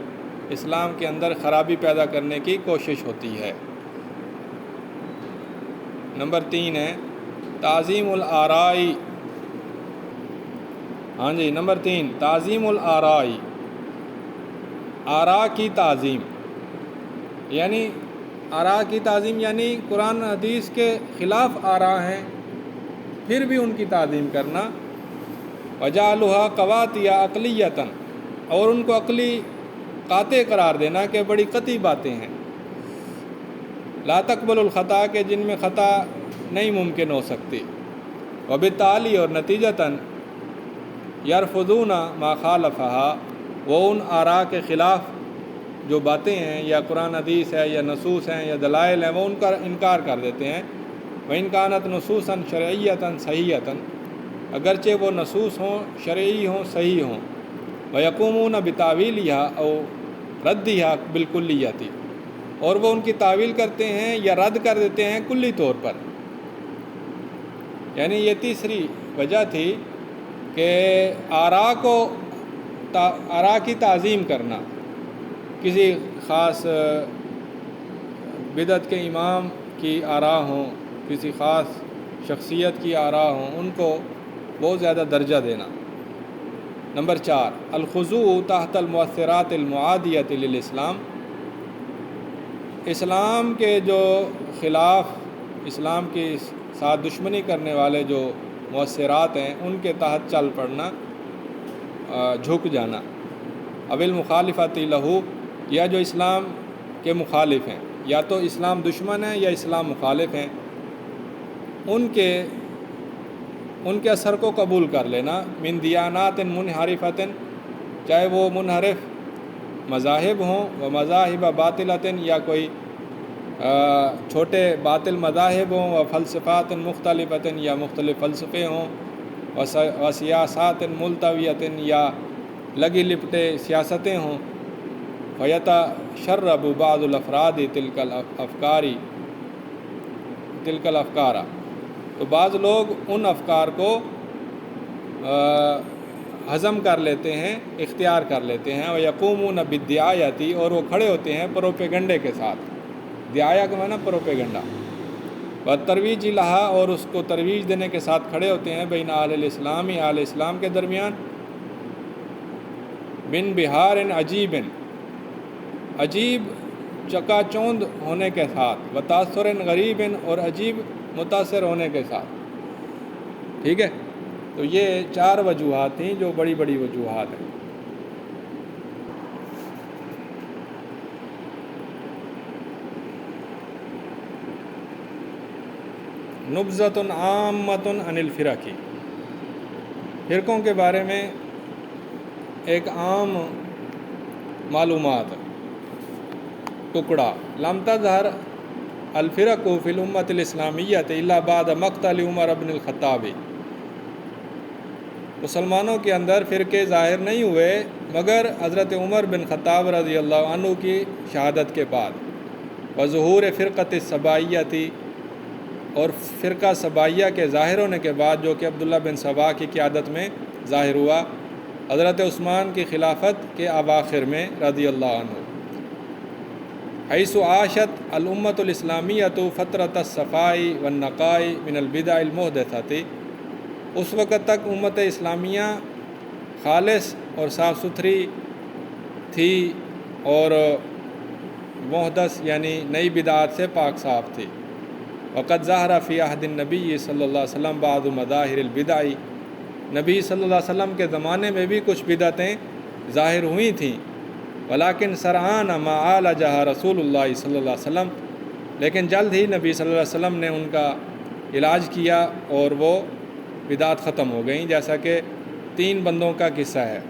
اسلام کے اندر خرابی پیدا کرنے کی کوشش ہوتی ہے۔ نمبر 3 ہے تعظیم الآراء۔ نمبر 3 تعظیم الآراء، آراء کی تعظیم، یعنی آراء کی تعظیم یعنی قرآن حدیث کے خلاف آراء ہیں پھر بھی ان کی تعظیم کرنا۔ وجعلها قواطع عقلیۃ، اور ان کو عقلی قاطع قرار دینا کہ بڑی قطعی باتیں ہیں۔ لا تقبل الخطا، کہ جن میں خطا نہیں ممکن ہو سکتی۔ وبالتالی، اور نتیجتاً، یرفضون ما خالفها، وہ ان آراء کے خلاف جو باتیں ہیں یا قرآن حدیث ہے یا نصوص ہیں یا دلائل ہیں، وہ ان کا انکار کر دیتے ہیں۔ وَإِنْ كَانَتْ نُصُوصًا شَرْعِيَّةً صَحِيحَةً، اگرچہ وہ نصوص ہوں، شرعی ہوں، صحیح ہوں۔ وَيَقُومُونَ بِتَأْوِيلِهَا أَوْ رَدِّهَا بِالْكُلِّيَّةِ، اور وہ ان کی تعویل کرتے ہیں یا رد کر دیتے ہیں کلی طور پر۔ یعنی یہ تیسری وجہ تھی کہ آراء کی تعظیم کرنا، کسی خاص بدعت کے امام کی آراء ہوں، کسی خاص شخصیت کی آراء ہوں، ان کو بہت زیادہ درجہ دینا۔ نمبر 4 الخضوع تحت المؤثرات المعادیۃ للاسلام، اسلام کے جو خلاف، اسلام کے ساتھ دشمنی کرنے والے جو مؤثرات ہیں ان کے تحت چل پڑنا، جھک جانا۔ اول مخالفت لہو، یا جو اسلام کے مخالف ہیں، یا تو اسلام دشمن ہیں یا اسلام مخالف ہیں، ان کے اثر کو قبول کر لینا۔ من دیانات منحرفۃ، چاہے وہ منحرف مذاہب ہوں، و مذاہب باطلۃ، یا کوئی چھوٹے باطل مذاہب ہوں، و فلسفات مختلفۃ، یا مختلف فلسفے ہوں، و سیاسات ملتویۃ، یا لگی لپٹے سیاستیں ہوں۔ فیتشرب بعض الافراد تلک الافکار، تو بعض لوگ ان افکار کو ہضم کر لیتے ہیں، اختیار کر لیتے ہیں۔ وَيَقُومُونَ بِالدِّعَایَةِ، اور وہ کھڑے ہوتے ہیں پروپیگنڈے کے ساتھ۔ دعایہ کا معنی پروپیگنڈا۔ وَالتَّرْوِیجِ لَہَا، اور اس کو ترویج دینے کے ساتھ کھڑے ہوتے ہیں۔ بین اہل الاسلام، اہل اسلام کے درمیان۔ بن بہار عجیب، عجیب چکا چوند ہونے کے ساتھ۔ وتاثر غریب، اور عجیب متاثر ہونے کے ساتھ۔ ٹھیک ہے، تو یہ 4 وجوہات تھیں جو بڑی بڑی وجوہات ہیں۔ نبذۃ عامۃ عن الفرق، فرقوں کے بارے میں ایک عام معلومات، ٹکڑا۔ لم تظہر الفرق فی الامۃ الاسلامیۃ الا بعد مقتل عمر بن الخطاب، مسلمانوں کے اندر فرقے ظاہر نہیں ہوئے مگر حضرت عمر بن خطاب رضی اللہ عنہ کی شہادت کے بعد۔ وظہور فرقۃ السبائیۃ، اور فرقہ سبائیہ کے ظاہر ہونے کے بعد، جو کہ عبداللہ بن سبا کی قیادت میں ظاہر ہوا حضرت عثمان کی خلافت کے اواخر میں رضی اللہ عنہ۔ حیث عاشت الامۃ الاسلامیۃ فترۃ الصفاء والنقاء من البدع المحدثۃ، اس وقت تک امت اسلامیہ خالص اور صاف ستھری تھی اور محدث یعنی نئی بدعات سے پاک صاف تھی۔ وقد ظہر فی عہد النبی صلی اللہ علیہ وسلم بعض مظاہر البدع، نبی صلی اللہ علیہ وسلم کے زمانے میں بھی کچھ بدعتیں ظاہر ہوئی تھیں۔ ولیکن سرعان ما عالجہ رسول اللہ صلی اللہ علیہ وسلم، لیکن جلد ہی نبی صلی اللہ علیہ وسلم نے ان کا علاج کیا اور وہ بدعات ختم ہو گئیں۔ جیسا کہ 3 بندوں کا قصہ ہے،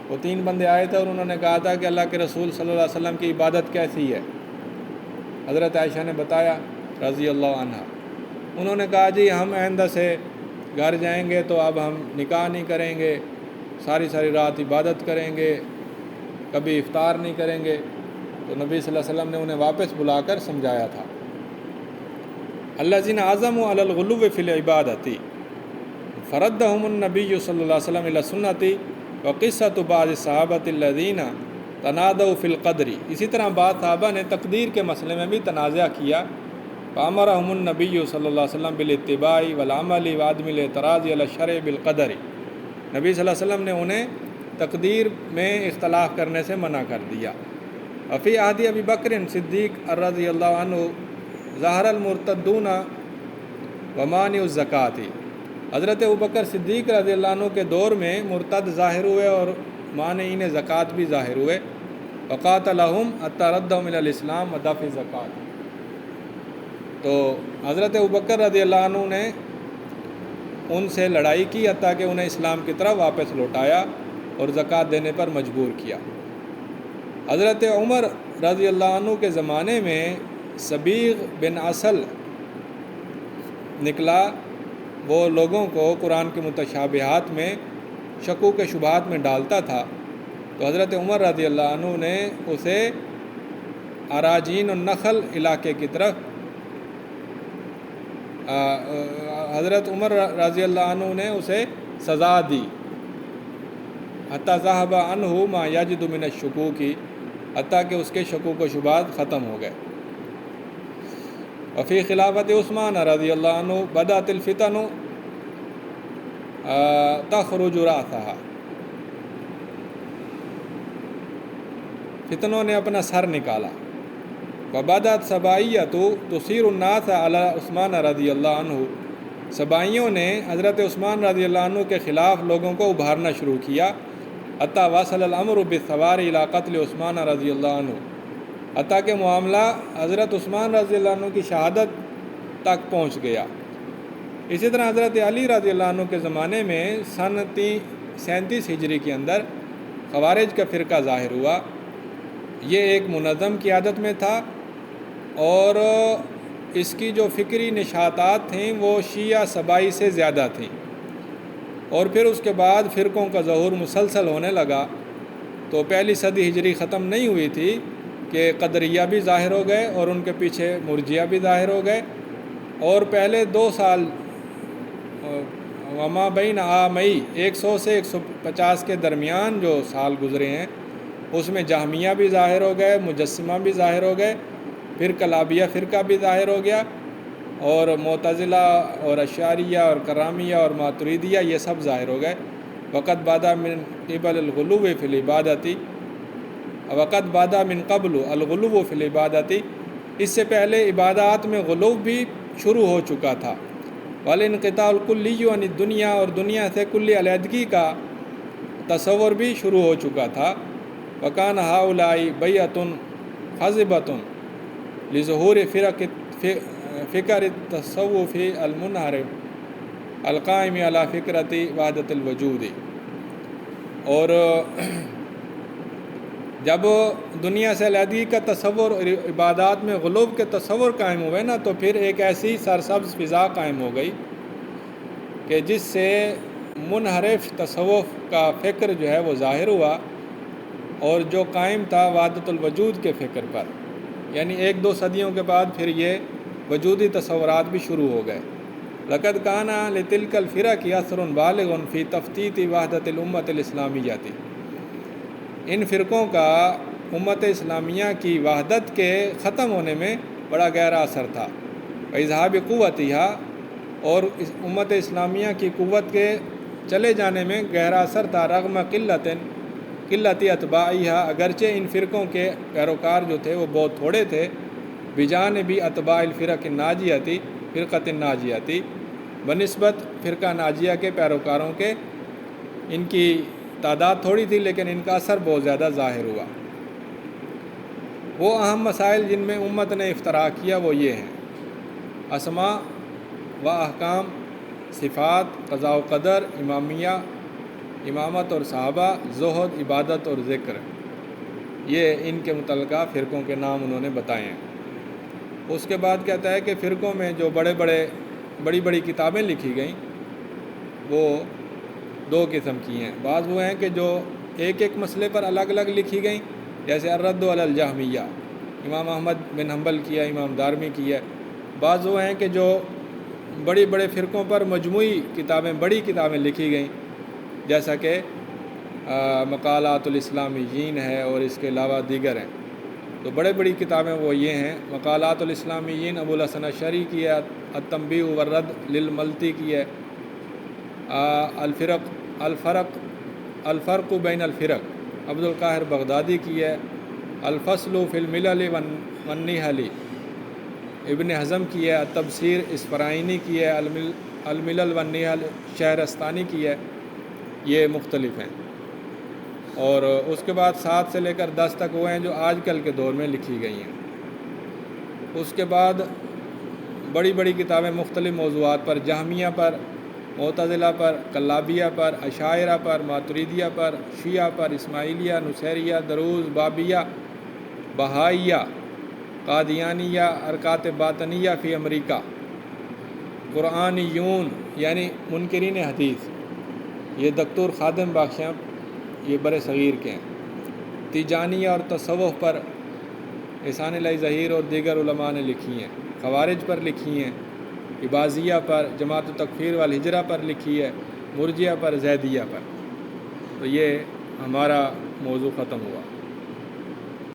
وہ 3 بندے آئے تھے اور انہوں نے کہا تھا کہ اللہ کے رسول صلی اللہ علیہ وسلم کی عبادت کیسی ہے؟ حضرت عائشہ نے بتایا رضی اللہ عنہ، انہوں نے کہا جی ہم آئندہ سے گھر جائیں گے تو اب ہم نکاح نہیں کریں گے، ساری رات عبادت کریں گے، کبھی افطار نہیں کریں گے۔ تو نبی صلی اللہ علیہ وسلم نے انہیں واپس بلا کر سمجھایا تھا۔ الذین عزموا علی الغلو فی العبادۃ فردہم النبی صلی اللہ علیہ وسلم الی السنۃ وقصۃ بعض الصحابۃ الذین تنازعوا فی القدر، اسی طرح بعض صحابہ نے تقدیر کے مسئلے میں بھی تنازع کیا۔ فامرہم النبی صلی اللہ علیہ وسلم بالاتباع والعمل وعدم الاعتراض علی الشرع بالقدر، نبی صلی اللہ علیہ وسلم نے انہیں تقدیر میں اختلاف کرنے سے منع کر دیا۔ وفی عہد ابی بکر صدیق رضی اللہ عنہ ظہر المرتدون ومانع الزکوٰۃ، حضرت ابوبکر صدیق رضی اللہ عنہ کے دور میں مرتد ظاہر ہوئے اور مانعین زکوٰۃ بھی ظاہر ہوئے۔ وقاتلہم حتی ردہم الی الاسلام ودفع الزکوٰۃ، تو حضرت ابوبکر رضی اللہ عنہ نے ان سے لڑائی کی حتیٰ کہ انہیں اسلام کی طرف واپس لوٹایا اور زکوٰۃ دینے پر مجبور کیا۔ حضرت عمر رضی اللہ عنہ کے زمانے میں سبیغ بن اصل نکلا، وہ لوگوں کو قرآن کے متشابہات میں شکوک و شبہات میں ڈالتا تھا، تو حضرت عمر رضی اللہ عنہ نے اسے اراجین النخل علاقے کی طرف حضرت عمر رضی اللہ عنہ نے اسے سزا دی۔ حتی ذہب عنہ ما یجد من الشکوک، حتیٰ کہ اس کے شکوک و شبہات ختم ہو گئے۔ وفی خلافت عثمان رضی اللہ عنہ بدأت الفتن تخرج رأسها، فتنوں نے اپنا سر نکالا. وبدأت سبائیۃ تصیر الناس علی عثمان رضی اللہ عنہ، سبائیوں نے حضرت عثمان رضی اللہ عنہ کے خلاف لوگوں کو ابھارنا شروع کیا. حتیٰ وصل الامر بالثوار الی قتل عثمان رضی اللہ عنہ، حتیٰ کہ معاملہ حضرت عثمان رضی اللہ عنہ کی شہادت تک پہنچ گیا. اسی طرح حضرت علی رضی اللہ عنہ کے زمانے میں سن 37 ہجری کے اندر خوارج کا فرقہ ظاہر ہوا. یہ ایک منظم قیادت میں تھا اور اس کی جو فکری نشاطات تھیں وہ شیعہ سبائی سے زیادہ تھیں. اور پھر اس کے بعد فرقوں کا ظہور مسلسل ہونے لگا. تو پہلی صدی ہجری ختم نہیں ہوئی تھی کہ قدریہ بھی ظاہر ہو گئے اور ان کے پیچھے مرجیہ بھی ظاہر ہو گئے. اور پہلے 2 سال وما بین عامی 100 سے 150 کے درمیان جو سال گزرے ہیں اس میں جہمیہ بھی ظاہر ہو گئے، مجسمہ بھی ظاہر ہو گئے، پھر کلابیہ فرقہ بھی ظاہر ہو گیا، اور معتزلہ اور اشعریہ اور کرامیہ اور ماتریدیہ یہ سب ظاہر ہو گئے. وقت بادہ من قبل الغلو فی العبادتی، وقت بادہ من قبل الغلو فی العبادتی، اس سے پہلے عبادات میں غلو بھی شروع ہو چکا تھا. والانقطاع الکلی عن الدنیا، اور دنیا سے کلی علیحدگی کا تصور بھی شروع ہو چکا تھا. وکان ہؤلاء بیعۃ حزبۃ لظہور فکر التصوف المنحرف القائم علی فکرت وحدت الوجود. اور جب دنیا سے علیحدگی کا تصور اور عبادات میں غلو کے تصور قائم ہوئے نا، تو پھر ایک ایسی سرسبز فضا قائم ہو گئی کہ جس سے منحرف تصوف کا فکر جو ہے وہ ظاہر ہوا، اور جو قائم تھا وحدت الوجود کے فکر پر. یعنی 1-2 صدیوں کے بعد پھر یہ وجودی تصورات بھی شروع ہو گئے. لقد کان لتلک الفرق اثر بالغ فی تفتیت وحدت الامت الاسلامیہ، ان فرقوں کا امت اسلامیہ کی وحدت کے ختم ہونے میں بڑا گہرا اثر تھا. اذہاب قوتہا، اور اس امت اسلامیہ کی قوت کے چلے جانے میں گہرا اثر تھا. رغم قلت اتباعہا، اگرچہ ان فرقوں کے پیروکار جو تھے وہ بہت تھوڑے تھے. بجانب اتباع الفرق الناجیہ، فرقۃ الناجیہ، بنسبت فرقہ ناجیہ کے پیروکاروں کے ان کی تعداد تھوڑی تھی لیکن ان کا اثر بہت زیادہ ظاہر ہوا. وہ اہم مسائل جن میں امت نے افتراء کیا وہ یہ ہیں: اسماء و احکام، صفات، قضاء و قدر، امامیہ، امامت اور صحابہ، زہد، عبادت اور ذکر. یہ ان کے متعلقہ فرقوں کے نام انہوں نے بتائے ہیں. اس کے بعد کہتا ہے کہ فرقوں میں جو بڑی بڑی کتابیں لکھی گئیں وہ 2 قسم کی ہیں. بعض وہ ہیں کہ جو ایک مسئلے پر الگ الگ لکھی گئیں، جیسے الرد علی الجہمیہ، امام احمد بن حنبل کی ہے، امام دارمی کی ہے. بعض وہ ہیں کہ جو بڑے فرقوں پر مجموعی کتابیں، بڑی کتابیں لکھی گئیں، جیسا کہ مقالات الاسلامیین ہے اور اس کے علاوہ دیگر ہیں. تو بڑی کتابیں وہ یہ ہیں: مقالات الاسلامیین ابو الحسن اشعری کی ہے، التنبیہ والرد للملتی کی ہے، الفرق بین الفرق عبد القاہر بغدادی کی ہے، الفصل فی الملل والنحل ابن حزم کی ہے، التبصیر اسفرائینی کی ہے، الملل والنحل شہرستانی کی ہے. یہ مختلف ہیں. اور اس کے بعد 7 سے لے کر 10 تک وہ ہیں جو آج کل کے دور میں لکھی گئی ہیں. اس کے بعد بڑی کتابیں مختلف موضوعات پر، جہمیہ پر، معتزلہ پر، کلابیہ پر، اشاعرہ پر، ماتریدیہ پر، شیعہ پر، اسماعیلیہ، نصیریہ، دروز، بابیہ، بہائیہ، قادیانیہ، حرکات باطنیہ فی امریکہ، قرآنیون یعنی منکرین حدیث، یہ دکتور خادم بخشاں یہ بر صغیر کے ہیں. تیجانیہ اور تصوف پر احسان الہی ظہیر اور دیگر علماء نے لکھی ہیں. خوارج پر لکھی ہیں، عباضیہ پر، جماعت التکفیر والہجرہ پر لکھی ہے، مرجیہ پر، زیدیہ پر. تو یہ ہمارا موضوع ختم ہوا.